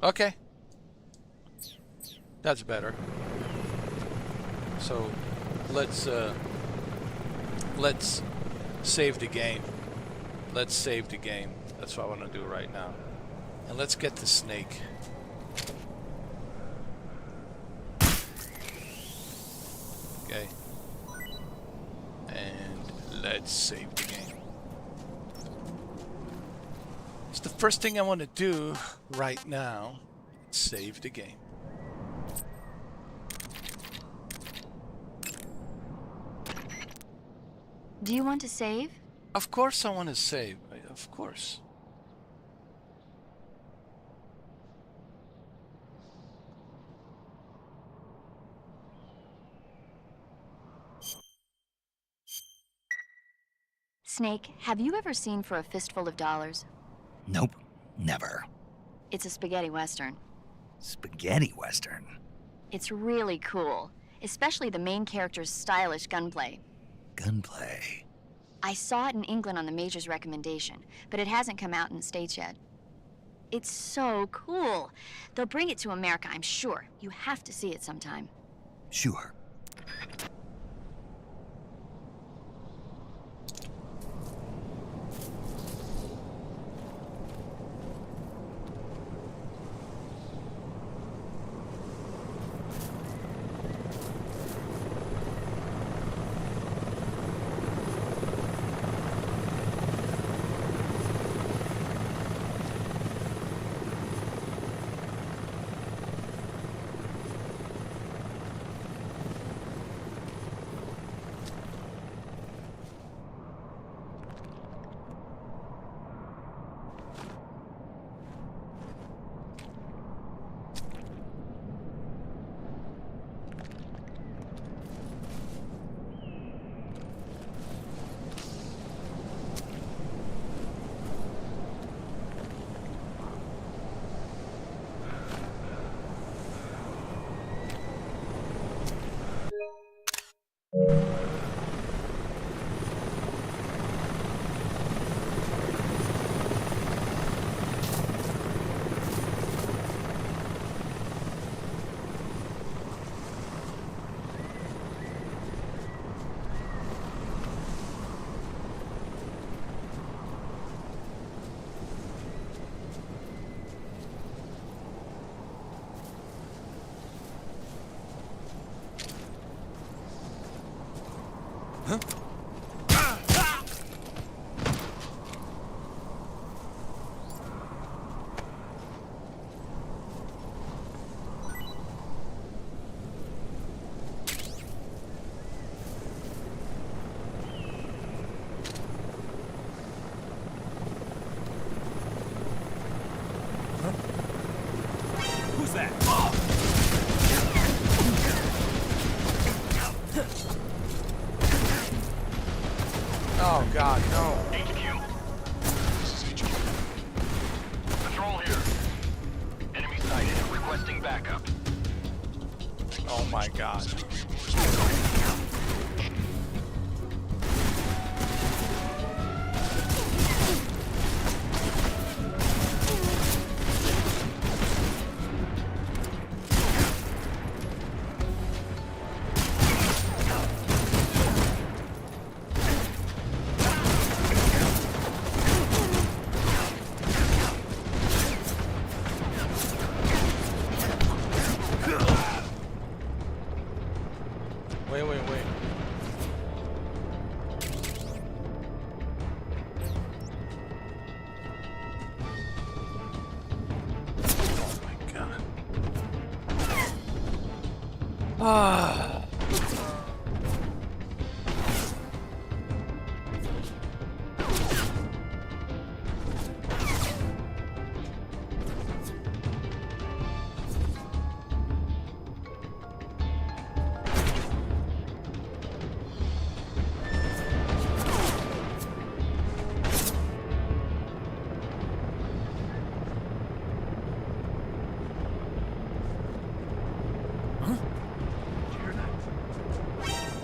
Okay. That's better. So let's save the game. Let's save the game. That's what I want to do right now. And let's get the snake. Okay. And let's save the game. It's the first thing I want to do right now. Save the game. Do you want to save? Of course I want to save. Of course. Snake, have you ever seen For a Fistful of Dollars? Nope, never. It's a spaghetti western. Spaghetti western? It's really cool, especially the main character's stylish gunplay. Gunplay? I saw it in England on the Major's recommendation, but it hasn't come out in the States yet. It's so cool. They'll bring it to America, I'm sure. You have to see it sometime. Sure. Who's that? Oh God, no. HQ. This is HQ. Patrol here. Enemy sighted. Requesting backup. Oh my God. Wait. Oh my God. Ah.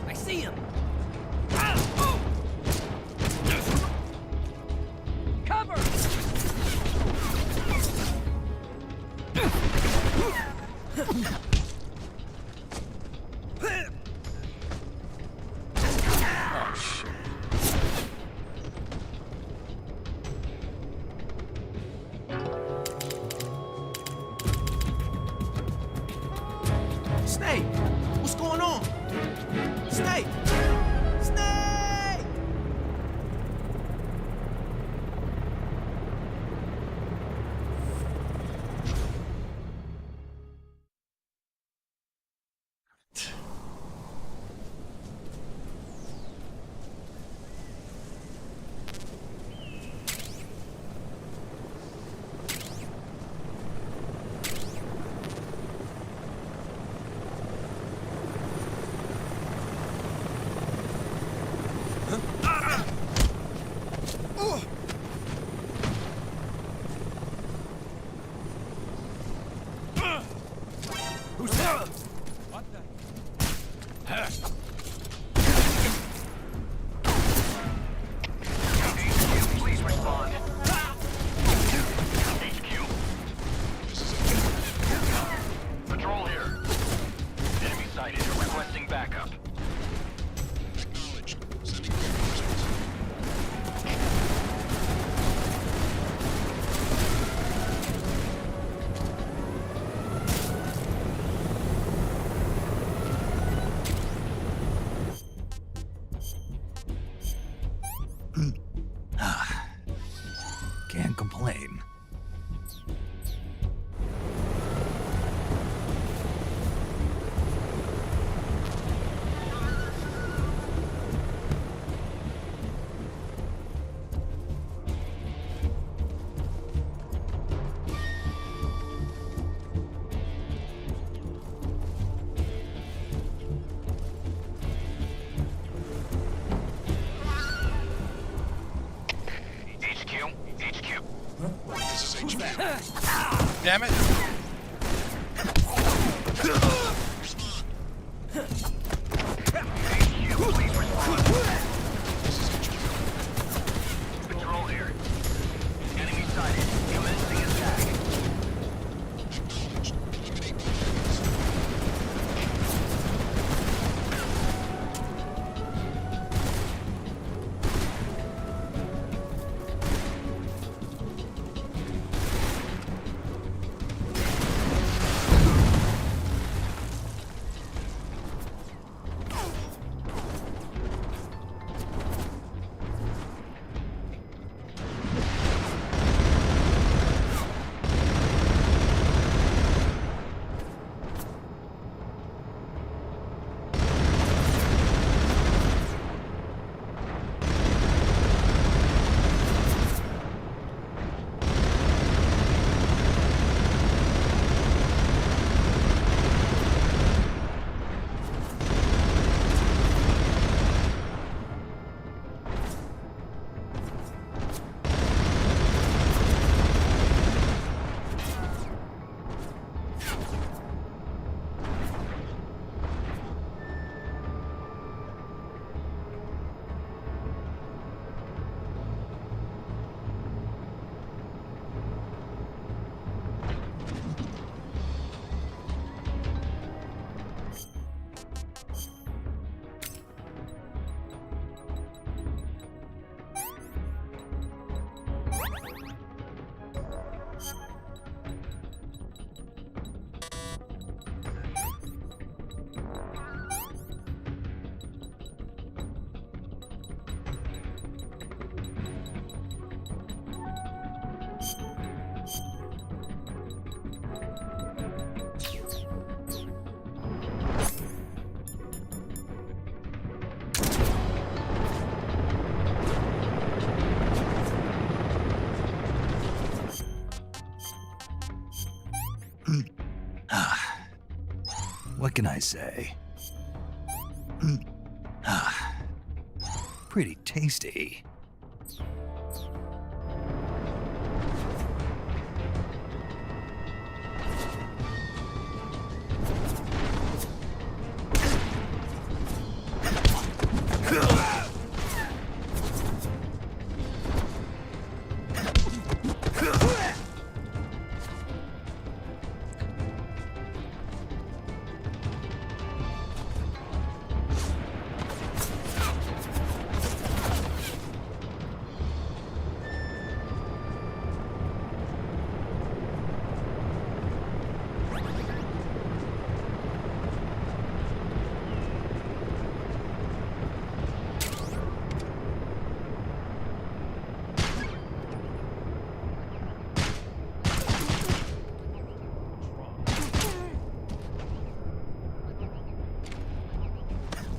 I see him. Cover! Oh shit. Snake! What's going on? Snake! Snake! Can't complain. Damn it! Patrol here. Enemy sighted. Commencing attack. What can I say? Pretty tasty.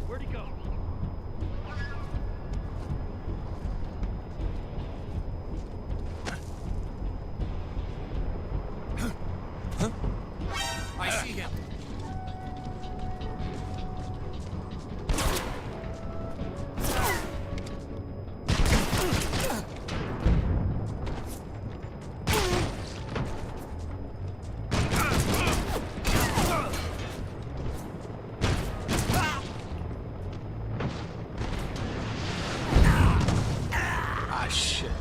Where'd he go? I see him. Ah, shit.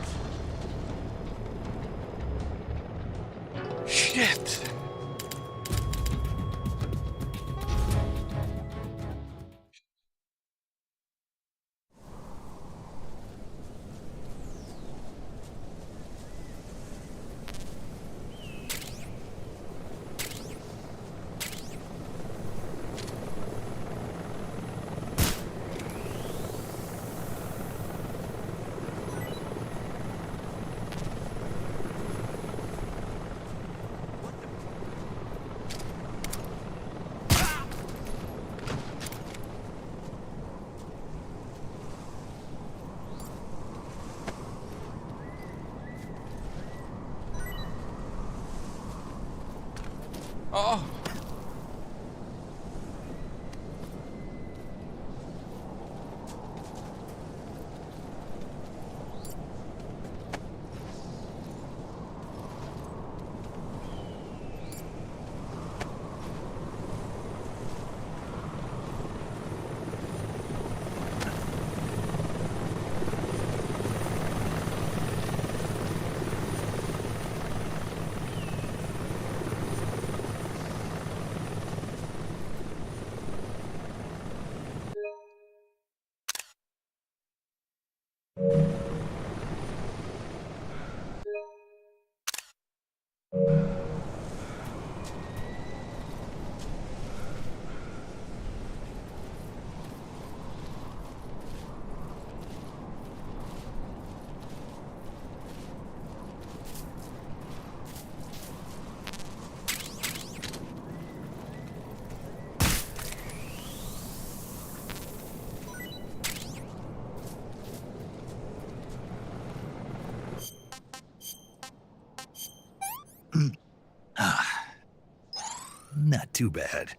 Shit! Oh! Not too bad.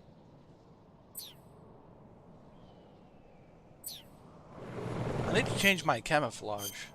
I need to change my camouflage.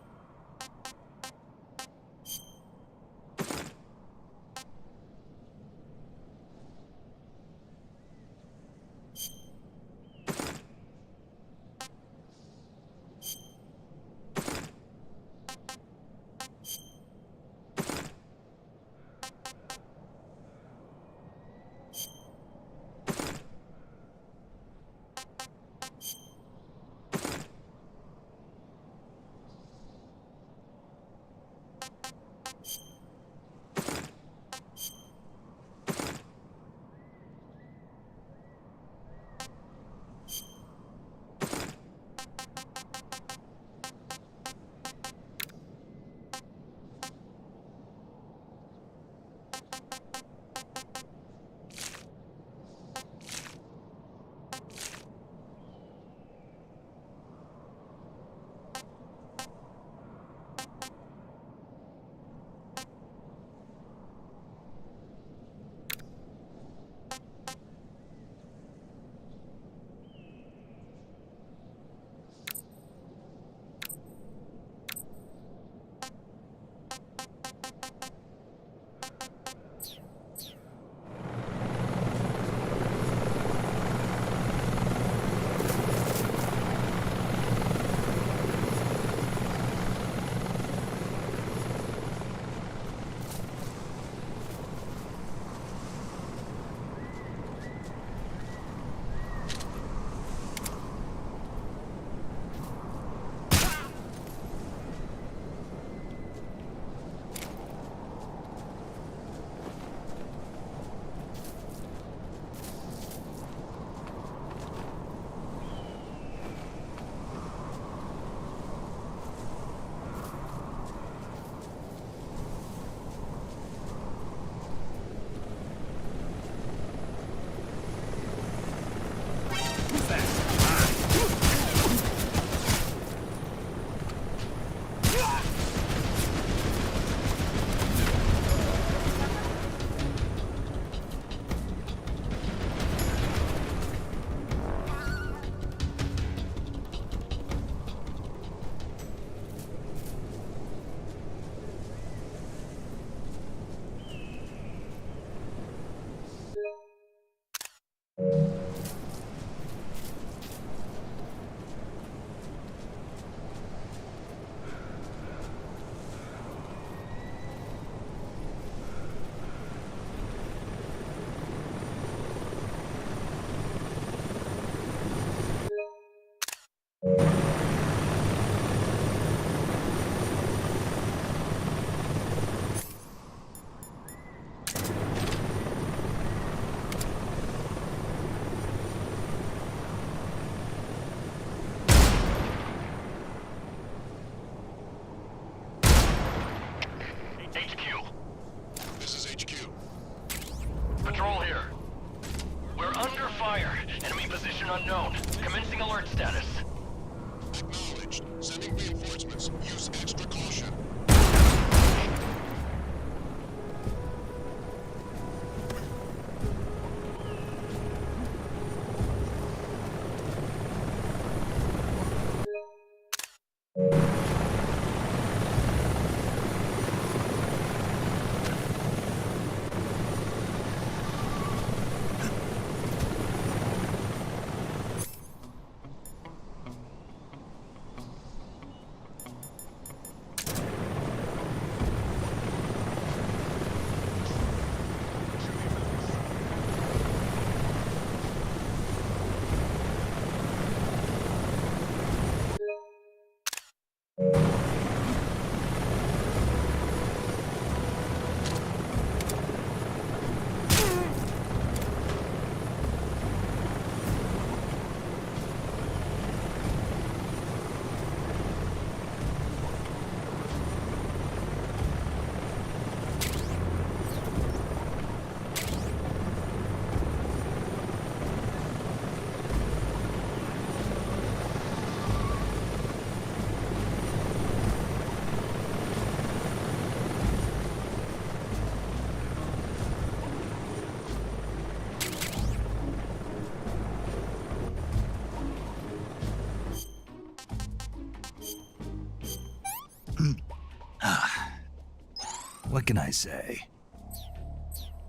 What can I say?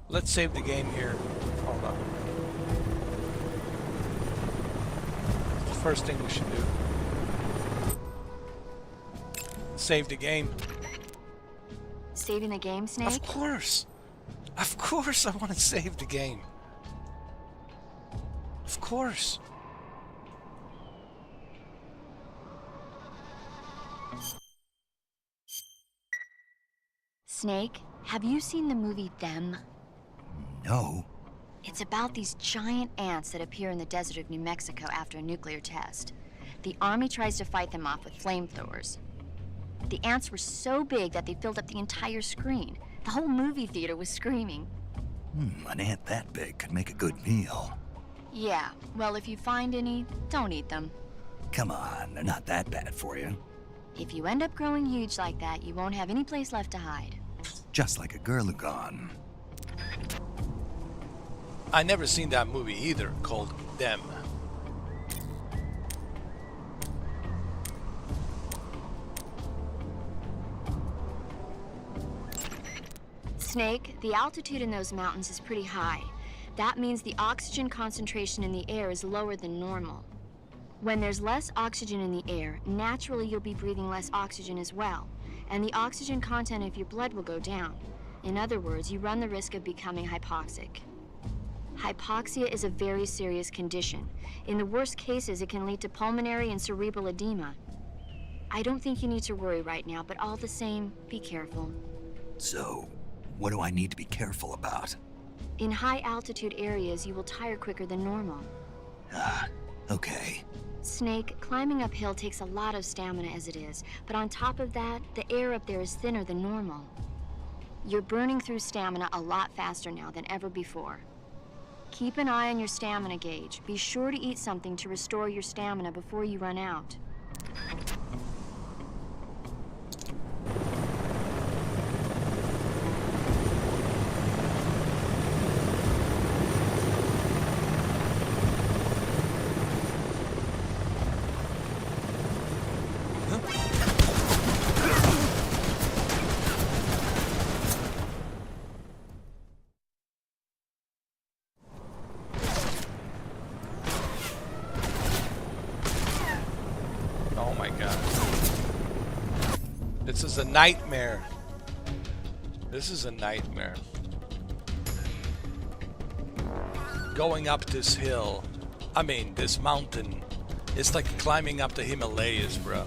Let's save the game here. Hold on. First thing we should do. Save the game. Saving the game, Snake? Of course. Of course I want to save the game. Of course. Snake, have you seen the movie Them? No. It's about these giant ants that appear in the desert of New Mexico after a nuclear test. The army tries to fight them off with flamethrowers. The ants were so big that they filled up the entire screen. The whole movie theater was screaming. An ant that big could make a good meal. Yeah, well, if you find any, don't eat them. Come on, they're not that bad for you. If you end up growing huge like that, you won't have any place left to hide. Just like a Gurlugon. I never seen that movie either, called Them. Snake, the altitude in those mountains is pretty high. That means the oxygen concentration in the air is lower than normal. When there's less oxygen in the air, naturally you'll be breathing less oxygen as well, and the oxygen content of your blood will go down. In other words, you run the risk of becoming hypoxic. Hypoxia is a very serious condition. In the worst cases, it can lead to pulmonary and cerebral edema. I don't think you need to worry right now, but all the same, be careful. So, what do I need to be careful about? In high altitude areas, you will tire quicker than normal. Okay. Snake, climbing uphill takes a lot of stamina as it is, but on top of that, the air up there is thinner than normal. You're burning through stamina a lot faster now than ever before. Keep an eye on your stamina gauge. Be sure to eat something to restore your stamina before you run out. Oh my god. This is a nightmare. This is a nightmare. Going up this hill, this mountain, it's like climbing up the Himalayas, bro.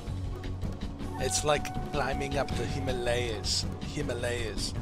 It's like climbing up the Himalayas. Himalayas.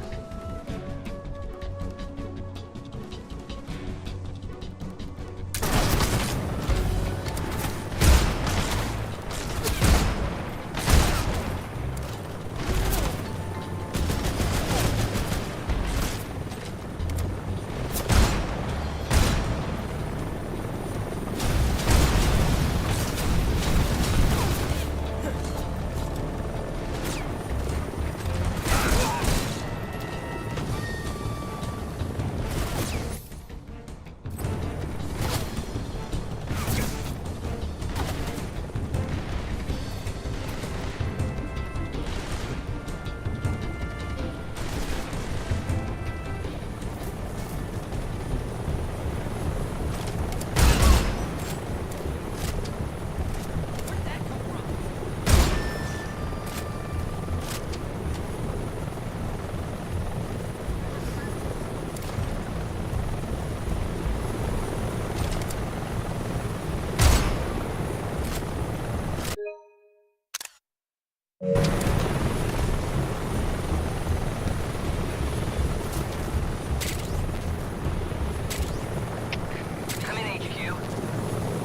Come in, HQ.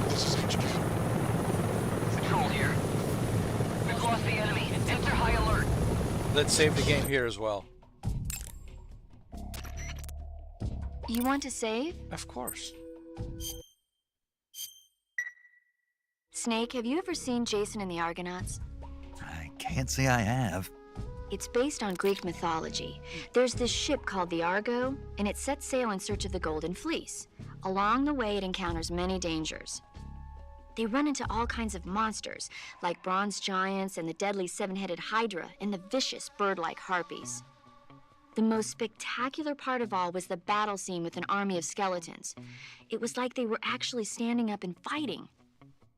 This is HQ. Patrol here. We've lost the enemy. Enter high alert. Let's save the game here as well. You want to save? Of course. Snake, have you ever seen Jason and the Argonauts? I can't say I have. It's based on Greek mythology. There's this ship called the Argo, and it sets sail in search of the Golden Fleece. Along the way, it encounters many dangers. They run into all kinds of monsters, like bronze giants and the deadly seven-headed Hydra and the vicious bird-like harpies. The most spectacular part of all was the battle scene with an army of skeletons. It was like they were actually standing up and fighting.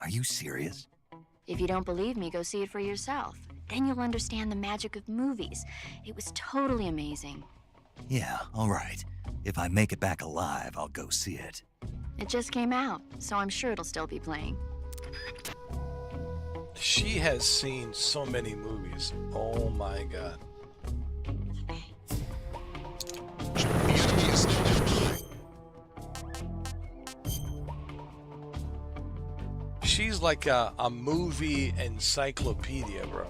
Are you serious? If you don't believe me, go see it for yourself. Then you'll understand the magic of movies. It was totally amazing. Yeah, all right. If I make it back alive, I'll go see it. It just came out, so I'm sure it'll still be playing. She has seen so many movies. Oh my god. The enemy is still nearby. She's like a movie encyclopedia, bro.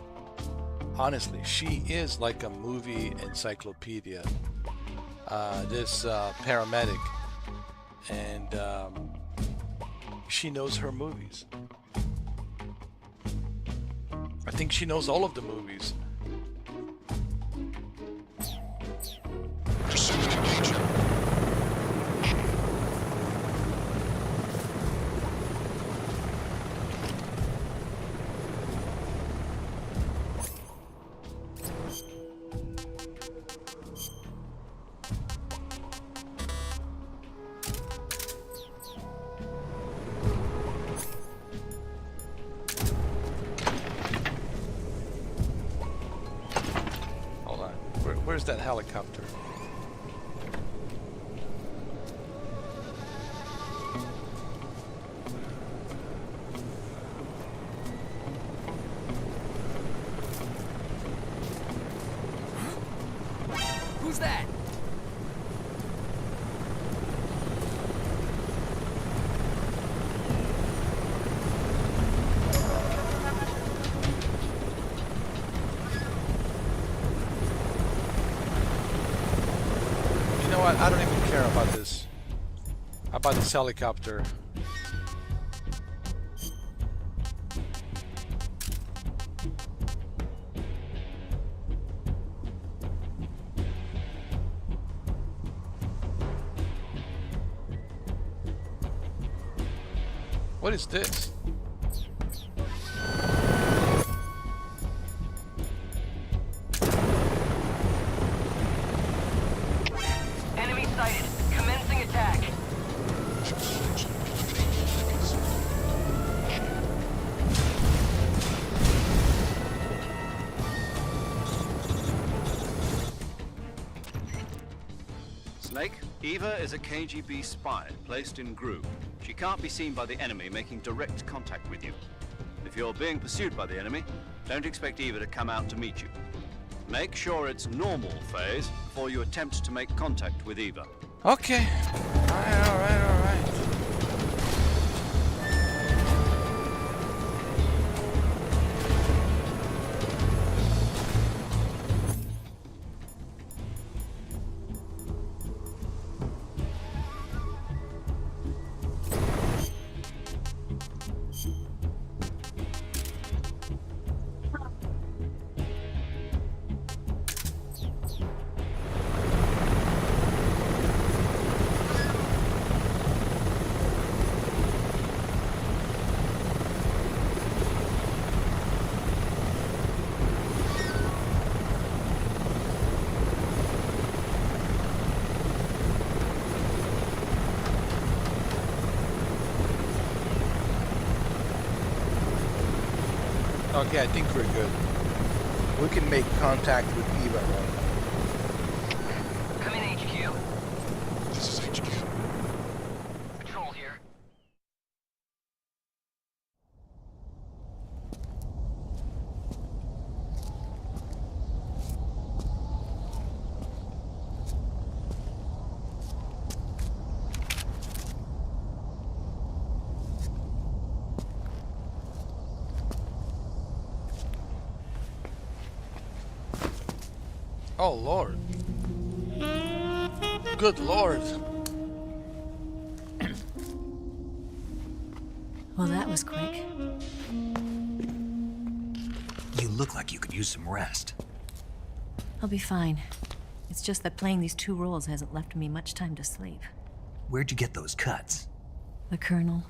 Honestly, she is like a movie encyclopedia. This paramedic, and she knows her movies. I think she knows all of the movies. Pursue and engage him. Hold on. Where's that helicopter? Who's that? You know what? I don't even care about this. About this helicopter. What is this? Enemy sighted. Commencing attack. Acknowledged. Beginning seconds. Snake, Eva is a KGB spy placed in Groove. She can't be seen by the enemy making direct contact with you. If you're being pursued by the enemy, don't expect Eva to come out to meet you. Make sure it's normal phase before you attempt to make contact with Eva. Okay. Alright, alright, alright. Okay, I think we're good. We can make contact with Eva right now. Come in, HQ. This is HQ. Patrol here. Oh, Lord. Good Lord. Well, that was quick. You look like you could use some rest. I'll be fine. It's just that playing these two roles hasn't left me much time to sleep. Where'd you get those cuts? The Colonel,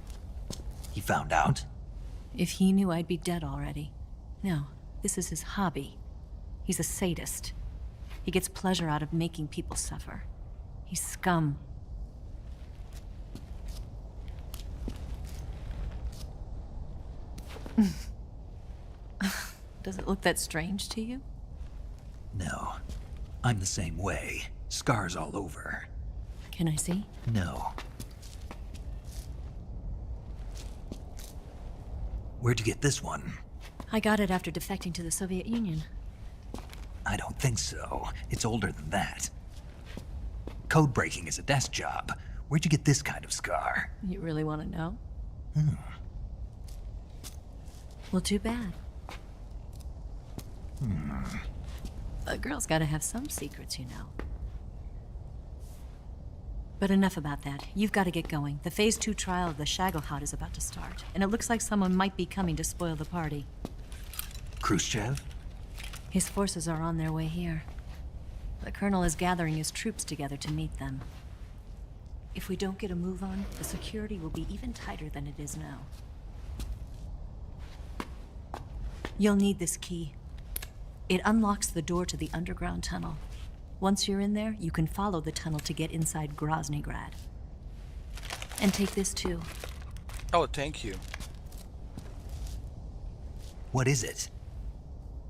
He found out? if he knew I'd be dead already. No, this is his hobby. He's a sadist. He gets pleasure out of making people suffer. He's scum. Does it look that strange to you? No. I'm the same way. Scars all over. Can I see? No. Where'd you get this one? I got it after defecting to the Soviet Union. I don't think so. It's older than that. Code breaking is a desk job. Where'd you get this kind of scar? You really want to know? Hmm. Well, too bad. A girl's gotta have some secrets, you know. But enough about that. You've got to get going. The Phase 2 trial of the Shagohod is about to start, and it looks like someone might be coming to spoil the party. Khrushchev? His forces are on their way here. The Colonel is gathering his troops together to meet them. If we don't get a move on, the security will be even tighter than it is now. You'll need this key. It unlocks the door to the underground tunnel. Once you're in there, you can follow the tunnel to get inside Groznygrad. And take this too. Oh, thank you. What is it?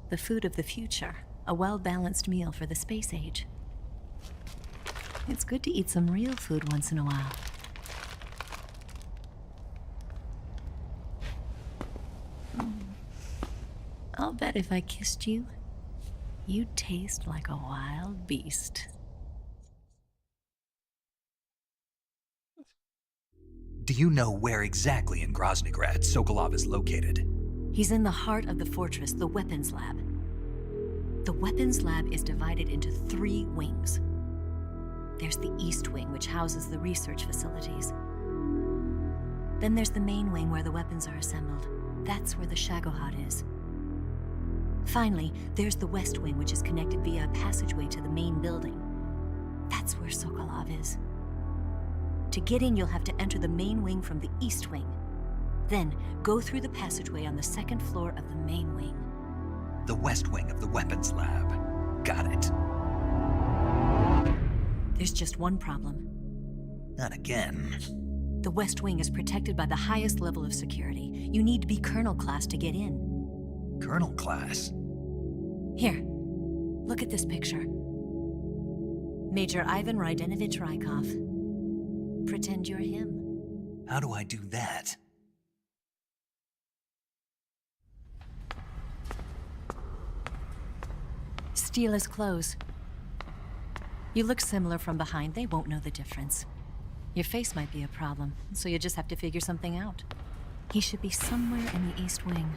The food of the future. A well-balanced meal for the space age. It's good to eat some real food once in a while. I'll bet if I kissed you, you'd taste like a wild beast. Do you know where exactly in Groznygrad Sokolov is located? He's in the heart of the fortress, the weapons lab. The weapons lab is divided into 3 wings. There's the East Wing, which houses the research facilities. Then there's the main wing where the weapons are assembled. That's where the Shagohod is. Finally, there's the West Wing, which is connected via a passageway to the main building. That's where Sokolov is. To get in, you'll have to enter the main wing from the East Wing. Then, go through the passageway on the 2nd floor of the main wing. The West Wing of the weapons lab. Got it. There's just one problem. Not again. The West Wing is protected by the highest level of security. You need to be Colonel class to get in. Colonel class? Here, look at this picture. Major Ivan Rydenovich Rykov. Pretend you're him. How do I do that? Steal his clothes. You look similar from behind. They won't know the difference. Your face might be a problem, so you just have to figure something out. He should be somewhere in the East Wing.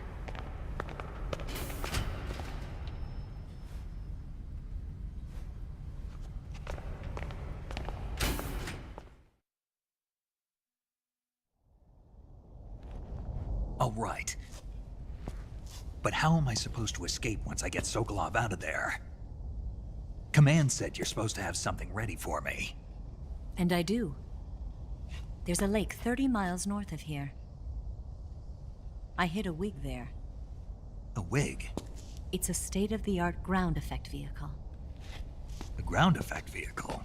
All right. But how am I supposed to escape once I get Sokolov out of there? Command said you're supposed to have something ready for me. And I do. There's a lake 30 miles north of here. I hid a wig there. A wig? It's a state-of-the-art ground effect vehicle. A ground effect vehicle?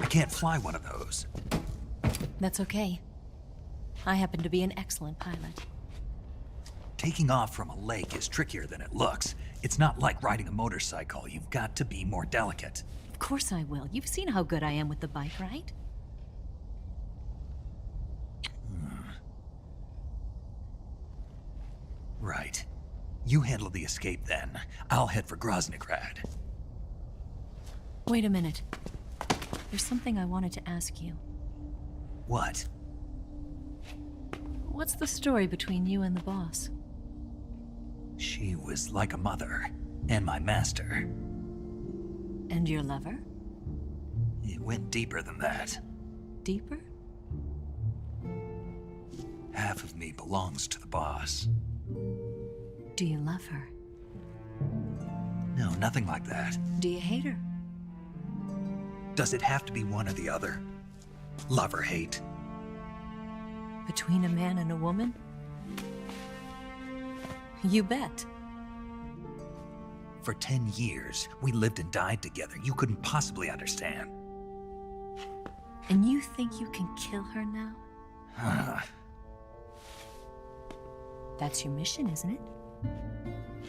I can't fly one of those. That's okay. I happen to be an excellent pilot. Taking off from a lake is trickier than it looks. It's not like riding a motorcycle. You've got to be more delicate. Of course I will. You've seen how good I am with the bike, right? Right. You handle the escape then. I'll head for Groznygrad. Wait a minute. There's something I wanted to ask you. What? What's the story between you and the boss? She was like a mother, and my master. And your lover? It went deeper than that. Deeper? Half of me belongs to the boss. Do you love her? No, nothing like that. Do you hate her? Does it have to be one or the other? Love or hate? Between a man and a woman? You bet. For 10 years, we lived and died together. You couldn't possibly understand. And you think you can kill her now? That's your mission, isn't it?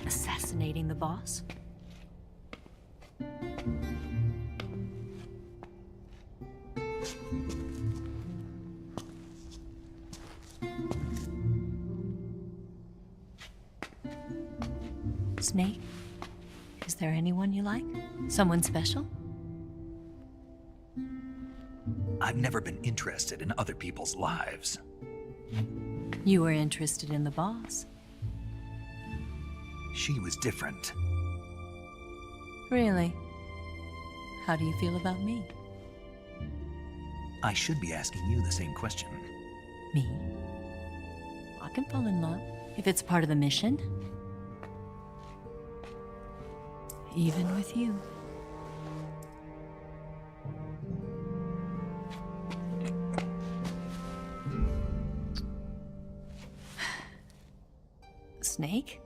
Assassinating the boss? Snake, is there anyone you like? Someone special? I've never been interested in other people's lives. You were interested in the boss. She was different. Really? How do you feel about me? I should be asking you the same question. Me? I can fall in love if it's part of the mission. Even with you. Snake?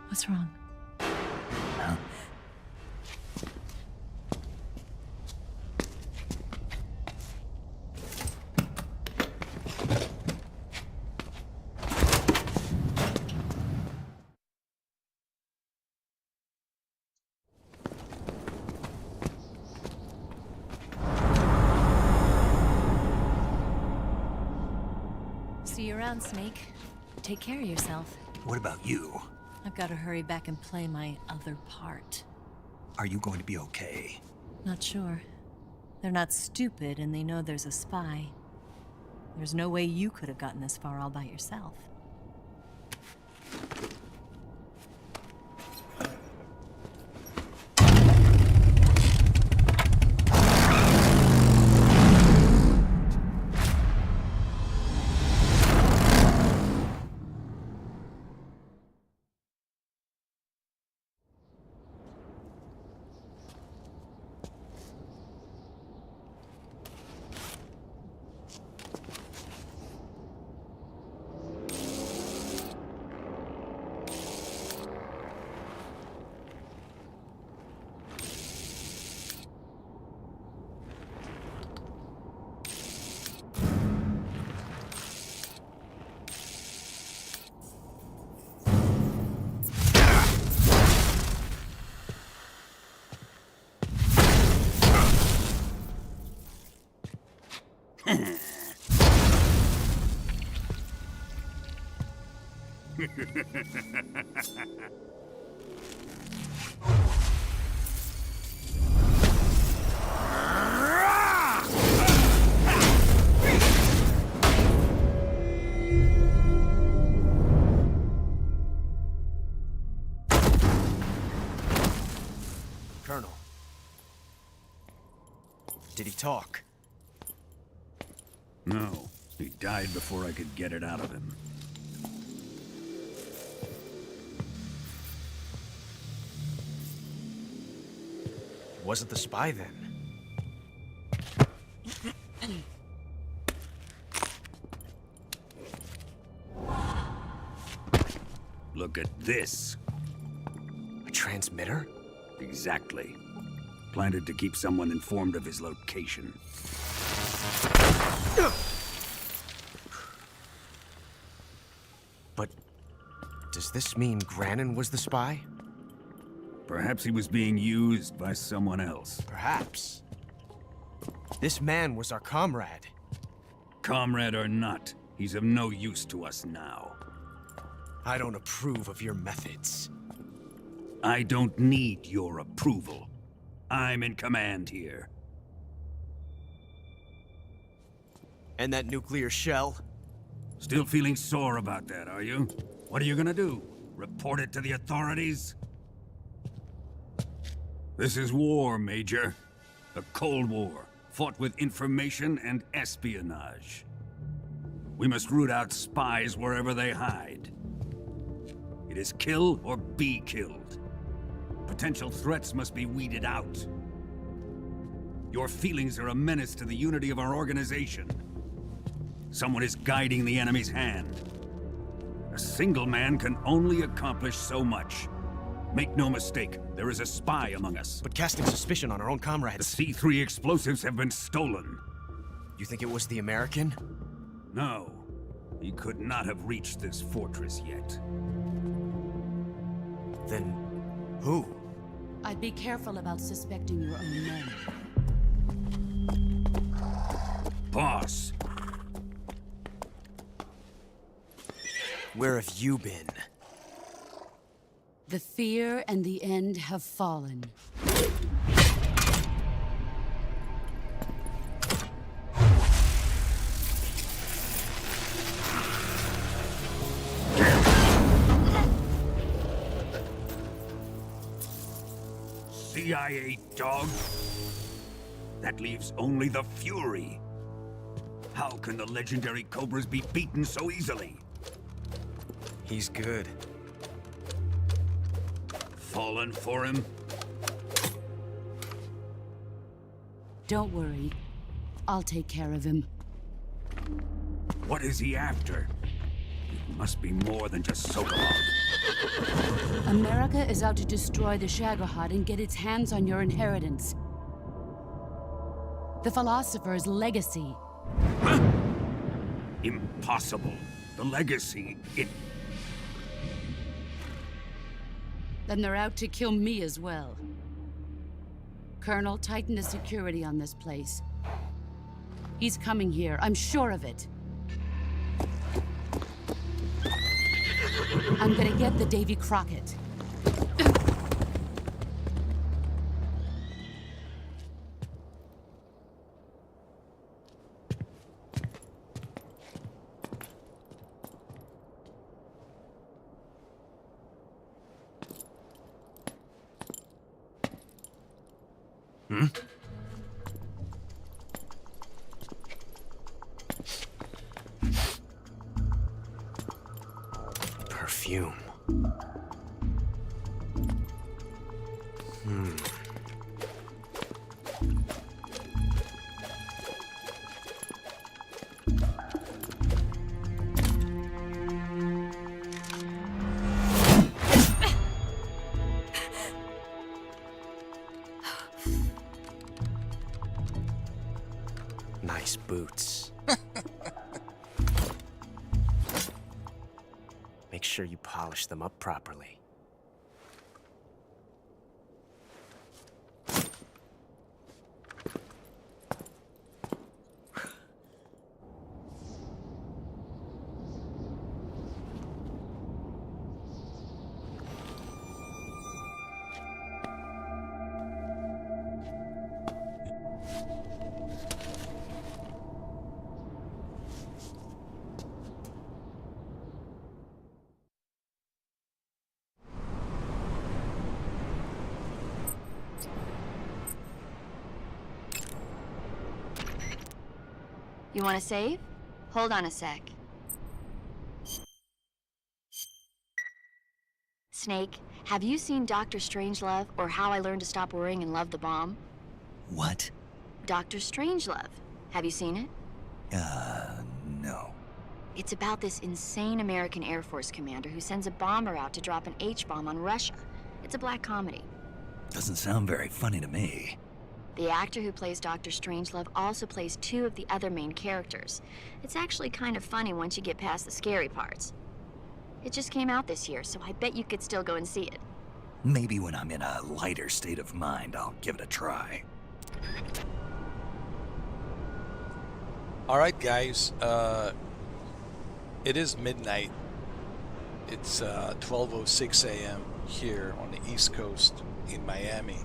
What's wrong? See you around, Snake. Take care of yourself. What about you? I've got to hurry back and play my other part. Are you going to be okay? Not sure. They're not stupid, and they know there's a spy. There's no way you could have gotten this far all by yourself. Colonel. Did he talk? No, he died before I could get it out of him. He wasn't the spy then. Look at this. A transmitter? Exactly. Planted to keep someone informed of his location. But does this mean Granin was the spy? Perhaps he was being used by someone else. Perhaps. This man was our comrade. Comrade or not, he's of no use to us now. I don't approve of your methods. I don't need your approval. I'm in command here. And that nuclear shell? Still feeling sore about that, are you? What are you gonna do? Report it to the authorities? This is war, Major. A Cold War, fought with information and espionage. We must root out spies wherever they hide. It is kill or be killed. Potential threats must be weeded out. Your feelings are a menace to the unity of our organization. Someone is guiding the enemy's hand. A single man can only accomplish so much. Make no mistake, there is a spy among us. But casting suspicion on our own comrades... The C3 explosives have been stolen. You think it was the American? No. He could not have reached this fortress yet. Then... who? I'd be careful about suspecting your own men. Boss! Where have you been? The fear and the end have fallen. CIA dog? That leaves only the Fury. How can the legendary Cobras be beaten so easily? He's good. Fallen for him? Don't worry. I'll take care of him. What is he after? It must be more than just Sokolov. America is out to destroy the Shagohod and get its hands on your inheritance. The philosopher's legacy. Huh? Impossible. The legacy, it... Then they're out to kill me as well. Colonel, tighten the security on this place. He's coming here, I'm sure of it. I'm gonna get the Davy Crockett. Hmm? Perfume. Nice boots. Make sure you polish them up properly. You want to save? Hold on a sec. Snake, have you seen Dr. Strangelove or How I Learned to Stop Worrying and Love the Bomb? What? Dr. Strangelove. Have you seen it? No. It's about this insane American Air Force commander who sends a bomber out to drop an H-bomb on Russia. It's a black comedy. Doesn't sound very funny to me. The actor who plays Dr. Strangelove also plays two of the other main characters. It's actually kind of funny once you get past the scary parts. It just came out this year, so I bet you could still go and see it. Maybe when I'm in a lighter state of mind, I'll give it a try. All right, guys. It is midnight. It's 12:06 a.m. here on the East Coast in Miami.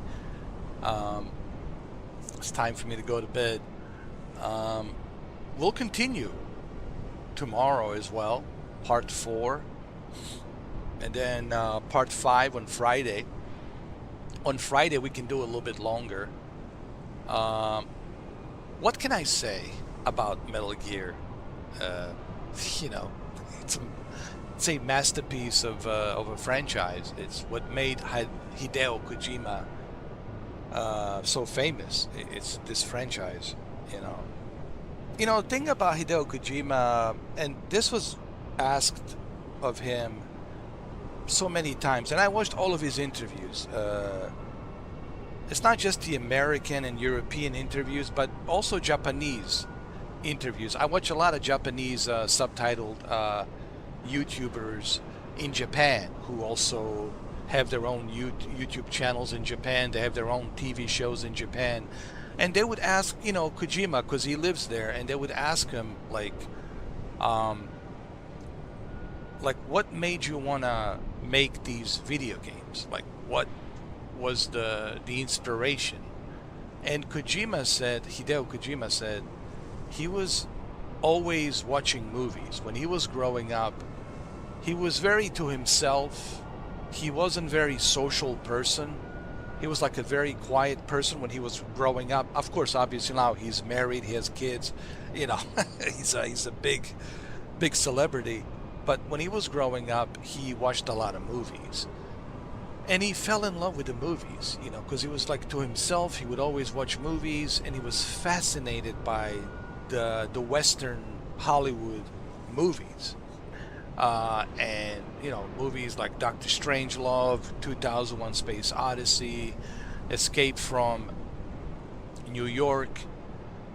It's time for me to go to bed. We'll continue tomorrow as well, part 4, and then part 5 on Friday. On Friday we can do a little bit longer. What can I say about Metal Gear? You know, say, masterpiece of a franchise. It's what made Hideo Kojima so famous. It's this franchise, you know. You know, the thing about Hideo Kojima, and this was asked of him so many times, and I watched all of his interviews. It's not just the American and European interviews, but also Japanese interviews. I watch a lot of Japanese subtitled YouTubers in Japan who also have their own YouTube channels in Japan. They have their own TV shows in Japan. And they would ask, you know, Kojima, because he lives there, and they would ask him, like, what made you want to make these video games? Like, what was the inspiration? And Hideo Kojima said, he was always watching movies. When he was growing up, he was very to himself. He wasn't a very social person. He was like a very quiet person when he was growing up. Of course, obviously now he's married, he has kids, you know, he's a big celebrity. But when he was growing up, he watched a lot of movies. And he fell in love with the movies, you know, because he was like to himself. He would always watch movies, and he was fascinated by the Western Hollywood movies. And, you know, movies like Doctor Strangelove, 2001 Space Odyssey, Escape from New York,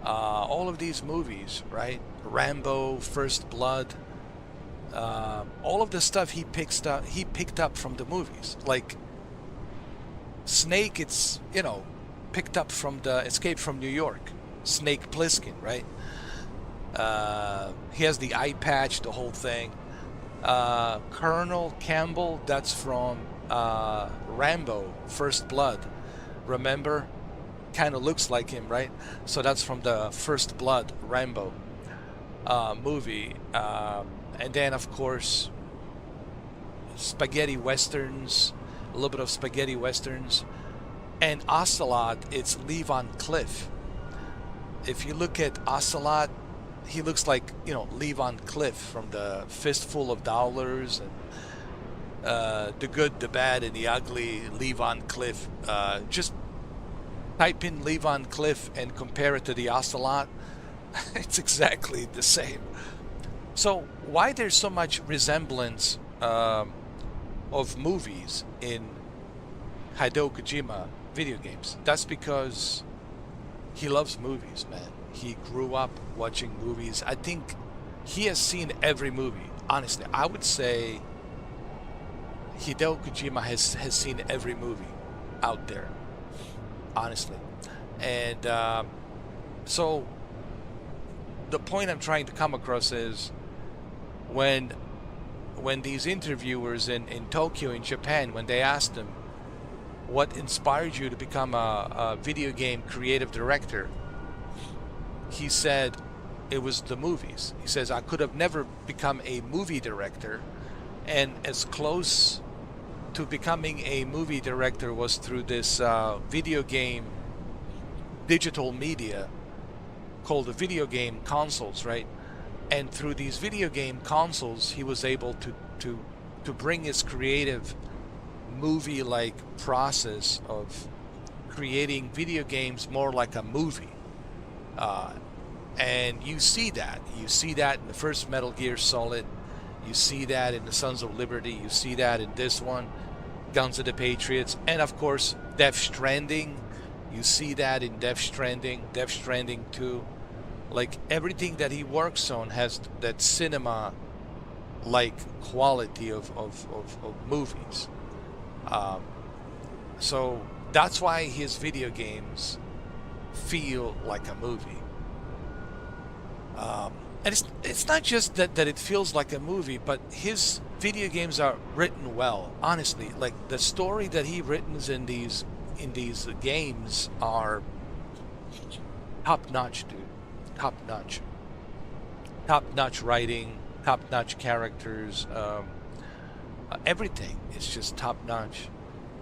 all of these movies, right? Rambo, First Blood, all of the stuff he picked up from the movies. Like Snake, it's, you know, picked up from the Escape from New York, Snake Plissken, right? He has the eye patch, the whole thing. Colonel Campbell, that's from Rambo, First Blood. Remember? Kind of looks like him, right? So that's from the First Blood Rambo movie. And then, of course, spaghetti westerns, a little bit of spaghetti westerns. And Ocelot, it's Lee Von Cleef. If you look at Ocelot, he looks like, you know, Lee Von Cleef from the Fistful of Dollars and The Good, the Bad, and the Ugly. Lee Von Cleef. Just type in Lee Von Cleef and compare it to the Ocelot. It's exactly the same. So why there's so much resemblance of movies in Hideo Kojima video games? That's because he loves movies, man. He grew up watching movies. I think he has seen every movie. Honestly, I would say Hideo Kojima has seen every movie out there. Honestly. And so the point I'm trying to come across is when these interviewers in Tokyo, in Japan, when they asked him what inspired you to become a video game creative director, he said it was the movies. He says, I could have never become a movie director, and as close to becoming a movie director was through this video game digital media called the video game consoles, right? And through these video game consoles, he was able to bring his creative movie-like process of creating video games more like a movie. And you see that. You see that in the first Metal Gear Solid. You see that in the Sons of Liberty. You see that in this one, Guns of the Patriots. And of course, Death Stranding. You see that in Death Stranding 2. Like, everything that he works on has that cinema-like quality of movies. So that's why his video games feel like a movie. And it's not just that it feels like a movie, but his video games are written well. Honestly, like the story that he written in these games are top notch, dude. Top notch writing, top notch characters. Everything is just top notch.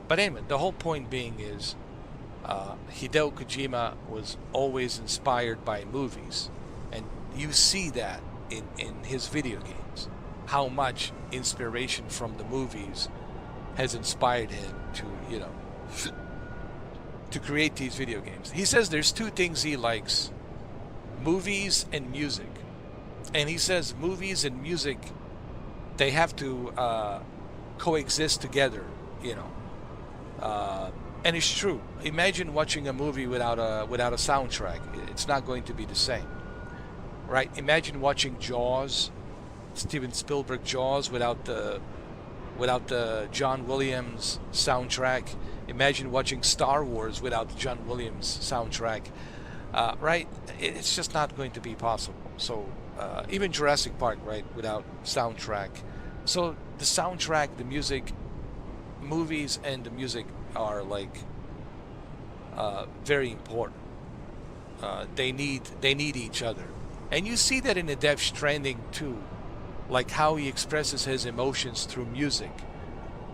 But anyway, the whole point being is Hideo Kojima was always inspired by movies, and you see that in his video games. how much inspiration from the movies has inspired him to, you know, to create these video games. He says there's two things he likes: movies and music. And he says movies and music, they have to coexist together, you know. And it's true. Imagine watching a movie without a soundtrack. It's not going to be the same, right? Imagine watching Jaws, Steven Spielberg Jaws, without the John Williams soundtrack. Imagine watching Star Wars without the John Williams soundtrack, right? It's just not going to be possible. So even Jurassic Park, right, without soundtrack. So the soundtrack, the music, movies and the music are like very important. They need each other, and you see that in the Death Stranding too, like how he expresses his emotions through music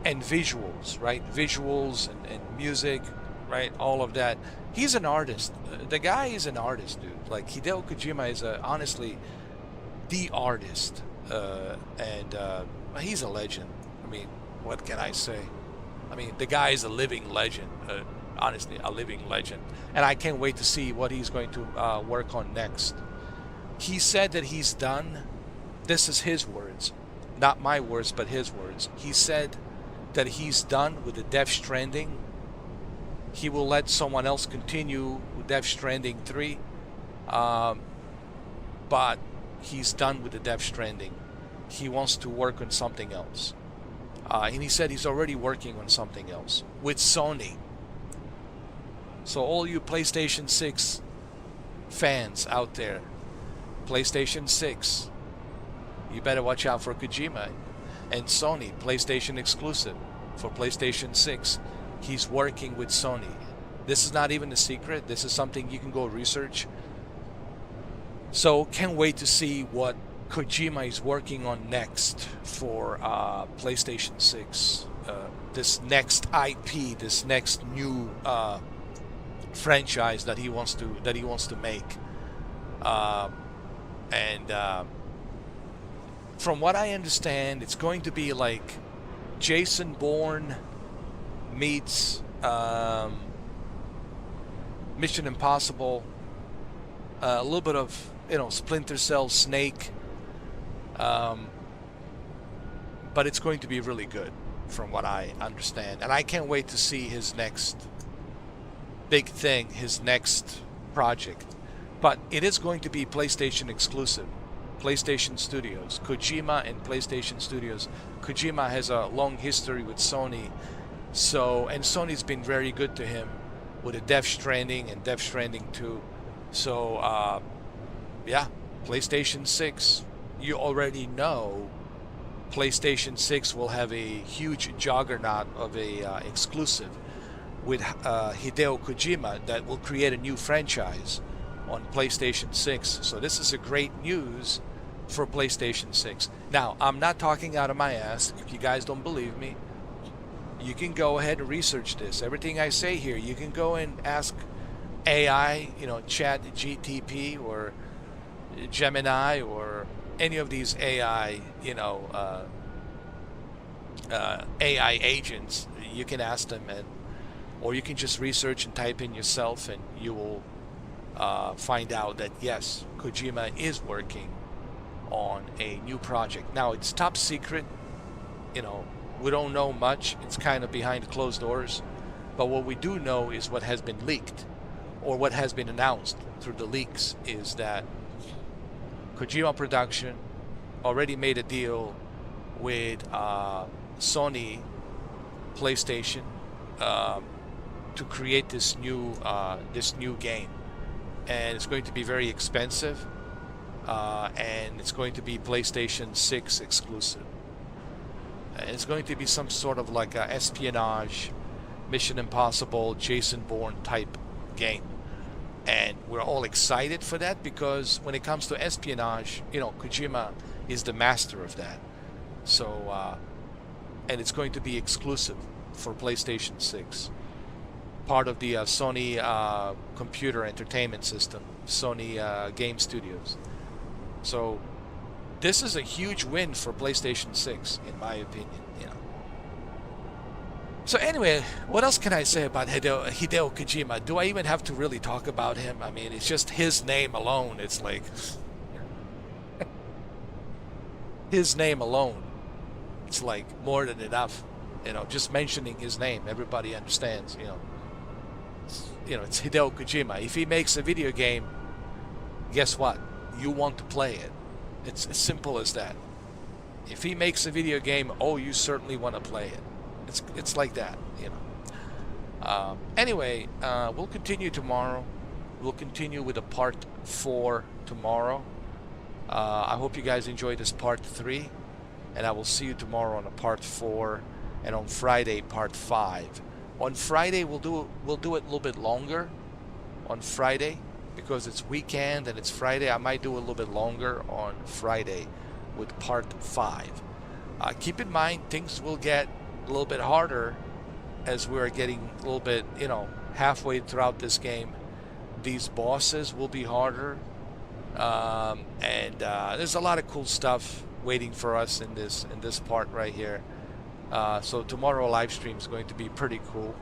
and visuals, right? Visuals and music, right? All of that. He's an artist. The guy is an artist, dude. Like Hideo Kojima is honestly the artist, and he's a legend. I mean, what can I say? I mean, the guy is a living legend. Honestly, a living legend. And I can't wait to see what he's going to work on next. He said that he's done. This is his words, not my words, but his words. He said that he's done with the Death Stranding. He will let someone else continue with Death Stranding 3. But he's done with the Death Stranding. He wants to work on something else. And he said he's already working on something else with Sony. So all you PlayStation 6 fans out there, PlayStation 6, you better watch out for Kojima. And Sony, PlayStation exclusive for PlayStation 6. He's working with Sony. This is not even a secret. This is something you can go research. So can't wait to see what Kojima is working on next for PlayStation 6. This next IP, this next new franchise that he wants to make. From what I understand, it's going to be like Jason Bourne meets Mission Impossible, a little bit of, you know, Splinter Cell, Snake, but it's going to be really good from what I understand, and I can't wait to see his next big thing, his next project. But it is going to be PlayStation exclusive. PlayStation Studios, Kojima and PlayStation Studios. Kojima has a long history with Sony, and Sony's been very good to him with the Death Stranding and Death Stranding 2. So yeah, PlayStation 6, you already know PlayStation 6 will have a huge juggernaut of a exclusive with Hideo Kojima that will create a new franchise on PlayStation 6. So this is a great news for PlayStation 6. Now, I'm not talking out of my ass. If you guys don't believe me, you can go ahead and research this. Everything I say here, you can go and ask AI, you know, Chat GTP or Gemini or any of these AI, you know, AI agents. You can ask them, or you can just research and type in yourself, and you will find out that yes, Kojima is working on a new project. Now it's top secret, you know, we don't know much. It's kind of behind closed doors, but what we do know is what has been leaked, or what has been announced through the leaks, is that Kojima Production already made a deal with Sony PlayStation to create this new game, and it's going to be very expensive, and it's going to be PlayStation 6 exclusive. And it's going to be some sort of like a espionage, Mission Impossible, Jason Bourne type game, and we're all excited for that because when it comes to espionage, you know, Kojima is the master of that. So, and it's going to be exclusive for PlayStation 6. Part of the Sony computer entertainment system, Sony Game Studios. So this is a huge win for PlayStation 6, in my opinion. You know. So anyway, what else can I say about Hideo Kojima? Do I even have to really talk about him? I mean, it's just his name alone. It's like his name alone. It's like more than enough. You know, just mentioning his name, everybody understands. You know, it's Hideo Kojima. If he makes a video game, guess what? You want to play it. It's as simple as that. If he makes a video game, oh, you certainly want to play it. It's like that, you know. Anyway, we'll continue tomorrow. We'll continue with a part 4 tomorrow. I hope you guys enjoyed this part 3, and I will see you tomorrow on a part 4, and on Friday part 5. On Friday we'll do it a little bit longer. On Friday, because it's weekend and it's Friday, I might do a little bit longer on Friday with part 5. Keep in mind, things will get a little bit harder as we're getting a little bit, you know, halfway throughout this game. These bosses will be harder, and there's a lot of cool stuff waiting for us in this part right here. So tomorrow live stream is going to be pretty cool,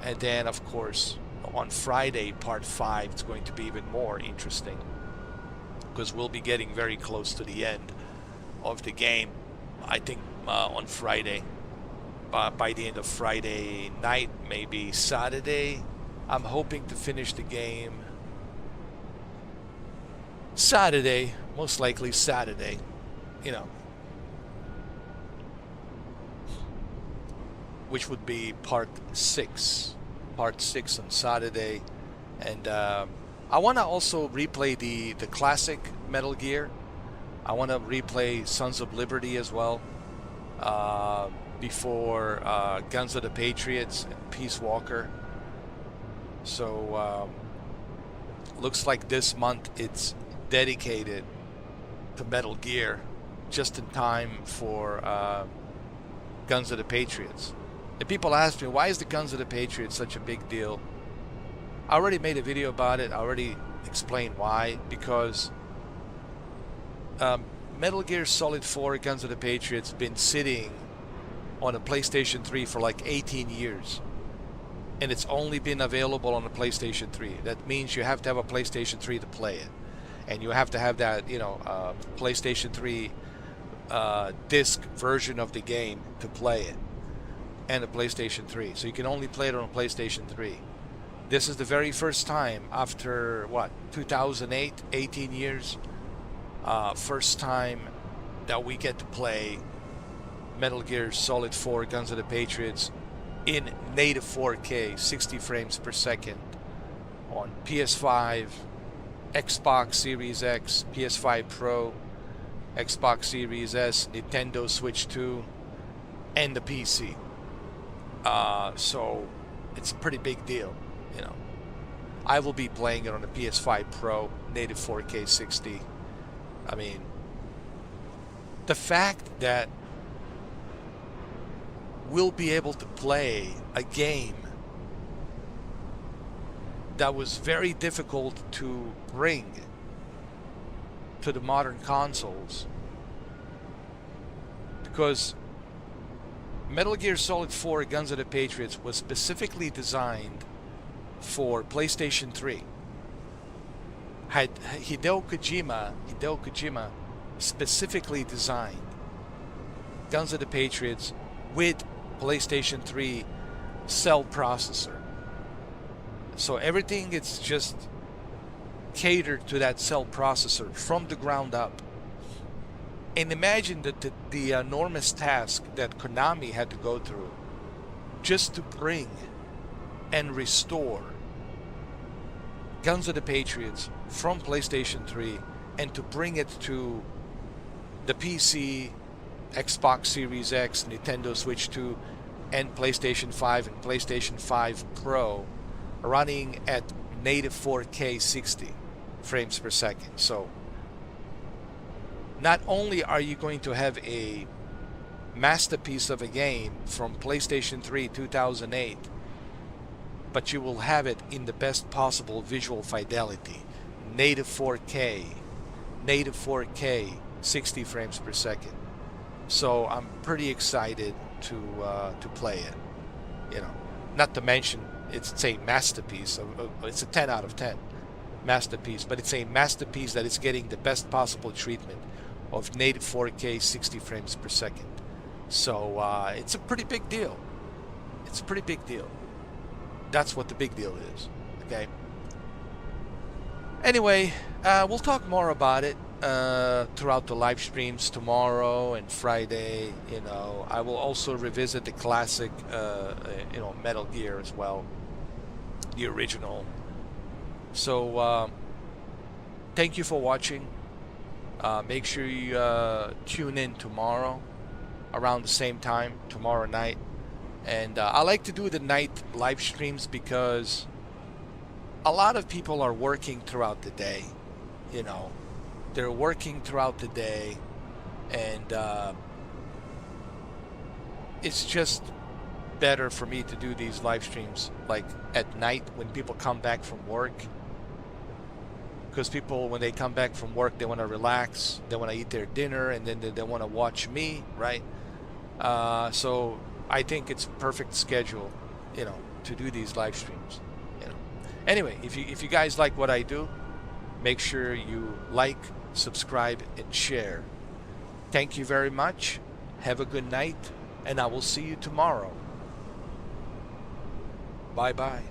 and then of course on Friday part 5 it's going to be even more interesting, because we'll be getting very close to the end of the game. I think on Friday, by the end of Friday night, maybe Saturday, I'm hoping to finish the game Saturday, most likely Saturday, you know, which would be part 6 on Saturday. And I want to also replay the classic Metal Gear. I want to replay Sons of Liberty as well, before Guns of the Patriots and Peace Walker. So looks like this month it's dedicated to Metal Gear, just in time for Guns of the Patriots. And people ask me, why is the Guns of the Patriots such a big deal? I already made a video about it. I already explained why. Because Metal Gear Solid 4 Guns of the Patriots been sitting on a PlayStation 3 for like 18 years. And it's only been available on a PlayStation 3. That means you have to have a PlayStation 3 to play it. And you have to have that, you know, PlayStation 3 disc version of the game to play it. And a PlayStation 3. So you can only play it on a PlayStation 3. This is the very first time after, what, 2008, 18 years? First time that we get to play Metal Gear Solid 4 Guns of the Patriots in native 4K, 60 frames per second, on PS5, Xbox Series X, PS5 Pro, Xbox Series S, Nintendo Switch 2, and the PC. So it's a pretty big deal, you know. I will be playing it on the PS5 Pro, native 4K 60. I mean, the fact that we'll be able to play a game that was very difficult to bring to the modern consoles, because Metal Gear Solid 4 Guns of the Patriots was specifically designed for PlayStation 3. Had Hideo Kojima specifically designed Guns of the Patriots with PlayStation 3 cell processor. So everything is just catered to that cell processor from the ground up. And imagine the enormous task that Konami had to go through just to bring and restore Guns of the Patriots from PlayStation 3 and to bring it to the PC, Xbox Series X, Nintendo Switch 2, and PlayStation 5 and PlayStation 5 Pro, running at native 4K 60 frames per second. So not only are you going to have a masterpiece of a game from PlayStation 3 2008, but you will have it in the best possible visual fidelity, native 4K 60 frames per second. So I'm pretty excited to play it. You know, not to mention it's a masterpiece. It's a 10 out of 10 masterpiece, but it's a masterpiece that is getting the best possible treatment of native 4K 60 frames per second. So it's a pretty big deal. It's a pretty big deal. That's what the big deal is. Okay. Anyway, we'll talk more about it throughout the live streams tomorrow and Friday. You know, I will also revisit the classic, you know, Metal Gear as well, the original. So thank you for watching. Make sure you tune in tomorrow around the same time, tomorrow night. And I like to do the night live streams because a lot of people are working throughout the day. You know, they're working throughout the day, and it's just better for me to do these live streams like at night when people come back from work. Because people, when they come back from work, they want to relax, they want to eat their dinner, and then they want to watch me, right? So I think it's perfect schedule, you know, to do these live streams. You know. Anyway, if you guys like what I do, make sure you like, subscribe, and share. Thank you very much. Have a good night, and I will see you tomorrow. Bye-bye.